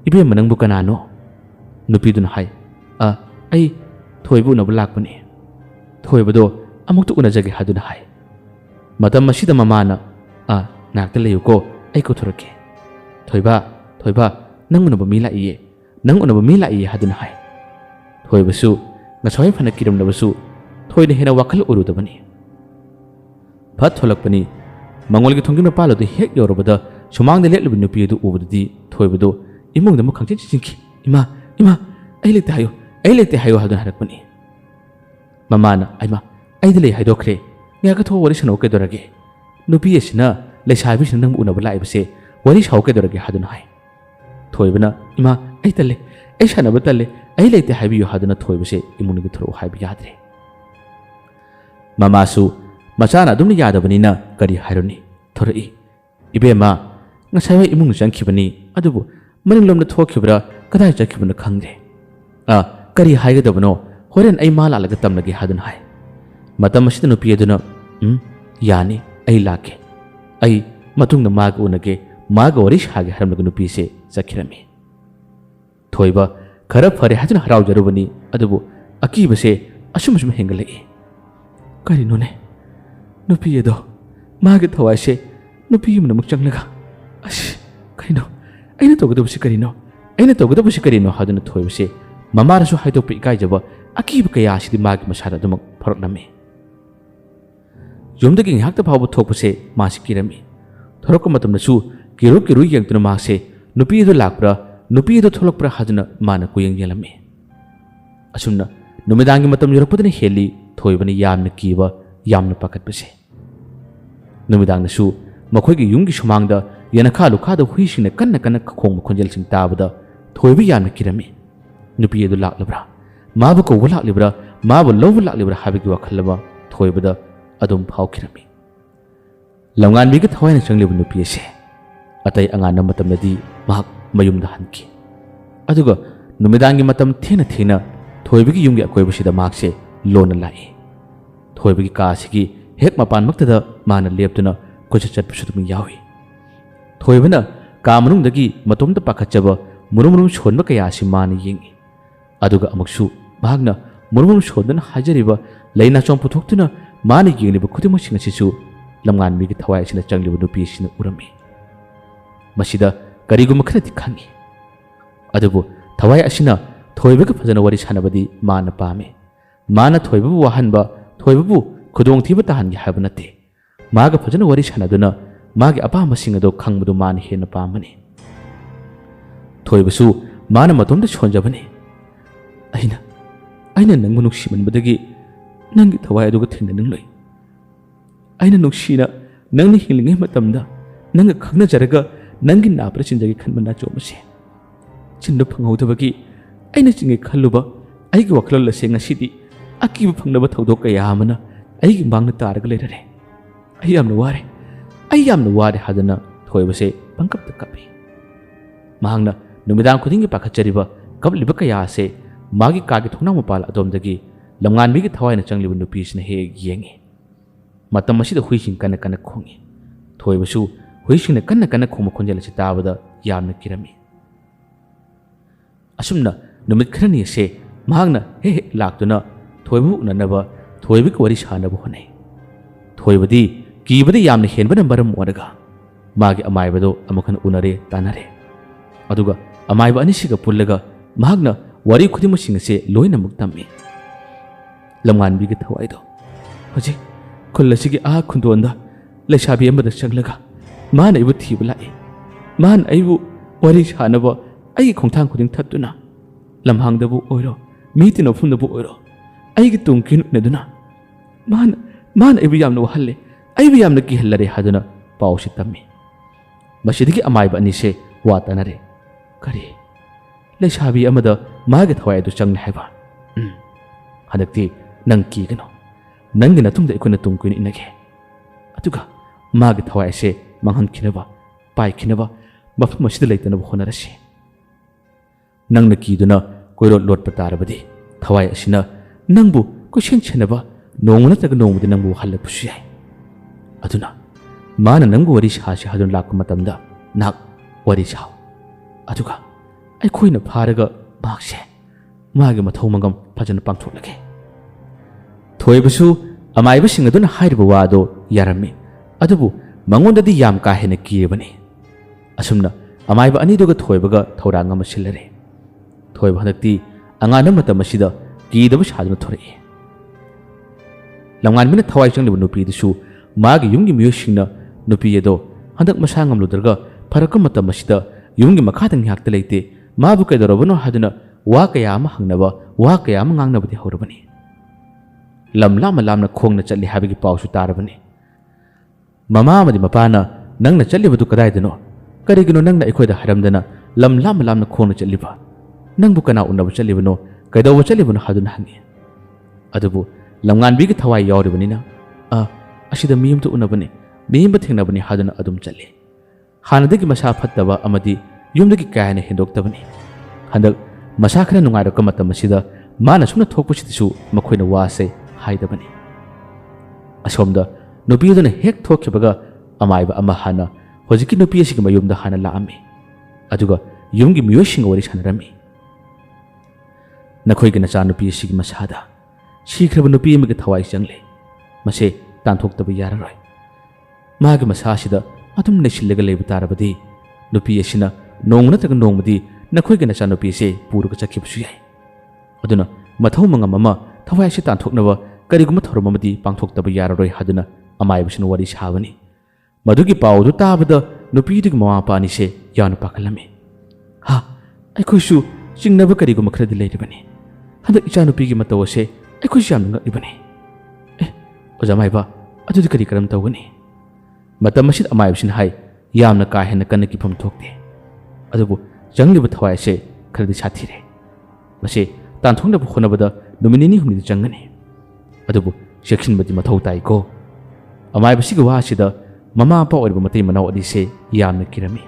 ꯏꯕꯦꯝꯃ ꯅꯪꯕꯨ ꯀꯅꯥꯅꯣ ꯅꯨꯄꯤꯗꯨꯅ ꯍꯥꯏ ꯑꯩ ꯊꯣꯏꯕ ꯎꯅꯕ ꯂꯥꯛꯄꯅꯤ ꯊꯣꯏꯕꯗꯣ ꯑꯃꯨꯛꯇ ꯎꯅꯖꯒꯦ ꯍꯥꯏꯗꯨꯅ ꯍꯥꯏ ꯃꯇꯝ ꯑꯁꯤꯗ ꯃꯃꯥꯅ ꯉꯥꯛꯇ ꯂꯩꯌꯨꯀꯣ ꯑꯩ ꯀꯧꯊꯣꯔꯛꯀꯦ ꯊꯣꯏꯕ ꯅꯪ ꯎꯅꯕ ꯃꯤ ꯂꯥꯛꯏꯌꯦ ꯅꯪ ꯎꯅꯕ ꯃꯤ ꯂꯥꯛꯏꯌꯦ ꯍꯥꯏꯗꯨꯅ ꯍꯥꯏ ꯊꯣꯏꯕꯁꯨ ꯉꯁꯥꯏ ꯐꯅ ꯀꯤꯔꯝꯂꯕꯁꯨ ꯊꯣꯏꯅ ꯍꯦꯟꯅ ꯋꯥꯈꯜ ꯑꯣꯏꯔꯨꯗꯕꯅꯤ ꯐꯠ ꯊꯣꯛꯂꯛꯄꯅꯤ ꯃꯉꯣꯜꯒꯤ ꯊꯣꯡꯒꯤ ꯃꯄꯥꯜ ꯑꯗꯨ ꯍꯦꯛ ꯌꯧꯔꯕꯗ ꯁꯨꯃꯥꯡꯗ ꯂꯦꯞꯂꯤꯕ ꯅꯨꯄꯤ ꯑꯗꯨ ꯎꯕꯗꯗꯤ ꯊꯣꯏꯕꯗꯣ ꯏꯃꯨꯡꯗ ꯑꯃꯨꯛ ꯈꯪꯆꯤꯟ ꯆꯤꯟꯈꯤ ꯏꯃꯥ ꯑꯩ ꯂꯩꯇꯦ ꯍꯥꯏꯌꯣ ꯍꯥꯏꯗꯨꯅ ꯍꯥꯏꯔꯛꯄꯅꯤ ꯃꯃꯥꯅ ꯑꯩꯗꯤ ꯂꯩ ꯍꯥꯏꯗꯣꯛꯈ꯭ꯔꯦ ꯉꯥꯏꯍꯥꯛ ꯊꯣꯛꯑ ꯋꯥꯔꯤ ꯁꯥꯟꯅꯧ ꯀꯩꯗꯧꯔꯒꯦ ꯅꯨꯄꯤ ꯑꯁꯤꯅ ꯂꯩꯁꯥꯕꯤꯁꯤꯅ ꯅꯪꯕꯨ ꯎꯅꯕ ꯂꯥꯛꯏꯕꯁꯦ ꯋꯥꯔꯤ ꯁꯥꯎ ꯀꯩꯗꯧꯔꯒꯦ ꯍꯥꯏꯗꯨꯅ ꯍꯥꯏ ꯊꯣꯏꯕꯅ ꯏꯃꯥ ꯑꯩ ꯇꯜꯂꯦ ꯑꯩ ꯁꯥꯟꯅꯕ ꯇꯜꯂꯦ ꯑꯩ ꯂꯩꯇꯦ ꯍꯥꯏꯕꯤꯌꯨ ꯍꯥꯏꯗꯨꯅ ꯊꯣꯏꯕꯁꯦ ꯏꯃꯨꯡꯗꯒꯤ ꯊꯣꯔꯛꯎ ꯍꯥꯏꯕ ꯌꯥꯗ꯭ꯔꯦ ꯃꯃꯥꯁꯨ ꯃꯆꯥꯅ ꯑꯗꯨꯝꯅ ꯌꯥꯗꯕꯅꯤꯅ ꯀꯔꯤ ꯍꯥꯏꯔꯨꯅꯤ ꯊꯣꯔꯛꯏ ꯏꯕꯦꯝꯃ ꯉꯁꯥꯏ ꯏꯃꯨꯡꯗ ꯆꯪꯈꯤꯕꯅꯤ ꯑꯗꯨꯕꯨ ꯃꯅꯤꯡꯂꯣꯝꯗ ꯊꯣꯛꯈꯤꯕ꯭ꯔꯥ ꯀꯗꯥꯏ ꯆꯠꯈꯤꯕꯅꯣ ꯈꯪꯗ꯭ꯔꯦ ꯀꯔꯤ ꯍꯥꯏꯒꯗꯕꯅꯣ ꯍꯣꯔꯦꯟ ꯑꯩ ꯃꯥ ꯂꯥꯛꯂꯒ ꯇꯝꯂꯒꯦ ꯍꯥꯏꯗꯨꯅ ꯍꯥꯏ ꯃꯇꯝ ꯑꯁꯤꯗ ꯅꯨꯄꯤ ꯑꯗꯨꯅ ꯌꯥꯅꯤ ꯑꯩ ꯂꯥꯛꯀꯦ ꯑꯩ ꯃꯇꯨꯡꯗ ꯃꯥꯒ ꯎꯅꯒꯦ ꯃꯥꯒ ꯋꯥꯔꯤ ꯁꯥꯒꯦ ꯍꯥꯏꯔꯝꯂꯒ ꯅꯨꯄꯤꯁꯦ ꯆꯠꯈꯤꯔꯝꯃꯤ ꯊꯣꯏꯕ ꯈꯔ ꯐꯔꯦ ꯍꯥꯏꯗꯨꯅ ꯍꯔꯥꯎꯖꯔꯨꯕꯅꯤ ꯑꯗꯨꯕꯨ ꯑꯀꯤꯕꯁꯦ ꯑꯁꯨꯝ ꯍꯦꯟꯒꯠꯂꯛꯏ ꯀꯔꯤꯅꯣꯅꯦ ꯅꯨꯄꯤ ꯑꯗꯣ ꯃꯥꯒꯤ ꯊꯋꯥꯏꯁꯦ ꯅꯨꯄꯤ ꯑꯃꯅ ꯑꯃꯨꯛ ꯆꯪꯂꯒ ꯀꯩꯅꯣ ꯑꯩꯅ ꯇꯧꯒꯗꯕꯁꯤ ꯀꯔꯤꯅꯣ ꯍꯥꯏꯗꯨꯅ ꯊꯣꯏꯕꯁꯦ ꯃꯃꯥꯅꯁꯨ ꯍꯥꯏꯗꯣꯛꯄ ꯏꯀꯥꯏꯖꯕ ꯑꯀꯤꯕ ꯀꯌꯥ ꯑꯁꯤꯗꯤ ꯃꯥꯒꯤ ꯃꯁꯥꯗ ꯑꯗꯨꯃꯛ ꯐꯥꯎꯔꯛꯂꯝꯃꯤ ꯌꯨꯝꯗꯒꯤ ꯉꯥꯏꯍꯥꯛꯇ ꯐꯥꯎꯕ ꯊꯣꯛꯄꯁꯦ ꯃꯥꯁꯤ ꯀꯤꯔꯝꯃꯤ ꯊꯣꯔꯛꯄ ꯃꯇꯝꯗꯁꯨ ꯀꯤꯔꯨ ꯌꯦꯡꯗꯨꯅ ꯃꯥꯁꯦ ꯅꯨꯄꯤ ꯑꯗꯨ ꯂꯥꯛꯄ꯭ꯔꯥ ꯅꯨꯄꯤ ꯑꯗꯨ ꯊꯣꯛꯂꯛꯄ꯭ꯔꯥ ꯍꯥꯏꯗꯨꯅ ꯃꯥꯅ ꯀꯣꯏꯌꯦꯡ ꯌꯦꯡꯂꯝꯃꯤ ꯑꯁꯨꯝꯅ ꯅꯨꯃꯤꯗꯥꯡꯒꯤ ꯃꯇꯝ ꯌꯧꯔꯛꯄꯗꯅ ꯍꯦꯜꯂꯤ ꯊꯣꯏꯕꯅ ꯌꯥꯝꯅ ꯀꯤꯕ ꯌꯥꯝꯅ ꯄꯥꯈꯠꯄꯁꯦ ꯅꯨꯃꯤꯗꯥꯡꯗꯁꯨ ꯃꯈꯣꯏꯒꯤ ꯌꯨꯝꯒꯤ ꯁꯨꯃꯥꯡꯗ ꯌꯦꯅꯈꯥ ꯂꯨꯈꯥꯗ ꯍꯨꯏꯁꯤꯡꯅ ꯀꯟꯅ ꯈꯣꯡꯕ ꯈꯣꯟꯖꯦꯜꯁꯤꯡ ꯇꯥꯕꯗ ꯊꯣꯏꯕ ꯌꯥꯝꯅ ꯀꯤꯔꯝꯃꯤ ꯅꯨꯄꯤ ꯑꯗꯨ ꯂꯥꯛꯂꯕ꯭ꯔꯥ ꯃꯥꯕꯨ ꯀꯧꯕ ꯂꯥꯛꯂꯤꯕ꯭ꯔꯥ ꯃꯥꯕꯨ ꯂꯧꯕ ꯂꯥꯛꯂꯤꯕ꯭ꯔꯥ ꯍꯥꯏꯕꯒꯤ ꯋꯥꯈꯜ ꯑꯃ ꯊꯣꯏꯕꯗ ꯑꯗꯨꯝ ꯐꯥꯎꯈꯤꯔꯝꯃꯤ ꯂꯝꯉꯥꯟꯕꯤꯒ ꯊꯋꯥꯏꯅ ꯆꯪꯂꯤꯕ ꯅꯨꯄꯤ ꯑꯁꯤ ꯑꯇꯩ ꯑꯉꯥꯟꯕ ꯃꯇꯝꯗꯗꯤ ꯃꯍꯥꯛ ꯃꯌꯨꯝꯗ ꯍꯟꯈꯤ ꯑꯗꯨꯒ ꯅꯨꯃꯤꯗꯥꯡꯒꯤ ꯃꯇꯝ ꯊꯦꯡꯅ ꯊꯣꯏꯕꯒꯤ ꯌꯨꯝꯒꯤ ꯑꯀꯣꯏꯕꯁꯤꯗ ꯃꯍꯥꯛꯁꯦ ꯂꯣꯟꯅ ꯂꯥꯛꯏ ꯊꯣꯏꯕꯒꯤ ꯀꯥ ꯑꯁꯤꯒꯤ ꯍꯦꯛ ꯃꯄꯥꯟꯃꯛꯇꯗ ꯃꯥꯅ ꯂꯦꯞꯇꯨꯅ ꯀꯣꯏꯆꯠ ꯆꯠꯄꯁꯨ ꯑꯗꯨꯝ ꯌꯥꯎꯏ ꯊꯣꯏꯕꯅ ꯀꯥ ꯃꯅꯨꯡꯗꯒꯤ ꯃꯇꯣꯝꯇ ꯄꯥꯈꯠꯆꯕ ꯃꯨꯔꯨꯝ ꯁꯣꯟꯕ ꯀꯌꯥ ꯑꯁꯤ ꯃꯥꯅ ꯌꯦꯡꯏ ꯑꯗꯨꯒ ꯑꯃꯨꯛꯁꯨ ꯃꯍꯥꯛꯅ ꯃꯨꯔꯨꯝ ꯁꯣꯟꯗꯨꯅ ꯍꯥꯏꯖꯔꯤꯕ ꯂꯩꯅꯥꯆꯣꯝ ꯄꯨꯊꯣꯛꯇꯨꯅ ꯃꯥꯅ ꯌꯦꯡꯂꯤꯕ ꯈꯨꯗꯤꯡꯃꯛꯁꯤꯡ ꯑꯁꯤꯁꯨ ꯂꯝꯉꯥꯟꯕꯤꯒꯤ ꯊꯋꯥꯏ ꯑꯁꯤꯅ ꯆꯪꯂꯤꯕ ꯅꯨꯄꯤ ꯑꯁꯤꯅ ꯎꯔꯝꯃꯤ ꯃꯁꯤꯗ ꯀꯔꯤꯒꯨꯝꯕ ꯈꯔꯗꯤ ꯈꯪꯏ ꯑꯗꯨꯕꯨ ꯊꯋꯥꯏ ꯑꯁꯤꯅ ꯊꯣꯏꯕꯒ ꯐꯖꯅ ꯋꯥꯔꯤ ꯁꯥꯟꯅꯕꯗꯤ ꯃꯥꯅ ꯄꯥꯝꯃꯤ ꯃꯥꯅ ꯊꯣꯏꯕꯕꯨ ꯋꯥꯍꯟꯕ ꯊꯣꯏꯕꯕꯨ ꯈꯨꯗꯣꯡꯊꯤꯕ ꯇꯥꯍꯟꯒꯦ ꯍꯥꯏꯕ ꯅꯠꯇꯦ ꯃꯥꯒ ꯐꯖꯅ ꯋꯥꯔꯤ ꯁꯥꯟꯅꯗꯨꯅ ꯃꯥꯒꯤ ꯑꯄꯥꯝꯕꯁꯤꯡ ꯑꯗꯨ ꯈꯪꯕꯗꯨ ꯃꯥꯅ ꯍꯦꯟꯅ ꯄꯥꯝꯕꯅꯤ ꯊꯣꯏꯕꯁꯨ ꯃꯥꯅ ꯃꯇꯣꯝꯗ ꯁꯣꯟꯖꯕꯅꯤ ꯑꯩꯅ ꯅꯪꯕꯨ ꯅꯨꯡꯁꯤꯃꯟꯕꯗꯒꯤ ꯅꯪꯒꯤ ꯊꯋꯥꯏ ꯑꯗꯨꯒ ꯊꯦꯡꯅꯅꯤꯡꯂꯣꯏ ꯑꯩꯅ ꯅꯨꯡꯁꯤꯅ ꯅꯪꯅ ꯍꯤꯡꯂꯤꯉꯩ ꯃꯇꯝꯗ ꯅꯪꯒ ꯈꯪꯅꯖꯔꯒ ꯅꯪꯒꯤ ꯅꯥꯕꯗ ꯆꯤꯟꯖꯒꯦ ꯈꯟꯕ ꯅꯥꯆꯣꯝ ꯑꯁꯤ ꯆꯤꯟꯕ ꯐꯪꯍꯧꯗꯕꯒꯤ ꯑꯩꯅ ꯆꯤꯡꯒꯦ ꯈꯜꯂꯨꯕ ꯑꯩꯒꯤ ꯋꯥꯈꯜꯂꯣꯟ ꯑꯁꯤ ꯉꯁꯤꯗꯤ ꯑꯀꯤꯕ ꯐꯪꯅꯕ ꯊꯧꯗꯣꯛ ꯀꯌꯥ ꯑꯃꯅ ꯑꯩꯒꯤ ꯃꯥꯡꯗ ꯇꯥꯔꯒ ꯂꯩꯔꯔꯦ ꯑꯩ ꯌꯥꯝꯅ ꯋꯥꯔꯦ ꯍꯥꯏꯗꯨꯅ ꯊꯣꯏꯕꯁꯦ ꯄꯪꯀꯞꯇ ꯀꯞꯄꯤ ꯃꯍꯥꯛꯅ ꯅꯨꯃꯤꯗꯥꯡ ꯈꯨꯗꯤꯡꯒꯤ ꯄꯥꯈꯠꯆꯔꯤꯕ ꯀꯞꯂꯤꯕ ꯀꯌꯥ ꯑꯁꯦ ꯃꯥꯒꯤ ꯀꯥꯒꯤ ꯊꯣꯡꯅꯥꯎ ꯃꯄꯥꯜ ꯑꯗꯣꯝꯗꯒꯤ ꯂꯝꯉꯥꯟꯕꯤꯒꯤ ꯊꯋꯥꯏꯅ ꯆꯪꯂꯤꯕ ꯅꯨꯄꯤꯁꯤꯅ ꯍꯦꯛ ꯌꯦꯡꯏ ꯃꯇꯝ ꯑꯁꯤꯗ ꯍꯨꯏꯁꯤꯡ ꯀꯟꯅ ꯈꯣꯡꯏ ꯊꯣꯏꯕꯁꯨ ꯍꯨꯏꯁꯤꯡꯅ ꯀꯟꯅ ꯈꯣꯡꯕ ꯈꯣꯟꯖꯦꯜ ꯑꯁꯤ ꯇꯥꯕꯗ ꯌꯥꯝꯅ ꯀꯤꯔꯝꯃꯤ ꯑꯁꯨꯝꯅ ꯅꯨꯃꯤꯠ ꯈꯔꯅꯤ ꯑꯁꯦ ꯃꯍꯥꯛꯅ ꯍꯦꯛ ꯂꯥꯛꯇꯨꯅ ꯊꯣꯏꯕꯕꯨ ꯎꯅꯅꯕ ꯊꯣꯏꯕꯒꯤ ꯋꯥꯔꯤ ꯁꯥꯅꯕ ꯍꯣꯠꯅꯩ थोइबदी कीबदे यामने हेनबन मरम ओरगा मागे अमाइबदो अमखन उनरे तानरे अदुगा अमाइब अनिसिगा पुल्लगा महागना वारी खुदिमुसिंग से लोइना मुक्तम्मी लमगानबीगे थवाइदो हजे खुल्लसिगे आ खुंदोंदा लेसाबी अमदा चंगलगा मान इबु थीबु लाए मान आइबु वारी सानबो आई खोंथांग खुदिंग थत्तुना लमहांगदबु ओइरो मीतिनो फुंदबु ओइरो आइगे तुंकिन नेदुना मान आइबु यामनो हल्ले आइबु यामनो किहल्लरे हादुना पाउसि तम्मी मसिदगी अमाइब अनिसे वातानरे करी लेसाबी अमदा मागे थवाइदो चंगने हाइबा हदक्ति नंग कीगनो नंग नतुंग इकोना तुंकिन इनगे अदुगा मागे थवाइसे मंहन खिनबा पाइ खिनबा मफम मसिद लेतनबो होनरसि नंगना कीदुना कोइरो लोटप तारबदी थवाइ असिना नंगबु कुशन छनबा नोंगना तग नोंगबदी नंगबु हल्लपुसु याइ अदुना माना नंगबु वरी सासि हादुन लाक मतमदा नाक वरी साव अदुगा अखोइना फारगा मागसे मागे मथौ मंगम फजन पांथोलगे थोइबसु अमाइबसिंग अदुना हाइरबा वादो यारम्मी अदुबु मंगोंददी याम का हेना कीरबनी असुमना अमाइबा अनिदुगा थोइबगा थौरांग अमा सिल्लरे थोइबा हदक्ति अंगाना मतम असिदा कीदब सादुना थोरए लमगानबिना थवाइ चंगलिबा नुपीदसु मागे युमगी मियोसिंगना नुपी अदो हदक मसा ngamludrga फरक मतम असिदा युमगी मखादंग ह्याक्ता लेते माबु कैदरबनो हादुना वा कया अमा हंगनबा वा कया अमा ngangnabadi हौरबनी लमलाम लामना खोंगना चल्ली हाबिगी पाउसु तारबनी ममा अमदि मपाना नंगना चल्लिबदु कदाइदनो करिगिनो नंगना अखोइदा हरमदना लमलाम लामना खोंगना चल्लिबा नंगबु कना उन्नबु चल्लिबनो कैदौबु चल्लिबनो हादुना हंगी अदुबु लमगानबीगी थवाइ यावरिबनिना असिदा मीमतु उन्नबनी मीमबा थेंगनबनी हादुना अदुम चल्ली हानदगी मसा फत्तबा अमदि युमदगी कायना हेंदोक्तबनी हंदक मसा खरा नुंगाइरक मतम असिदा माना सुना थोकपुसिदिसु मखोइना वासे हाइदबनी असोमदा नुपीदुना हेक थोखिबगा अमाइबा अमा हाना होजिकी नुपी असिगी मयुमदा हाना लाअम्मी अदुगा युमगी मियोसिंग वरी सानरम्मी नखोइगी नचा नुपी असिगी मसादा सिख्रबा नुपी अमगी थवाइ चंगले मसे तानथोक्तबा याररोय मागी मसासिदा अदुम नसिल्लगा लेबा तारबदी नुपी असिना नोंग नत्रगा नोंगमदी नखोइगी नचा नुपी से पुरगा चखिबसु याइ अदुना मथौ मंगम अमा थवाइ से तानथोक्नबा करिगुम थौरम अमदी पांथोक्तबा याररोय हादुना अमाइबसिना वरी साबनी मधुगी पाउदु ताबदा नुपीदुगी ममापानिसे यावना पाखलम्मी हा अखोइसु चिंगनबा करिगुम खरदि लेरिबनी हंदक इचा नुपीगी मतवसे अखोइसु यामना ngakibani ओजामाइबा अदुदि करि करम तौगनी मतम असिद अमाइबसिना हाइ यामना का हेना कन्न किफम थोक्ते अदुबु जंगलिबा थवाइसे खरदि साथिरे मसे तानथोंनबा होनबदा नुमिनिनी हुमनि चंगनी अदुबु सेक्शनबदि मथौ ताइको अमाइबसिगी वासिदा ममा अपा ओइबा मतै मनाव अदिसे यामना किरमी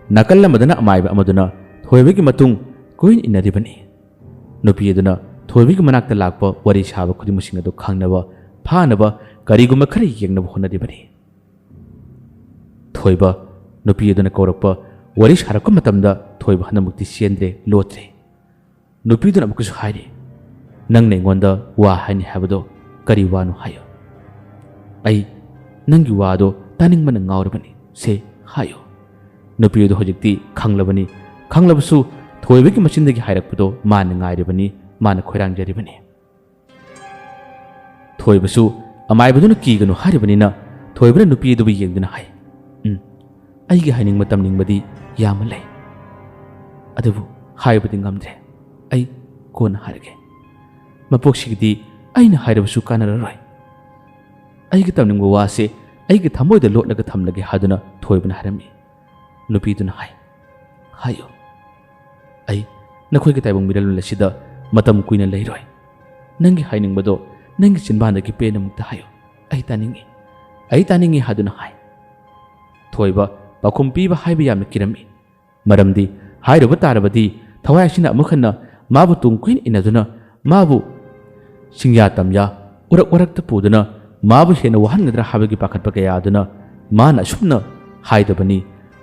नकल अमदना अमाइबा अमदुना थोइबगी मतुंग कोइन इनदिबनी नुपी अदुना थोइबगी मनाक्ता लाक्पा वरी साबा खुदिमुसिंग अदु खांगनबा फानबा करिगुमा खरि येंगनबा होनदिबनी थोइबा नुपी अदुना कौरकपा वरी सारकप मतमदा थोइबा हनमुक्ति सेंद्रे लोत्रे नुपीदुना अमुकसु हाइरे नंग नेंगोंदा वा हाइनि हाबदो करि वानु हायो आई नंगी वादो तानिंगमन ngaurabani से हायो नुपीदो होजिक्ति खांगलबनी खांगलबसु थोइबगी मचिनदगी हाइरकपदो मान ngairibani मान खोइरांगजरिबनी थोइबसु अमाइबदुना कीगनु हारिबनिना थोइबना नुपीदुबु येंगदुना हाय आइगी हाइनिंग मतम निंगबदी यामलै अदुबु हाइबदि ngamdre आई कोन हारगे मपोक्सिगदी आइना हाइरबसु कानररोय आइगी तमनिंगबु वासे आइगी थमोइदा लोटलगा थमलगे हादुना थोइबना हारमी नुपीदुना हायो आई नखोइगी ताइबंग मिरल लसिदा मतम कुइना लेरोय नंगी हाइनिंगबदो नंगी चिनबानदगी पेनमुक्ता हायो आई तानिंगी हादुना हाय थोइबा पाखुम पीबा हाइबा यामना किरमी मरमदी हाइरबा तारबदी थवाइसिना अमुखन्ना माबु तुंग कुइन इनदुना माबु सिंगया तमया उरक उरकता पुदुना माबु हेना वहनगद्रा हाबगी पाखतपा कयादुना माना असुमना हाइदबनी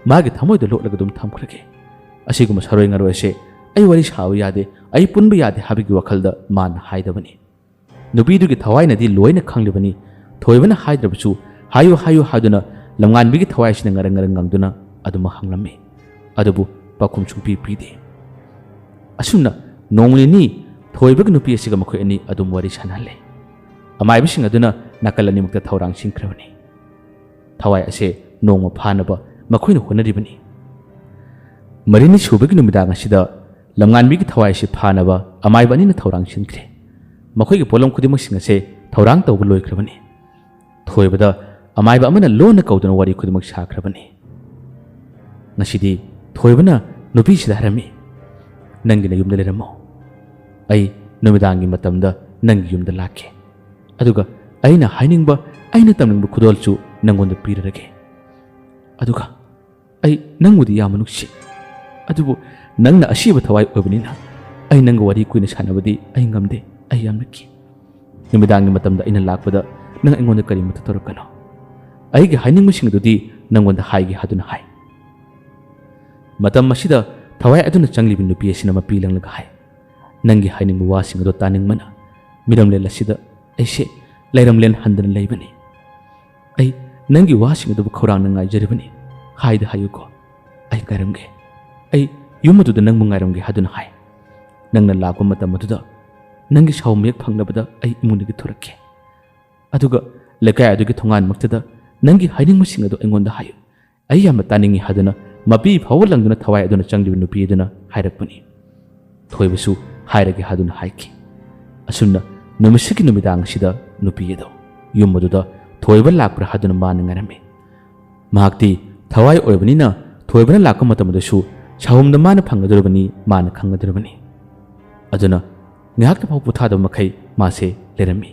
मागे थमोइदा लोटलगा दुम थमखरगे असिगुम सरोय ngरोयसे आई वरी साव यादे आई पुनबा यादे हाबगी वखलदा मान हाइदबनी नुपीदुगी थवाइनदी लोइना खांगलिबनी थोइबना हाइद्रबसु हायो हायो हादुना लमगानबिगी थवाइसिना ngarang ngarang ngangदुना अदुमा हंगलम्मे अदुबु पाखुम सुंपी पीदे असुमना नोंगलिनी थोइबग नुपी असिगा मखोय अनि अदुम वारी सानहले अमाइबसिंग अदुना नाकल अनिमुक्ता थौरांग सिंख्रबनी थवाइ असे नोंग फानबा मखोयन होनरिबनी मरिनी सुबगी नुमिदांग असिदा लमगानबिगी थवाइसि फानबा अमाइबनिना थौरांग सिंख्रे मखोयगी पोलम खुदिमसिंग असे थौरांग तौब लोइख्रबनी थोइबदा अमाइबा अमना लोना कौदना वारी खुदिमक साख्रबनी ngasi thoibana nupi sida harami nangi na yumda leramo ai numidangi matamda nangi yumda lakke aduga aina hainingba aina tamningba khudolchu nangonda pirarage aduga ai nangudi yamanuksi adubu nangna ashiba thawai oibnina ai nanga wari kuina sanabadi ai ngamde ai yamnaki numidangi matamda aina lakpada nang aingonda karimata torokano ai ge hainingmusing dudi nangonda haigi haduna hai मतम मसिदा थवाइ अदुना चंगलिबि नुपि असिना मपि लंगलगा हाय नंगी हाइनिंग washing दो तानिंग मना मिरमले लसिदा ऐसे लैरमलेन हंदन लैबनी ऐ नंगी washing दो खौरांग नंगाय जरिबनी हाइद हायुको ऐ करमगे ऐ युमदुद नंग मुंगायरमगे हादुना हाय नंगना लाको मतम मदुदा नंगी सावमेक फंगनबदा ऐ इमुनिगी थोरके अदुगा लेकाय अदुगी थोंगान मक्तदा नंगी हाइनिंग मसिंग दो एंगोंदा हाय ऐ याम तानिंगी हादुना मपी फावलंगदुना थवाइ अदुना चंगलिबि नुपि अदुना हाइरकपनि थोइबसु हाइरगे हादुना हाइकी असुमना नुमिसिकी नुमिदांग सिदा नुपि अदो युमदुदा थोइबा लाकप्रा हादुना माना ngaramme mahakti thawai oibani thoibana lakka matamdashu sahumda mana phangadurabani mana khangadurabani aduna ngahakta pau puthada makhai mase lerami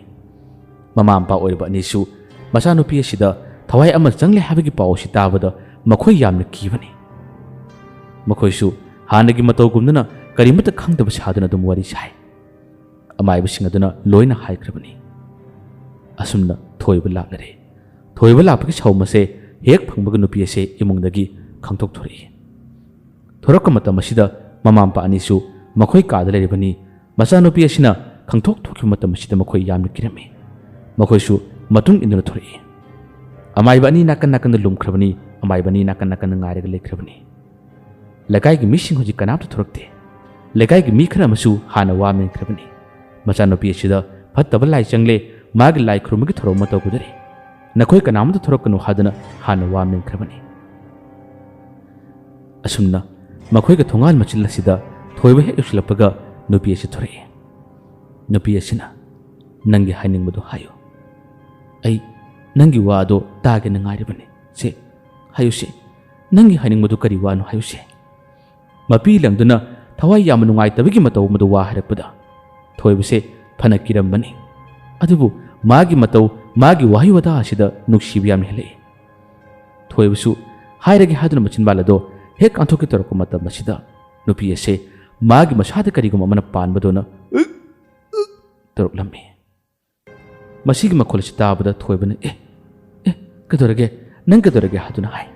mama ampa oiba anisu masa nupi asida thawai ama changle habigi pau si tabada makhoi yamna kibani मखोइसु हानगी मतौ गुमदना करिमत खंगदब सादना दुम वारी साइ अमाइब सिंगदना लोइना हाइख्रबनी असुमना थोइब लाकरे थोइब लापकी सौमसे हेक फंगबग नुपि असे इमुंगदगी खंगथोक थोरि थोरक मतम असिदा ममामपा अनिसु मखोइ कादा लेरिबनी मचा नुपि असिना खंगथोक थोखि मतम असिदा मखोइ यामना किरमे मखोइसु मतुंग इन्दुना थोरि अमाइब अनि नाकन नाकन लुमख्रबनी अमाइब अनि नाकन नाकन ngaireg लेख्रबनी लेकाई की मिसिंग होजी कनाप थोरकते लेकाई की मी खरा मसु हाना वामेन खरबनी मचा नुपि असिदा फत्तब लाई चंगले मागी लाई खरुमगी थोरो मतौ गुदरे नखोय कनाम तो थोरकनु हादना हाना वामेन खरबनी असुमना मखोय का थोंगाल मचिल असिदा थोइबे हे उछलपगा नुपि असि थोरे नुपि असिना नंगी हाइनिंग मदो हायो ऐ नंगी वादो तागे नंगाइरबने से हायो से नंगी हाइनिंग मदो करी वानो हायो से मपी लंगदुना थवाइ याम नुंगाइतबगी मतौ मदु वा हरपदा थोइबसे फना किरमबनी अदुबु मागी मतौ मागी वाहि वदा असिदा नुक्सिबि याम हेले थोइबसु हाइरगे हादुना मचिनबालदो हेक अंथोकि तरको मतम असिदा नुपि असे मागी मसादा करिगुम अमना पानबदोना तरकलम्मे मसिगी मखोलसि ताबदा थोइबना ए कदोरगे नंग कदोरगे हादुना हाय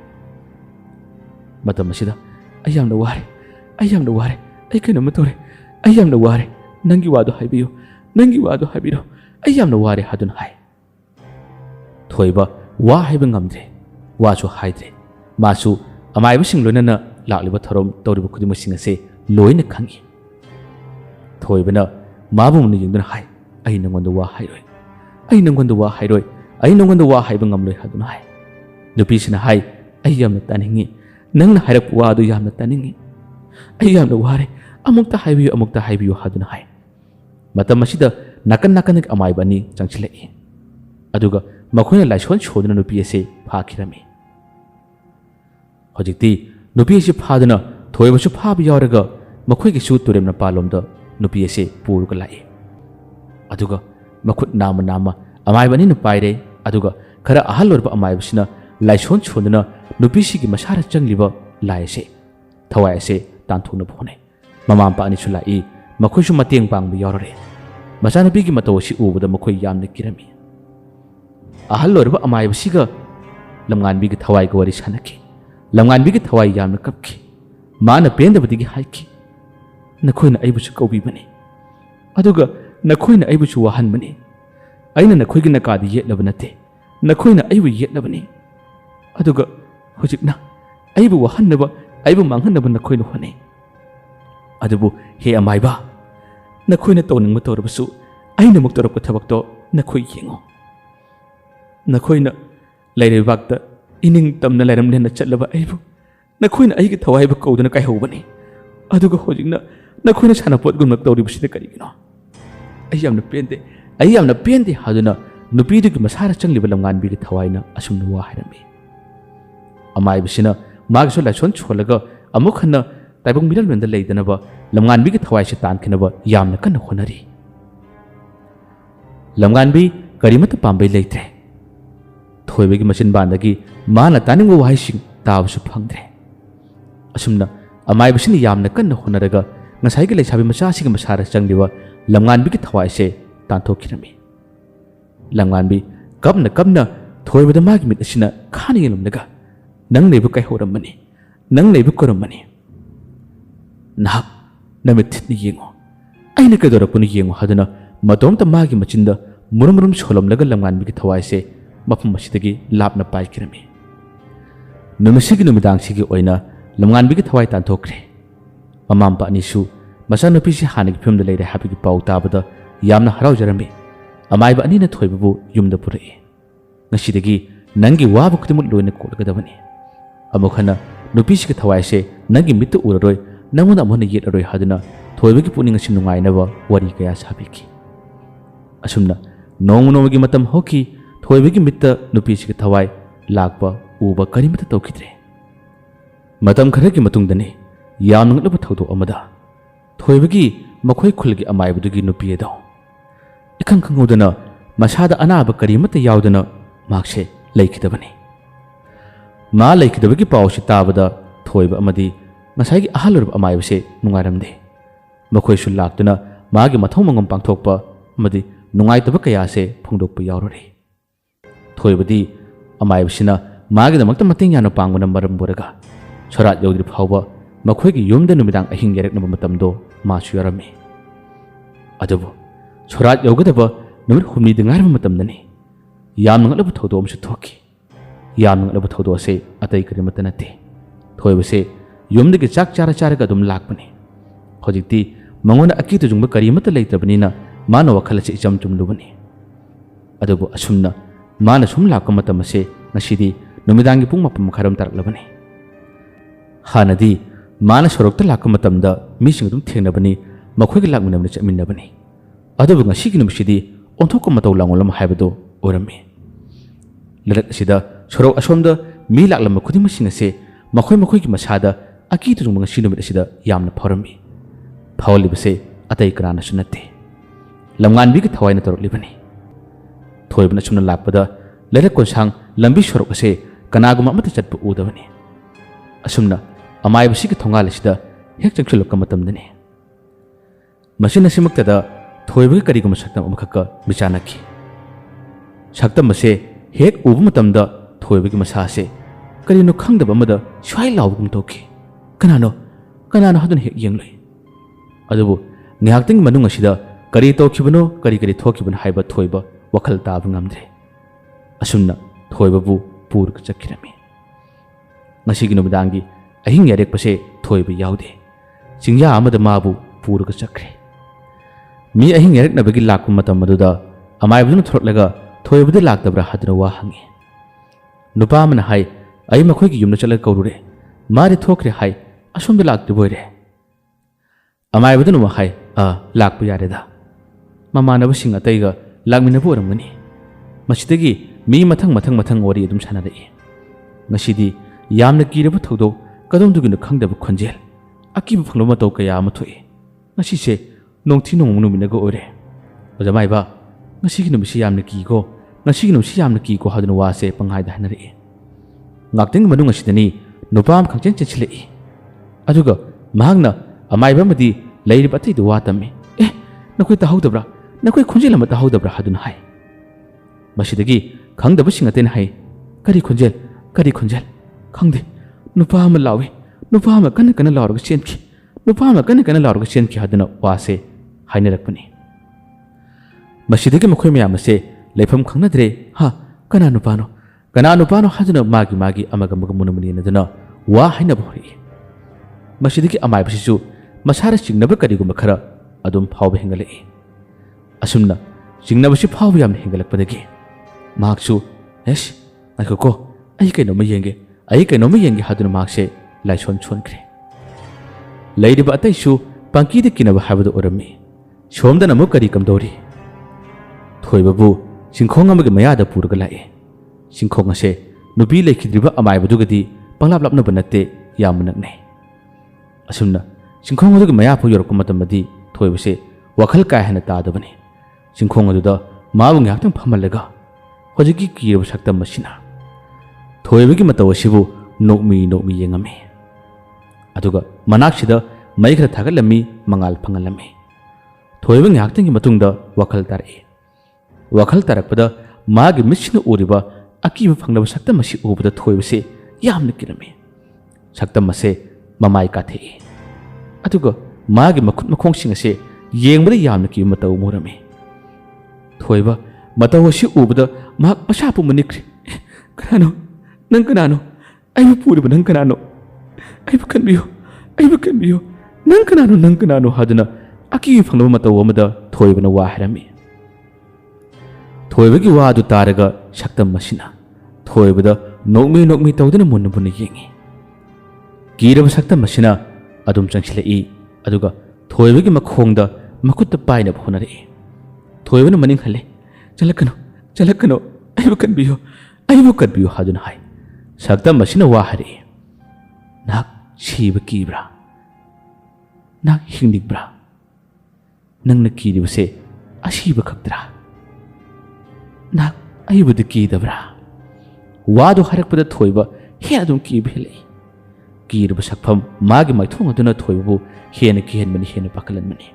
मतम असिदा अयामना वारे अयामना वारे ऐ कनम तोरे अयामना वारे नंगी वादो हाइबियो नंगी वादो हाइबिरो अयामना वारे हादुना हाय थोइबा वा हाइबा ngamdre वासु हाइद्रे मासु अमाइबसिंग लोइनना लाक्लिबा थरोम तौरिबा खुदिमसिंग असे लोइना खंगी थोइबना माबुमनि यंगदना हाय ऐ नंगोंद वा हाइरोय ऐ नंगोंद वा हाइरोय ऐ नंगोंद वा हाइबा ngamloi हादुना हाय नुपिसिना हाय ऐ यामना तानिंगी नंगना हाइरप वादो यामना तानिंगी ऐ यामना वारे अमुक्ता हाइबियो हादुना हाय मतम असिदा नाकन नाकन अमाइबानी चंगचिलई अदुगा मखोइना लाइसोन छोदना नुपि असे फाखिरमे हजिक्ति नुपि असे फादना थोइबसु फाब यावरगा मखोइगे सु तुरेमना पालोमदा नुपि असे पुरुगा लाए अदुगा मखुत नाम अमाइबानी न पाइरे अदुगा खरा अहल ओरबा अमाइबसिना लाइसोन छोदना नुपिसिगी मसारा चंगलिबा लाइसे थवाइ असे तांथुना फोने ममामपा अनिसु लाई मखोइसु मतेंग पांगबा यावरे मचानुपिगी मतौ असि उबदा मखोइ यामना किरमी अहल ओरबा अमाइबसिगा लमगानबिगी थवाइगा वरि सानकी लमगानबिगी थवाइ यामना कपकी माना पेंदबदिगी हाइकी नखोइना अइबुसु कौबिबनी अदुगा नखोइना अइबुसु वाहनबनी अइना नखोइगी नकादि येलबा नते नखोइना अइबु येतलबनी अदुगा हुजिकना अइबु वहन्नबा अइबु मांगहन्नबा नखोइना होने अदुबु हे अमाइबा नखोइना तौनिंगबा तौरबसु अइना मुक तौरपा थबकतो नखोइ येंगो नखोइना लैरेबाकता इनिंग तमना लैरमलेना चटलबा अइबु नखोइना अइगे थवाइबा कौदना काइहौबनी अदुगा हुजिकना नखोइना सानापोतगुमना तौरिबसिदा करिगिनो अई यामना पेंदे हादुना नुपीदुगी मसारा चंगलिबा लमगानबीगी थवाइना असुमना वा हाइरमी अमाइबसिना मागसु लाइसोन छोलगा अमुक हन्ना ताइबंग मिरलमेंदा लेदनबा लमगानबीगी थवाइसे तानखिनबा यामना कन्ना होनरी लमगानबी करिमत पांबै लेत्रे थोइबगी मचिन बांदगी माना तानिंगबा वाहिसिंग ताबसु फंगद्रे असुमना अमाइबसिना यामना कन्ना होनरगा ngसाइगी लेसाबी मचासिगी मसारा चंगलिबा लमगानबीगी थवाइसे तानथोखिरमी लमगानबी कबना कबना थोइबदा मागी मिट असिना खाना येलमलगा नंग लेबु काइहौरमनी नंग लेबु कोरमनी नाहक नमित थितनी येंगो अइना कदोरपुनी येंगो हादुना मतोमता मागी मचिंदा मुरुमुरुम सोलमलगा लमगानबीगी थवाइसे मफम मसिदगी लापना पाइकिरमी नुमिसिगी नुमिदांगसिगी ओइना लमगानबीगी थवाइ तानथोखरे ममामपा अनिसु मचानुपीसी हानिगी फिल्मदा लेरे हाबिगी पाउ ताबदा यामना हराउजरमी अमाइबा अनिना थोइबबु युमदा पुरई ngsidagi nangi wabu khudimuk loina kolgadabani amukhana nupisiga thawaise nangi mitu uraroi namuna amona yetaroi haduna thoibagi puning asin nungainaba wari kaya sabiki asumna nongnogi matam hoki thoibagi mitta nupisiga thawai lakpa uba karimata tawkidre matam kharagi matungdani yamnglaba thawdo amada thoibagi makhoi khulgi amaibudugi nupiyedo ikhang khangudana masada anaba karimata yaudana मार्क्से लेखिदबनी मा लेखिदबगी पाउसी ताबदा थोइबा अमदी ngसाइगी अहालुरब अमाइबसे नुंगारमदे मखोइसु लाक्तुना मागी मथौ मंगम पांगथोकपा अमदी नुंगाइतबा कयासे फुंगदोकपा यावरोरे थोइबदी अमाइबसिना मागी दमक्ता मतेंग यानो पांगबना मरम बोरगा सोरात यौद्रि फावबा मखोइगी युमदा नुमिदांग अहिंग येरकनबा मतमदो मासु यारमी adobo सोरात यौगदबा नुमित हुमनी दंगारबा मतमदनी यामनगलब थौदो अमसु थोकी यामनगलब थौदो असे अतै करिमत नते थोइबसे युमदगी चाक चारा चारगा दुम लाकपनी होजिक्ति मंगोना अकी तुजुंग करिमत लेत्रबनीना मानो वखलसे इचम चुमलुबनी अदबो असुमना माना सुम लाक मतमसे ngsidि नुमिदांगी पुंग मपम खरम तरलबनी हानदि माना सोरक्ता लाक मतमदा मिसिंग दुम थेंगनबनी मखोइग लाकमिनबनी चमिनबनी अदबो ngसिगि नुमिसिदि ओंथोक मतौ लांगोलम हाइबदो ओरमी लरक असिदा सोरक असोमदा मी लाकलम खुदिमसिंग असे मखोइ मखोइगी मसादा अकी तुजुंग ngsi नुमित असिदा यामना फरमी फावलिबसे अतै करानासु नते लमगानबीगी थवाइना तोरकलिबनी थोइबना सुमना लाकपदा लरक कोनसांग लंबी सोरक असे कनागुम अमत चटप उदबनी असुमना अमाइबसिगी थोंगाल असिदा हेक चंगसुलक मतमदनी मसिन असिमक्तदा थोइबगी करिगुम सक्तम अमखक बिचानकी सक्तम असे हेक उब मतमदा थोइबगी मसासे करिनो खंगदबा मदा स्वाइ लावगुम तोकी कनानो हदन हेक येंगलै अदुबु न्याक्तिंग मनुंग असिदा करि तोखिबनो करि थोखिबन हाइबा थोइबा वखल ताब ngamdre असुमना थोइबबु पुरक चखिरमी ngसिगी नुमिदांगी अहिंग यारेकपसे थोइबा याउदे चिंगया अमदा माबु पुरक चखरे मी अहिंग यारेकनबगी लाकु मतम मदुदा अमाइबदुन थोरलगा थोइबदे लाक्तब्रा हदना वा हंगे नुपा अमना हाय अई मखोइगी युमना चलग कौरुरे मारे थोखरे हाय असोमदा लाक्ते बोइरे अमाइबदुन वा हाय लाकपु यारेदा ममानबसिंग अतैगा लाकमिनबु ओरमगनी मसिदगी मी मथंग वरी अदुम सानारई ngसिदि यामना किरब थौदो कदोमदुगिनो खंगदब खंजेल अकिबु फंगलो मतौ कया अमा थोइ ngसिसे नोंथि नोंग नुमिनगो ओरे ओजमाइबा ngसिगी नुमिसि यामना किगो ngसिगी नुमिसि यामना किगो हादुन वासे पंगाइदा हनरई ngakting मनुंग असिदनी नुपाम खंचेन चेचिलई अदुगा महागना अमाइबा मदि लैरिब अतैदु वातमे नखोइ ताहौदब्रा नखोइ खुंजेल अमा ताहौदब्रा हादुन हाय मसिदगी खंगदबसिंग अतेन हाय करि खुंजेल खंगदे नुपा अमा लावे नुपा अमा कन लाउरग चेनखि नुपा अमा कन लाउरग चेनखि हादुन वासे हाइनरकपनि मसिदगी मखोइ मयामसे लेफम खंगनद्रे हा kana nupano haduna magi amaga munamuni naduna wa haina bori masidiki amai basisu masara singnaba karigumba khara adum phawbe hengale asumna singnaba si phawbe yam hengalak padagi maksu es akoko ai kaino ma yenge haduna makse laison chonkre leidiba ataisu pangki de kinaba habadu orami somda namu kari kamdori thoibabu singkhong amage mayada purga lae singkhong ase nubi lekhidriba amai badugadi panglap lapna banate yamnak nei asumna singkhong adugi maya phu yorok matamadi thoibase wakhal kai hana ta dabani singkhong aduda mabu ngyaktang phamalaga hojiki kirba saktam masina thoibagi matawasibu nokmi yengame aduga manaksida mai khara thagalami mangal phangalami thoiba ngyaktang gi matungda wakhal tarakpada magi mishna uriba akiba phangnaba saktam masi ubada thoibase yamna kirame saktam mase mamai kathe aduga magi makhut makhongsin ase yengbada yamna ki mataw murame thoiba mataw asi ubada mak masapu manikri kanano nang kanano aibu puriba nang kanano aibu kanbiyo nang kanano haduna aki phangnaba mataw amada thoibana wa harami thoibagi wa adu taraga saktam masina thoibada nokmi tawdana munna yengi kiraba saktam masina adum changsilai aduga thoibagi makhongda makutta paina bhonare thoibana maning halle chalakano aibu kanbiyo haduna hai saktam masina wa hari nak siba kibra nak hingdikbra nangna kiribase asiba khaktra nak aibu de kidabra wadu harakpada thoiba he adum kibhelai kirba sakpham magi maithong aduna thoibu hena kihen mani hena pakalan mani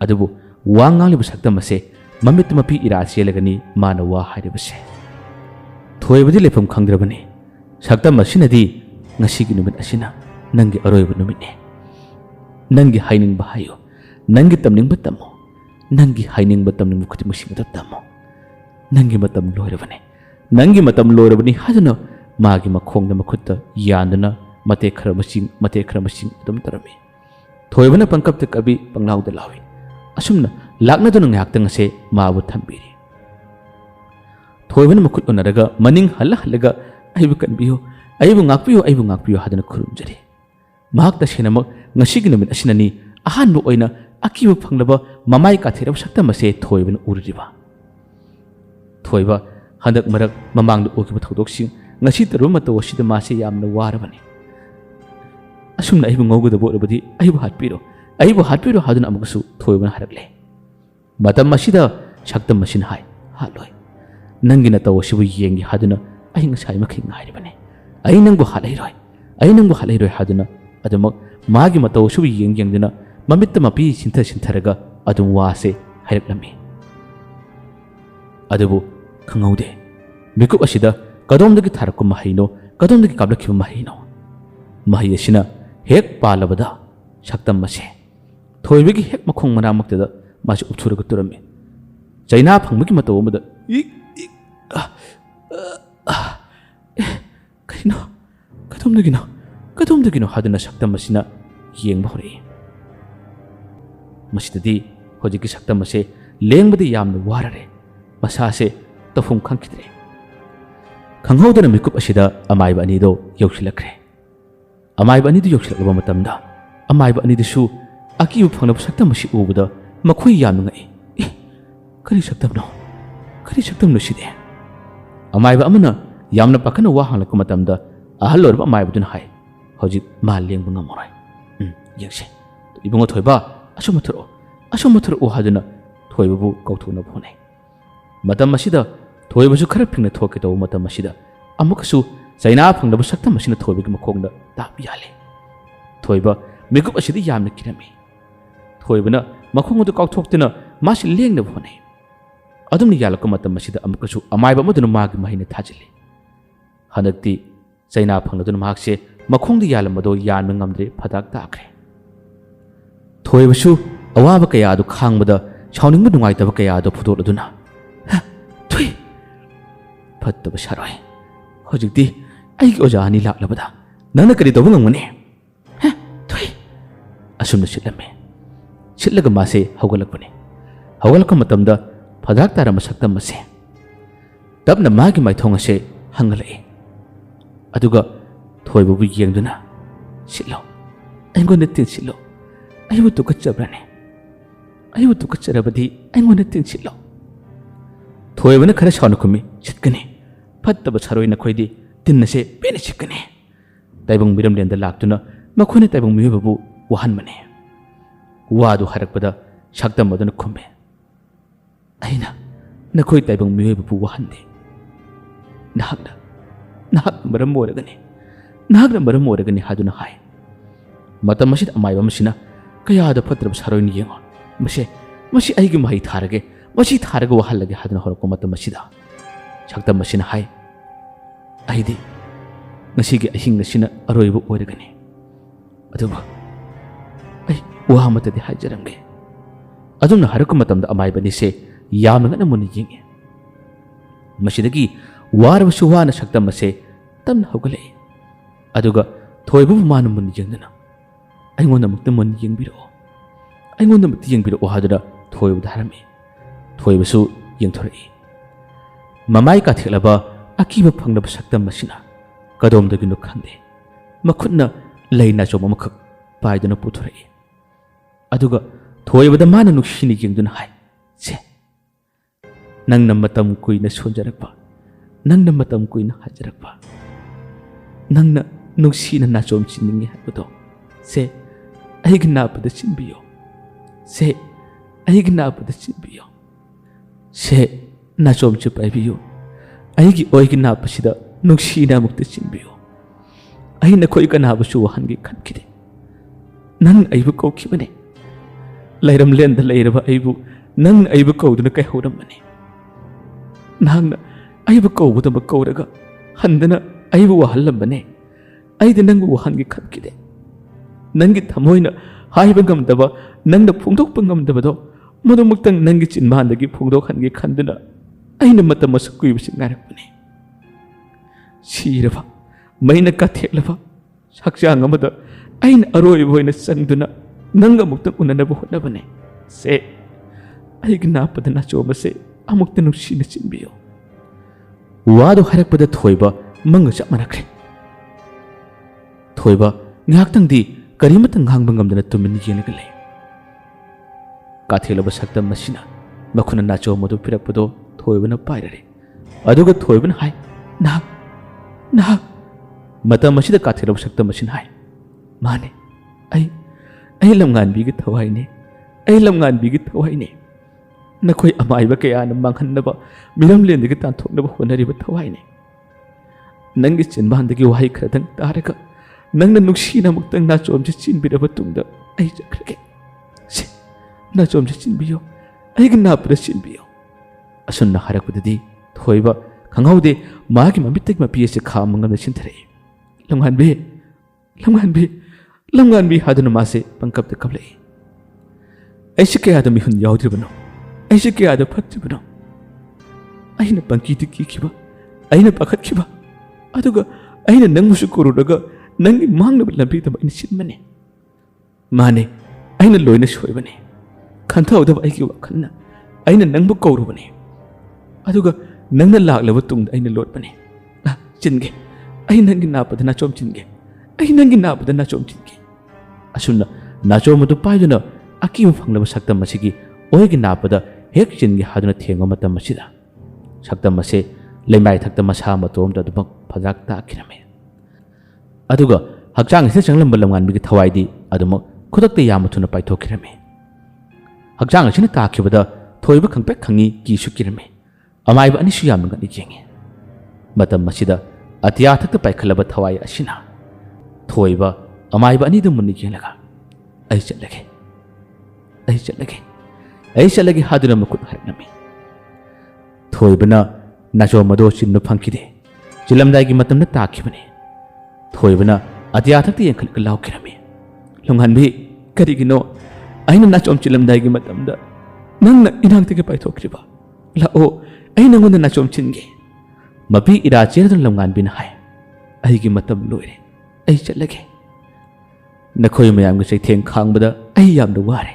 adubu wangali bu saktam ase mamit mapi irasi lagani mana wa haribase thoibadi lefam khangdrabani saktam asinadi ngasigi numit asina nangi aroiba numitne nangi haining bahayo nangi tamning batamo nangi haining batamning mukhuti musimata tamo nangi matam loirabani haduna magi makhongda makhutta yandana mate khara masing adum tarami thoibana pangkapta kabi panglauda lawi asumna lakna duna ngyaktang ase mabu thambiri thoibana makhut onaraga maning halaga aibu kanbiyo aibu ngakpiyo haduna khurumjari mahakta senamak ngasigi numit asinani ahanbu oina akibu phanglaba mamai kathirab saktam ase thoibana urriba thoiba handak marak mamangda okiba thodoksin ngasi taru mataw asida mase yamna warabani asumna aibu ngauguda borabadi aibu hatpiro haduna amuksu thoibana harakle matam masida saktam masin hai haloi nangina taw asibu yengi haduna ai ngasai makhi ngairibane ai nangbu halairoi haduna adumak magi mataw asibu yengdina mamitta mapi sintharaga adum wase hairaklammi adubu khangaude mikup asida kadomdagi tharakku mahino kadomdagi kablakhiba mahino mahi asina hek palabada saktam mase thoibagi hek makhong manamaktada masu upthuraga turami chaina phangmagi mataw amada kaino kadomdagino haduna saktam masina yengba hore masidadi hojiki saktam mase lengbadi yamna warare masase tafum khangkidre khanghaudana mikup asida amaiba anido yausilakre amaiba anido yausilakba matamda amaiba anidisu akibu phangna saktam masi ubada makhoi yamna ngai kari saktamno side amaiba amana yamna pakana wa hanglakma matamda ahalorba amaiba dun hai hojik mal lengba ngamorai yengse ibungo thoiba asumuthro o haduna thoibabu kauthuna phonai matam masida thoibasu khara phingna thoke taw matam masida amukasu chaina phangdabu saktam masina thoibagi makhongda tap yale thoiba migup asidi yamna kirami thoibana makhongu kauthoktina masi lengna phonai adumni yalaka matam masida amukasu amaiba maduna magi mahina thajili hanakti chaina phangduna mahakse makhongdi yalamado yanma ngamdre phadak takre thoibasu awaba kaya adu khangbada chawning nungai taba kaya adu phudol aduna ꯐꯠꯇꯕ ꯁꯥꯔꯣꯏ ꯍꯧꯖꯤꯛꯇꯤ ꯑꯩꯒꯤ ꯑꯣꯖꯥ ꯑꯅꯤ ꯂꯥꯛꯂꯕꯗ ꯅꯪꯅ ꯀꯔꯤ ꯇꯧꯕ ꯉꯝꯒꯅꯤ ꯊꯣꯏ ꯑꯁꯨꯝꯅ ꯁꯤꯠꯂꯝꯃꯤ ꯁꯤꯠꯂꯒ ꯃꯥꯁꯦ ꯍꯧꯒꯠꯂꯛꯄꯅꯤ ꯍꯧꯒꯠꯂꯛꯄ ꯃꯇꯝꯗ ꯐꯗꯥꯛ ꯇꯥꯔꯝꯕ ꯁꯛꯇꯝ ꯑꯁꯦ ꯇꯞꯅ ꯃꯥꯒꯤ ꯃꯥꯏꯊꯣꯡ ꯑꯁꯦ ꯍꯪꯒꯠꯂꯛꯏ ꯑꯗꯨꯒ ꯊꯣꯏꯕꯕꯨ ꯌꯦꯡꯗꯨꯅ ꯁꯤꯠꯂꯣ ꯑꯩꯉꯣꯟꯗ ꯇꯤꯟꯁꯤꯠꯂꯣ ꯑꯩꯕꯨ ꯇꯨꯀꯠꯆꯕ꯭ꯔꯅꯦ ꯑꯩꯕꯨ ꯇꯨꯀꯠꯆꯔꯕꯗꯤ ꯑꯩꯉꯣꯟꯗ ꯇꯤꯟꯁꯤꯠꯂꯣ ꯊꯣꯏꯕꯅ ꯈꯔ ꯁꯥꯎꯅ ꯈꯨꯝꯃꯤ ꯁꯤꯠꯀꯅꯤ ꯐꯠꯇꯕ ꯁꯥꯔꯣꯏ ꯅꯈꯣꯏꯗꯤ ꯇꯤꯟ ꯑꯁꯦ ꯄꯦꯟꯅ ꯁꯤꯠꯀꯅꯤ ꯇꯥꯏꯕꯪ ꯃꯤꯔꯝꯂꯦꯟꯗ ꯂꯥꯛꯇꯨꯅ ꯃꯈꯣꯏꯅ ꯇꯥꯏꯕꯪ ꯃꯤꯑꯣꯏꯕꯕꯨ ꯋꯥꯍꯟꯕꯅꯤ ꯋꯥꯗꯨ ꯍꯥꯏꯔꯛꯄꯗ ꯁꯛꯇꯝ ꯑꯗꯨꯅ ꯈꯨꯝꯃꯤ ꯑꯩꯅ ꯅꯈꯣꯏ ꯇꯥꯏꯕꯪ ꯃꯤꯑꯣꯏꯕꯕꯨ ꯋꯥꯍꯟꯗꯦ ꯅꯍꯥꯛꯅ ꯃꯔꯝ ꯑꯣꯏꯔꯒꯅꯤ ꯍꯥꯏꯗꯨꯅ ꯍꯥꯏ ꯃꯇꯝ ꯑꯁꯤꯗ ꯑꯃꯥꯏꯕ ꯑꯃꯁꯤꯅ ꯀꯌꯥꯗ ꯐꯠꯇ꯭ꯔꯕ ꯁꯥꯔꯣꯏꯅ ꯌꯦꯡꯉꯣ ꯃꯁꯤ ꯑꯩꯒꯤ ꯃꯍꯩ ꯊꯥꯔꯒꯦ ꯃꯁꯤ ꯊꯥꯔꯒ ꯋꯥꯍꯜꯂꯒꯦ ꯍꯥꯏꯗꯨꯅ ꯍꯧꯔꯛꯄ ꯃꯇꯝ ꯑꯁꯤꯗ ꯁꯛꯇꯝ ꯑꯁꯤꯅ ꯍꯥꯏ ꯑꯩꯗꯤ ꯉꯁꯤꯒꯤ ꯑꯍꯤꯡ ꯑꯁꯤꯅ ꯑꯔꯣꯏꯕ ꯑꯣꯏꯔꯒꯅꯤ ꯑꯗꯨꯕꯨ ꯑꯩ ꯋꯥ ꯑꯃꯇꯗꯤ ꯍꯥꯏꯖꯔꯝꯒꯦ ꯑꯗꯨꯝꯅ ꯍꯥꯏꯔꯛꯄ ꯃꯇꯝꯗ ꯑꯃꯥꯏꯕ ꯑꯅꯤꯁꯦ ꯌꯥꯝꯅ ꯉꯟꯅ ꯃꯨꯟꯅ ꯌꯦꯡꯉꯤ ꯃꯁꯤꯗꯒꯤ ꯋꯥꯔꯕꯁꯨ ꯋꯥꯅ ꯁꯛꯇꯝ ꯑꯁꯦ ꯇꯞꯅ ꯍꯧꯒꯠꯂꯛꯏ ꯑꯗꯨꯒ ꯊꯣꯏꯕꯕꯨ ꯃꯥꯅ ꯃꯨꯟꯅ ꯌꯦꯡꯗꯨꯅ ꯑꯩꯉꯣꯟꯗ ꯑꯃꯨꯛꯇ ꯃꯨꯟꯅ ꯌꯦꯡꯕꯤꯔꯛꯑꯣ ꯍꯥꯏꯗꯨꯅ ꯊꯣꯏꯕꯗ ꯍꯥꯏꯔꯝꯃꯤ ꯊꯣꯏꯕꯁꯨ ꯌꯦꯡꯊꯣꯔꯛꯏ ꯃꯃꯥꯏ ꯀꯥꯊꯦꯛꯂꯕ ꯑꯀꯤꯕ ꯐꯪꯂꯕ ꯁꯛꯇꯝ ꯑꯁꯤꯅ ꯀꯗꯣꯝꯗꯒꯤꯅꯣ ꯈꯪꯗꯦ ꯃꯈꯨꯠꯅ ꯂꯩ ꯅꯥꯆꯣꯝ ꯑꯃꯈꯛ ꯄꯥꯏꯗꯨꯅ ꯄꯨꯊꯣꯔꯛꯏ ꯑꯗꯨꯒ ꯊꯣꯏꯕꯗ ꯃꯥꯅ ꯅꯨꯡꯁꯤꯅ ꯌꯦꯡꯗꯨꯅ ꯍꯥꯏ ꯁꯦ ꯅꯪꯅ ꯃꯇꯝ ꯀꯨꯏꯅ ꯁꯣꯟꯖꯔꯛꯄ ꯅꯪꯅ ꯃꯇꯝ ꯀꯨꯏꯅ ꯍꯥꯏꯖꯔꯛꯄ ꯅꯪꯅ ꯅꯨꯡꯁꯤꯅ ꯅꯥꯆꯣꯝ ꯆꯤꯟꯅꯤꯡꯉꯤ ꯍꯥꯏꯕꯗꯣ ꯁꯦ ꯑꯩꯒꯤ ꯅꯥꯄꯗ ꯆꯤꯟꯕꯤꯌꯣ ꯁꯦ ꯑꯩꯒꯤ ꯅꯥꯄꯗ ꯆꯤꯟꯕꯤꯌꯣ ꯁꯦ ꯅꯥꯆꯣꯝꯁꯨ ꯄꯥꯏꯕꯤꯌꯨ ꯑꯩꯒꯤ ꯑꯣꯏꯒꯤ ꯅꯥꯄꯁꯤꯗ ꯅꯨꯡꯁꯤꯅ ꯑꯃꯨꯛꯇ ꯆꯤꯟꯕꯤꯌꯨ ꯑꯩ ꯅꯈꯣꯏ ꯀꯅꯥꯕꯨꯁꯨ ꯋꯥꯍꯟꯒꯦ ꯈꯟꯈꯤꯗꯦ ꯅꯪꯅ ꯑꯩꯕꯨ ꯀꯧꯈꯤꯕꯅꯤ ꯂꯩꯔꯝꯂꯦꯟꯗ ꯂꯩꯔꯕ ꯑꯩꯕꯨ ꯅꯪꯅ ꯑꯩꯕꯨ ꯀꯧꯗꯨꯅ ꯀꯩꯍꯧꯔꯝꯕꯅꯤ ꯅꯍꯥꯛꯅ ꯑꯩꯕꯨ ꯀꯧꯕꯗꯃꯛ ꯀꯧꯔꯒ ꯍꯟꯗꯅ ꯑꯩꯕꯨ ꯋꯥꯍꯜꯂꯝꯕꯅꯦ ꯑꯩꯗꯤ ꯅꯪꯕꯨ ꯋꯥꯍꯟꯒꯦ ꯈꯟꯈꯤꯗꯦ ꯅꯪꯒꯤ ꯊꯃꯣꯏꯅ ꯍꯥꯏꯕ ꯉꯝꯗꯕ ꯅꯪꯅ ꯐꯣꯡꯗꯣꯛꯄ ꯉꯝꯗꯕꯗꯣ ꯃꯗꯨꯃꯛꯇꯪ ꯅꯪꯒꯤ ꯆꯤꯟꯕꯥꯟꯗꯒꯤ ꯐꯣꯡꯗꯣꯛꯍꯟꯒꯦ ꯈꯟꯗꯨꯅ ꯑꯩꯅ ꯃꯇꯝ ꯑꯁꯨꯛ ꯀꯨꯏꯕꯁꯤ ꯉꯥꯏꯔꯛꯄꯅꯤ ꯁꯤꯔꯕ ꯃꯩꯅ ꯀꯥꯊꯦꯛꯂꯕ ꯍꯛꯆꯥꯡ ꯑꯃꯗ ꯑꯩꯅ ꯑꯔꯣꯏꯕ ꯑꯣꯏꯅ ꯆꯪꯗꯨꯅ ꯅꯪ ꯑꯃꯨꯛꯇ ꯎꯅꯅꯕ ꯍꯣꯠꯅꯕꯅꯦ ꯁꯦ ꯑꯩꯒꯤ ꯅꯥꯄꯗ ꯅꯥꯆꯣꯝ ꯑꯁꯦ ꯑꯃꯨꯛꯇ ꯅꯨꯡꯁꯤꯅ ꯆꯤꯟꯕꯤꯌꯨ ꯋꯥꯗꯨ ꯍꯥꯏꯔꯛꯄꯗ ꯊꯣꯏꯕ ꯃꯪꯒ ꯆꯞ ꯃꯥꯟꯅꯈ꯭ꯔꯦ ꯊꯣꯏꯕ ꯉꯥꯏꯍꯥꯛꯇꯪꯗꯤ ꯀꯔꯤꯃꯠꯇ ꯉꯥꯡꯕ ꯉꯝꯗꯅ ꯇꯨꯃꯤꯟꯅ ꯌꯦꯡꯂꯒ ꯂꯩ ꯀꯥꯊꯦꯛꯂꯕ ꯁꯛꯇꯝ ꯑꯁꯤꯅ ꯃꯈꯨꯠꯅ ꯅꯥꯆꯣꯝ ꯑꯗꯨ ꯄꯤꯔꯛꯄꯗꯣ ꯊꯣꯏꯕꯅ ꯄꯥꯏꯔꯔꯦ ꯑꯗꯨꯒ ꯊꯣꯏꯕꯅ ꯍꯥꯏ ꯅꯍꯥꯛ ꯃꯇꯝ ꯑꯁꯤꯗ ꯀꯥꯊꯦꯛꯂꯕ ꯁꯛꯇꯝ ꯑꯁꯤꯅ ꯍꯥꯏ ꯃꯥꯅꯦ ꯑꯩ ꯂꯝꯉꯥꯟꯕꯤꯒꯤ ꯊꯋꯥꯏꯅꯦ ꯅꯈꯣꯏ ꯑꯃꯥꯏꯕ ꯀꯌꯥꯅ ꯃꯥꯡꯍꯟꯅꯕ ꯃꯤꯔꯝꯂꯦꯟꯗꯒꯤ ꯇꯥꯟꯊꯣꯛꯅꯕ ꯍꯣꯠꯅꯔꯤꯕ ꯊꯋꯥꯏꯅꯦ ꯅꯪꯒꯤ ꯆꯤꯟꯕꯥꯟꯗꯒꯤ ꯋꯥꯍꯩ ꯈꯔꯗꯪ ꯇꯥꯔꯒ ꯅꯪꯅ ꯅꯨꯡꯁꯤꯅ ꯑꯃꯨꯛꯇꯪ ꯅꯥꯆꯣꯝꯁꯦ ꯆꯤꯟꯕꯤꯔꯕ ꯇꯨꯡꯗ ꯑꯩ ꯆꯠꯈ꯭ꯔꯒꯦ ꯁꯦ ꯅꯥꯆꯣꯝꯁꯦ ꯆꯤꯟꯕꯤꯌꯣ ꯑꯩꯒꯤ ꯅꯥꯄꯗ ꯆꯤꯟꯕꯤꯌꯣ ꯑꯁꯨꯝꯅ ꯍꯥꯏꯔꯛꯄꯗꯗꯤ ꯊꯣꯏꯕ ꯈꯪꯍꯧꯗꯦ ꯃꯥꯒꯤ ꯃꯃꯤꯠꯇꯒꯤ ꯃꯄꯤ ꯑꯁꯤ ꯈꯥꯝꯕ ꯉꯝꯅ ꯆꯤꯟꯊꯔꯛꯏ ꯂꯝꯉꯥꯟꯕꯤ ꯍꯥꯏꯗꯨꯅ ꯃꯥꯁꯦ ꯄꯪꯀꯞꯇ ꯀꯞꯂꯛꯏ ꯑꯩꯁꯤ ꯀꯌꯥꯗ ꯃꯤꯍꯨꯟ ꯌꯥꯎꯗ꯭ꯔꯤꯕꯅꯣ ꯑꯩꯁꯤ ꯀꯌꯥꯗ ꯐꯠꯇ꯭ꯔꯤꯕꯅꯣ ꯑꯩꯅ ꯄꯪꯀꯤꯗ ꯀꯤꯈꯤꯕ ꯑꯩꯅ ꯄꯥꯈꯠꯈꯤꯕ ꯑꯗꯨꯒ ꯑꯩꯅ ꯅꯪꯕꯨꯁꯨ ꯀꯣꯔꯨꯔꯒ ꯅꯪꯒꯤ ꯃꯥꯡꯅꯕ ꯂꯝꯕꯤꯗ ꯑꯩꯅ ꯆꯤꯟꯕꯅꯦ ꯃꯥꯅꯦ ꯑꯩꯅ ꯂꯣꯏꯅ ꯁꯣꯏꯕꯅꯦ ꯈꯟꯊꯍꯧꯗꯕ ꯑꯩꯒꯤ ꯋꯥꯈꯜꯅ ꯑꯩꯅ ꯅꯪꯕꯨ ꯀꯧꯔꯨꯕꯅꯦ ꯑꯗꯨꯒ ꯅꯪꯅ ꯂꯥꯛꯂꯕ ꯇꯨꯡꯗ ꯑꯩꯅ ꯂꯣꯠꯄꯅꯦ ꯆꯤꯟꯒꯦ ꯑꯩ ꯅꯪꯒꯤ ꯅꯥꯄꯗ ꯅꯥꯆꯣꯝ ꯆꯤꯟꯒꯦ ꯑꯁꯨꯝꯅ ꯅꯥꯆꯣꯝ ꯑꯗꯨ ꯄꯥꯏꯗꯨꯅ ꯑꯀꯤꯕ ꯐꯪꯂꯕ ꯁꯛꯇꯝ ꯑꯁꯤꯒꯤ ꯑꯣꯏꯒꯤ ꯅꯥꯄꯗ ꯍꯦꯛ ꯆꯤꯟꯒꯦ ꯍꯥꯏꯗꯨꯅ ꯊꯦꯡꯕ ꯃꯇꯝ ꯑꯁꯤꯗ ꯁꯛꯇꯝ ꯑꯁꯦ ꯂꯩꯃꯥꯏ ꯊꯛꯇ ꯃꯁꯥ ꯃꯇꯣꯝꯗ ꯑꯗꯨꯃꯛ ꯐꯗꯥꯛ ꯇꯥꯈꯤꯔꯝꯃꯤ ꯑꯗꯨꯒ ꯍꯛꯆꯥꯡ ꯑꯁꯤꯗ ꯆꯪꯂꯝꯕ ꯂꯝꯉꯥꯟꯕꯤꯒꯤ ꯊꯋꯥꯏꯗꯤ ꯑꯗꯨꯃꯛ ꯈꯨꯗꯛꯇ ꯌꯥꯝꯅ ꯊꯨꯅ ꯄꯥꯏꯊꯣꯛꯈꯤꯔꯝꯃꯤ ꯍꯛꯆꯥꯡ ꯑꯁꯤꯅ ꯇꯥꯈꯤꯕꯗ ꯊꯣꯏꯕ ꯈꯪꯄꯦꯛ ꯈꯪꯉꯤ ꯀꯤꯁꯨ ꯀꯤꯔꯝꯃꯤ ꯑꯃꯥꯏꯕ ꯑꯅꯤꯁꯨ ꯌꯥꯝꯅ ꯉꯛꯅ ꯌꯦꯡꯉꯤ ꯃꯇꯝ ꯑꯁꯤꯗ ꯑꯇꯤꯌꯥ ꯊꯛꯇ ꯄꯥꯏꯈꯠꯂꯕ ꯊꯋꯥꯏ ꯑꯁꯤꯅ ꯊꯣꯏꯕ ꯑꯃꯥꯏꯕ ꯑꯅꯤꯗ ꯃꯨꯟꯅ ꯌꯦꯡꯂꯒ ꯑꯩ ꯆꯠꯂꯒꯦ ꯍꯥꯏꯗꯨꯅ ꯃꯈꯨꯠ ꯍꯥꯏꯔꯛꯂꯝꯃꯤ ꯊꯣꯏꯕꯅ ꯅꯥꯆꯣꯝ ꯑꯗꯨ ꯆꯤꯟꯕ ꯐꯪꯈꯤꯗꯦ ꯆꯤꯜꯂꯝꯗꯥꯏꯒꯤ ꯃꯇꯝꯗ ꯇꯥꯈꯤꯕꯅꯤ ꯊꯣꯏꯕꯅ ꯑꯇꯤꯌꯥ ꯊꯛꯇ ꯌꯦꯡꯈꯠꯂꯒ ꯂꯥꯎꯈꯤꯔꯝꯃꯤ ꯂꯝꯉꯥꯟꯕꯤ ꯀꯔꯤꯒꯤꯅꯣ ꯑꯩꯅ ꯅꯥꯆꯣꯝ ꯆꯤꯜꯂꯝꯗꯥꯏꯒꯤ ꯃꯇꯝꯗ ꯅꯪꯅ ꯏꯅꯥꯛꯇꯒꯤ ꯄꯥꯏꯊꯣꯛꯈ꯭ꯔꯤꯕ ꯂꯥꯛꯑꯣ ꯑꯩ ꯅꯪꯉꯣꯟꯗ ꯅꯥꯆꯣꯝ ꯆꯤꯟꯒꯦ ꯃꯄꯤ ꯏꯔꯥ ꯆꯦꯟꯗꯨꯅ ꯂꯝꯉꯥꯟꯕꯤꯅ ꯍꯥꯏ, ꯑꯩꯒꯤ ꯃꯇꯝ ꯂꯣꯏꯔꯦ, ꯑꯩ ꯆꯠꯂꯒꯦ꯫ ꯅꯈꯣꯏ ꯃꯌꯥꯝꯒꯤ ꯆꯩꯊꯦꯡ ꯈꯥꯡꯕꯗ ꯑꯩ ꯌꯥꯝꯅ ꯋꯥꯔꯦ꯫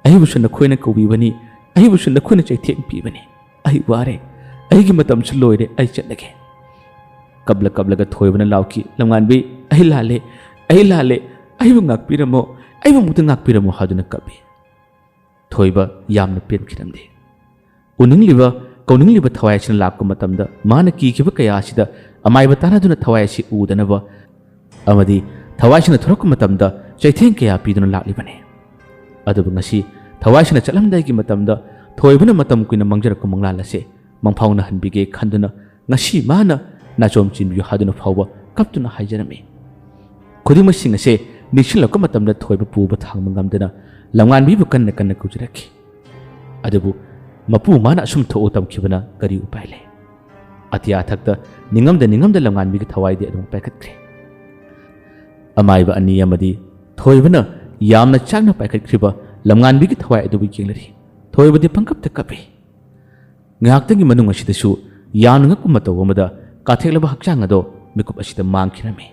ꯑꯩꯕꯨꯁꯨ ꯅꯈꯣꯏꯅ ꯀꯧꯕꯤꯕꯅꯤ, ꯑꯩꯕꯨꯁꯨ ꯅꯈꯣꯏꯅ ꯆꯩꯊꯦꯡ ꯄꯤꯕꯅꯤ꯫ ꯑꯩ ꯋꯥꯔꯦ, ꯑꯩꯒꯤ ꯃꯇꯝꯁꯨ ꯂꯣꯏꯔꯦ, ꯑꯩ ꯆꯠꯂꯒꯦ꯫ ꯀꯞꯂꯒ ꯊꯣꯏꯕꯅ ꯂꯥꯎꯈꯤ, ꯂꯝꯉꯥꯟꯕꯤ, ꯑꯩ ꯂꯥꯜꯂꯦ, ꯑꯩ ꯂꯥꯜꯂꯦ, ꯑꯩꯕꯨ ꯉꯥꯛꯄꯤꯔꯝꯃꯣ, ꯑꯩꯕꯨ ꯑꯃꯨꯛꯇ ꯉꯥꯛꯄꯤꯔꯝꯃꯣ ꯍꯥꯏꯗꯨꯅ ꯀꯞꯄꯤ꯫ ꯊꯣꯏꯕ ꯌꯥꯝꯅ ꯄꯦꯟꯈꯤꯔꯝꯗꯦ꯫ ꯎꯅꯤꯡꯂꯤꯕ ꯀꯧꯅꯤꯡꯂꯤꯕ ꯊꯋꯥꯏ ꯑꯁꯤꯅ ꯂꯥꯛꯄ ꯃꯇꯝꯗ ꯃꯥꯅ ꯀꯤꯈꯤꯕ ꯀꯌꯥ ꯑꯁꯤꯗ ꯑꯃꯥꯏꯕ ꯇꯥꯟꯅꯗꯨꯅ ꯊꯋꯥꯏ ꯑꯁꯤ ꯎꯗꯅꯕ ꯑꯃꯗꯤ ꯊꯋꯥꯏꯁꯤꯅ ꯊꯣꯔꯛꯄ ꯃꯇꯝꯗ ꯆꯩꯊꯦꯡ ꯀꯌꯥ ꯄꯤꯗꯨꯅ ꯂꯥꯛꯂꯤꯕꯅꯤ꯫ ꯑꯗꯨꯕꯨ ꯉꯁꯤ ꯊꯋꯥꯏꯁꯤꯅ ꯆꯠꯂꯝꯗꯥꯏꯒꯤ ꯃꯇꯝꯗ ꯊꯣꯏꯕꯅ ꯃꯇꯝ ꯀꯨꯏꯅ ꯃꯥꯡꯖꯔꯛꯄ ꯃꯪꯂꯥꯟ ꯑꯁꯤ ꯃꯪꯐꯥꯎꯅꯍꯟꯕꯤꯒꯦ ꯈꯟꯗꯨꯅ ꯉꯁꯤ ꯃꯥꯅ ꯅꯥꯆꯣꯝ ꯆꯤꯟꯕꯤꯌꯨ ꯍꯥꯏꯗꯨꯅ ꯐꯥꯎꯕ ꯀꯞꯇꯨꯅ ꯍꯥꯏꯖꯔꯝꯃꯤ꯫ ꯈꯨꯗꯤꯡꯃꯛꯁꯤꯡ ꯑꯁꯤ ꯅꯤꯡꯁꯤꯡꯂꯛꯄ ꯃꯇꯝꯗ ꯊꯣꯏꯕ ꯄꯨꯕ ꯊꯥꯡꯕ ꯉꯝꯗꯅ ꯂꯝꯉꯥꯟꯕꯤꯕꯨ ꯀꯟꯅ ꯀꯧꯖꯔꯛꯈꯤ꯫ ꯑꯗꯨꯕꯨ ꯃꯄꯨ ꯃꯥꯅ ꯑꯁꯨꯝ ꯊꯣꯛꯎ ꯇꯝꯈꯤꯕꯅ ꯀꯔꯤ ꯎꯄꯥꯏ ꯂꯩ? ꯑꯇꯤꯌꯥꯊꯛꯇ ꯅꯤꯡꯉꯝꯗ ꯂꯝꯉꯥꯟꯕꯤꯒꯤ ꯊꯋꯥꯏꯗꯤ ꯑꯗꯨꯝ ꯄꯥꯏꯈꯠꯈ꯭ꯔꯦ꯫ ꯑꯃꯥꯏꯕ ꯑꯅꯤ ꯑꯃꯗꯤ ꯊꯣꯏꯕꯅ ꯌꯥꯝꯅ ꯆꯥꯛꯅ ꯄꯥꯏꯈꯠꯈ꯭ꯔꯤꯕ ꯂꯝꯉꯥꯟꯕꯤꯒꯤ ꯊꯋꯥꯏ ꯑꯗꯨꯕꯨ ꯌꯦꯡꯂꯔꯤ꯫ ꯊꯣꯏꯕꯗꯤ ꯄꯪꯀꯞꯇ ꯀꯞꯄꯤ꯫ ꯉꯥꯏꯍꯥꯛꯇꯪꯒꯤ ꯃꯅꯨꯡ ꯑꯁꯤꯗꯁꯨ ꯌꯥꯝꯅ ꯉꯛꯄ ꯃꯇꯧ ꯑꯃꯗ ꯀꯥꯊꯦꯛꯂꯕ ꯍꯛꯆꯥꯡ ꯑꯗꯣ ꯃꯤꯀꯨꯞ ꯑꯁꯤꯗ ꯃꯥꯡꯈꯤꯔꯝꯃꯤ꯫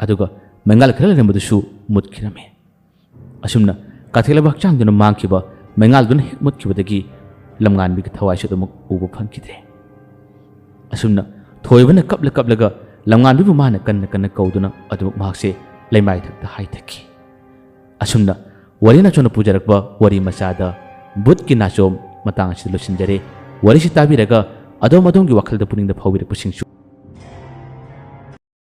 ꯑꯗꯨꯒ ꯃꯩꯉꯥꯜ ꯈꯔ ꯂꯩꯔꯝꯕꯗꯨꯁꯨ ꯃꯨꯠꯈꯤꯔꯝꯃꯤ꯫ ꯑꯁꯨꯝꯅ ꯀꯥꯊꯦꯛꯂꯕ ꯍꯛꯆꯥꯡꯗꯨꯅ ꯃꯥꯡꯈꯤꯕ, ꯃꯩꯉꯥꯜꯗꯨꯅ ꯍꯦꯛ ꯃꯨꯠꯈꯤꯕꯗꯒꯤ ꯂꯝꯉꯥꯟꯕꯤꯒꯤ ꯊꯋꯥꯏꯁꯨ ꯑꯗꯨꯃꯛ ꯎꯕ ꯐꯪꯈꯤꯗ꯭ꯔꯦ꯫ ꯑꯁꯨꯝꯅ ꯊꯣꯏꯕꯅ ꯀꯞꯂꯒ ꯂꯝꯉꯥꯟꯕꯤꯕꯨ ꯃꯥꯅ ꯀꯟꯅ ꯀꯧꯗꯨꯅ ꯑꯗꯨꯃꯛ ꯃꯍꯥꯛꯁꯦ ꯂꯩꯃꯥꯏꯊꯛꯇ ꯍꯥꯏꯊꯈꯤ꯫ ꯑꯁꯨꯝꯅ ꯋꯥꯔꯤ ꯅꯥꯆꯣꯝꯅ ꯄꯨꯖꯔꯛꯄ ꯋꯥꯔꯤ ꯃꯆꯥꯗ ꯕꯨꯠꯀꯤ ꯅꯥꯆꯣꯝ ꯃꯇꯥꯡ ꯑꯁꯤꯗ ꯂꯣꯏꯁꯤꯟꯖꯔꯦ꯫ ꯋꯥꯔꯤꯁꯤ ꯇꯥꯕꯤꯔꯒ ꯑꯗꯣꯝꯒꯤ ꯋꯥꯈꯜꯗ ꯄꯨꯛꯅꯤꯡꯗ ꯐꯥꯎꯕꯤꯔꯛꯄꯁꯤꯡꯁꯨ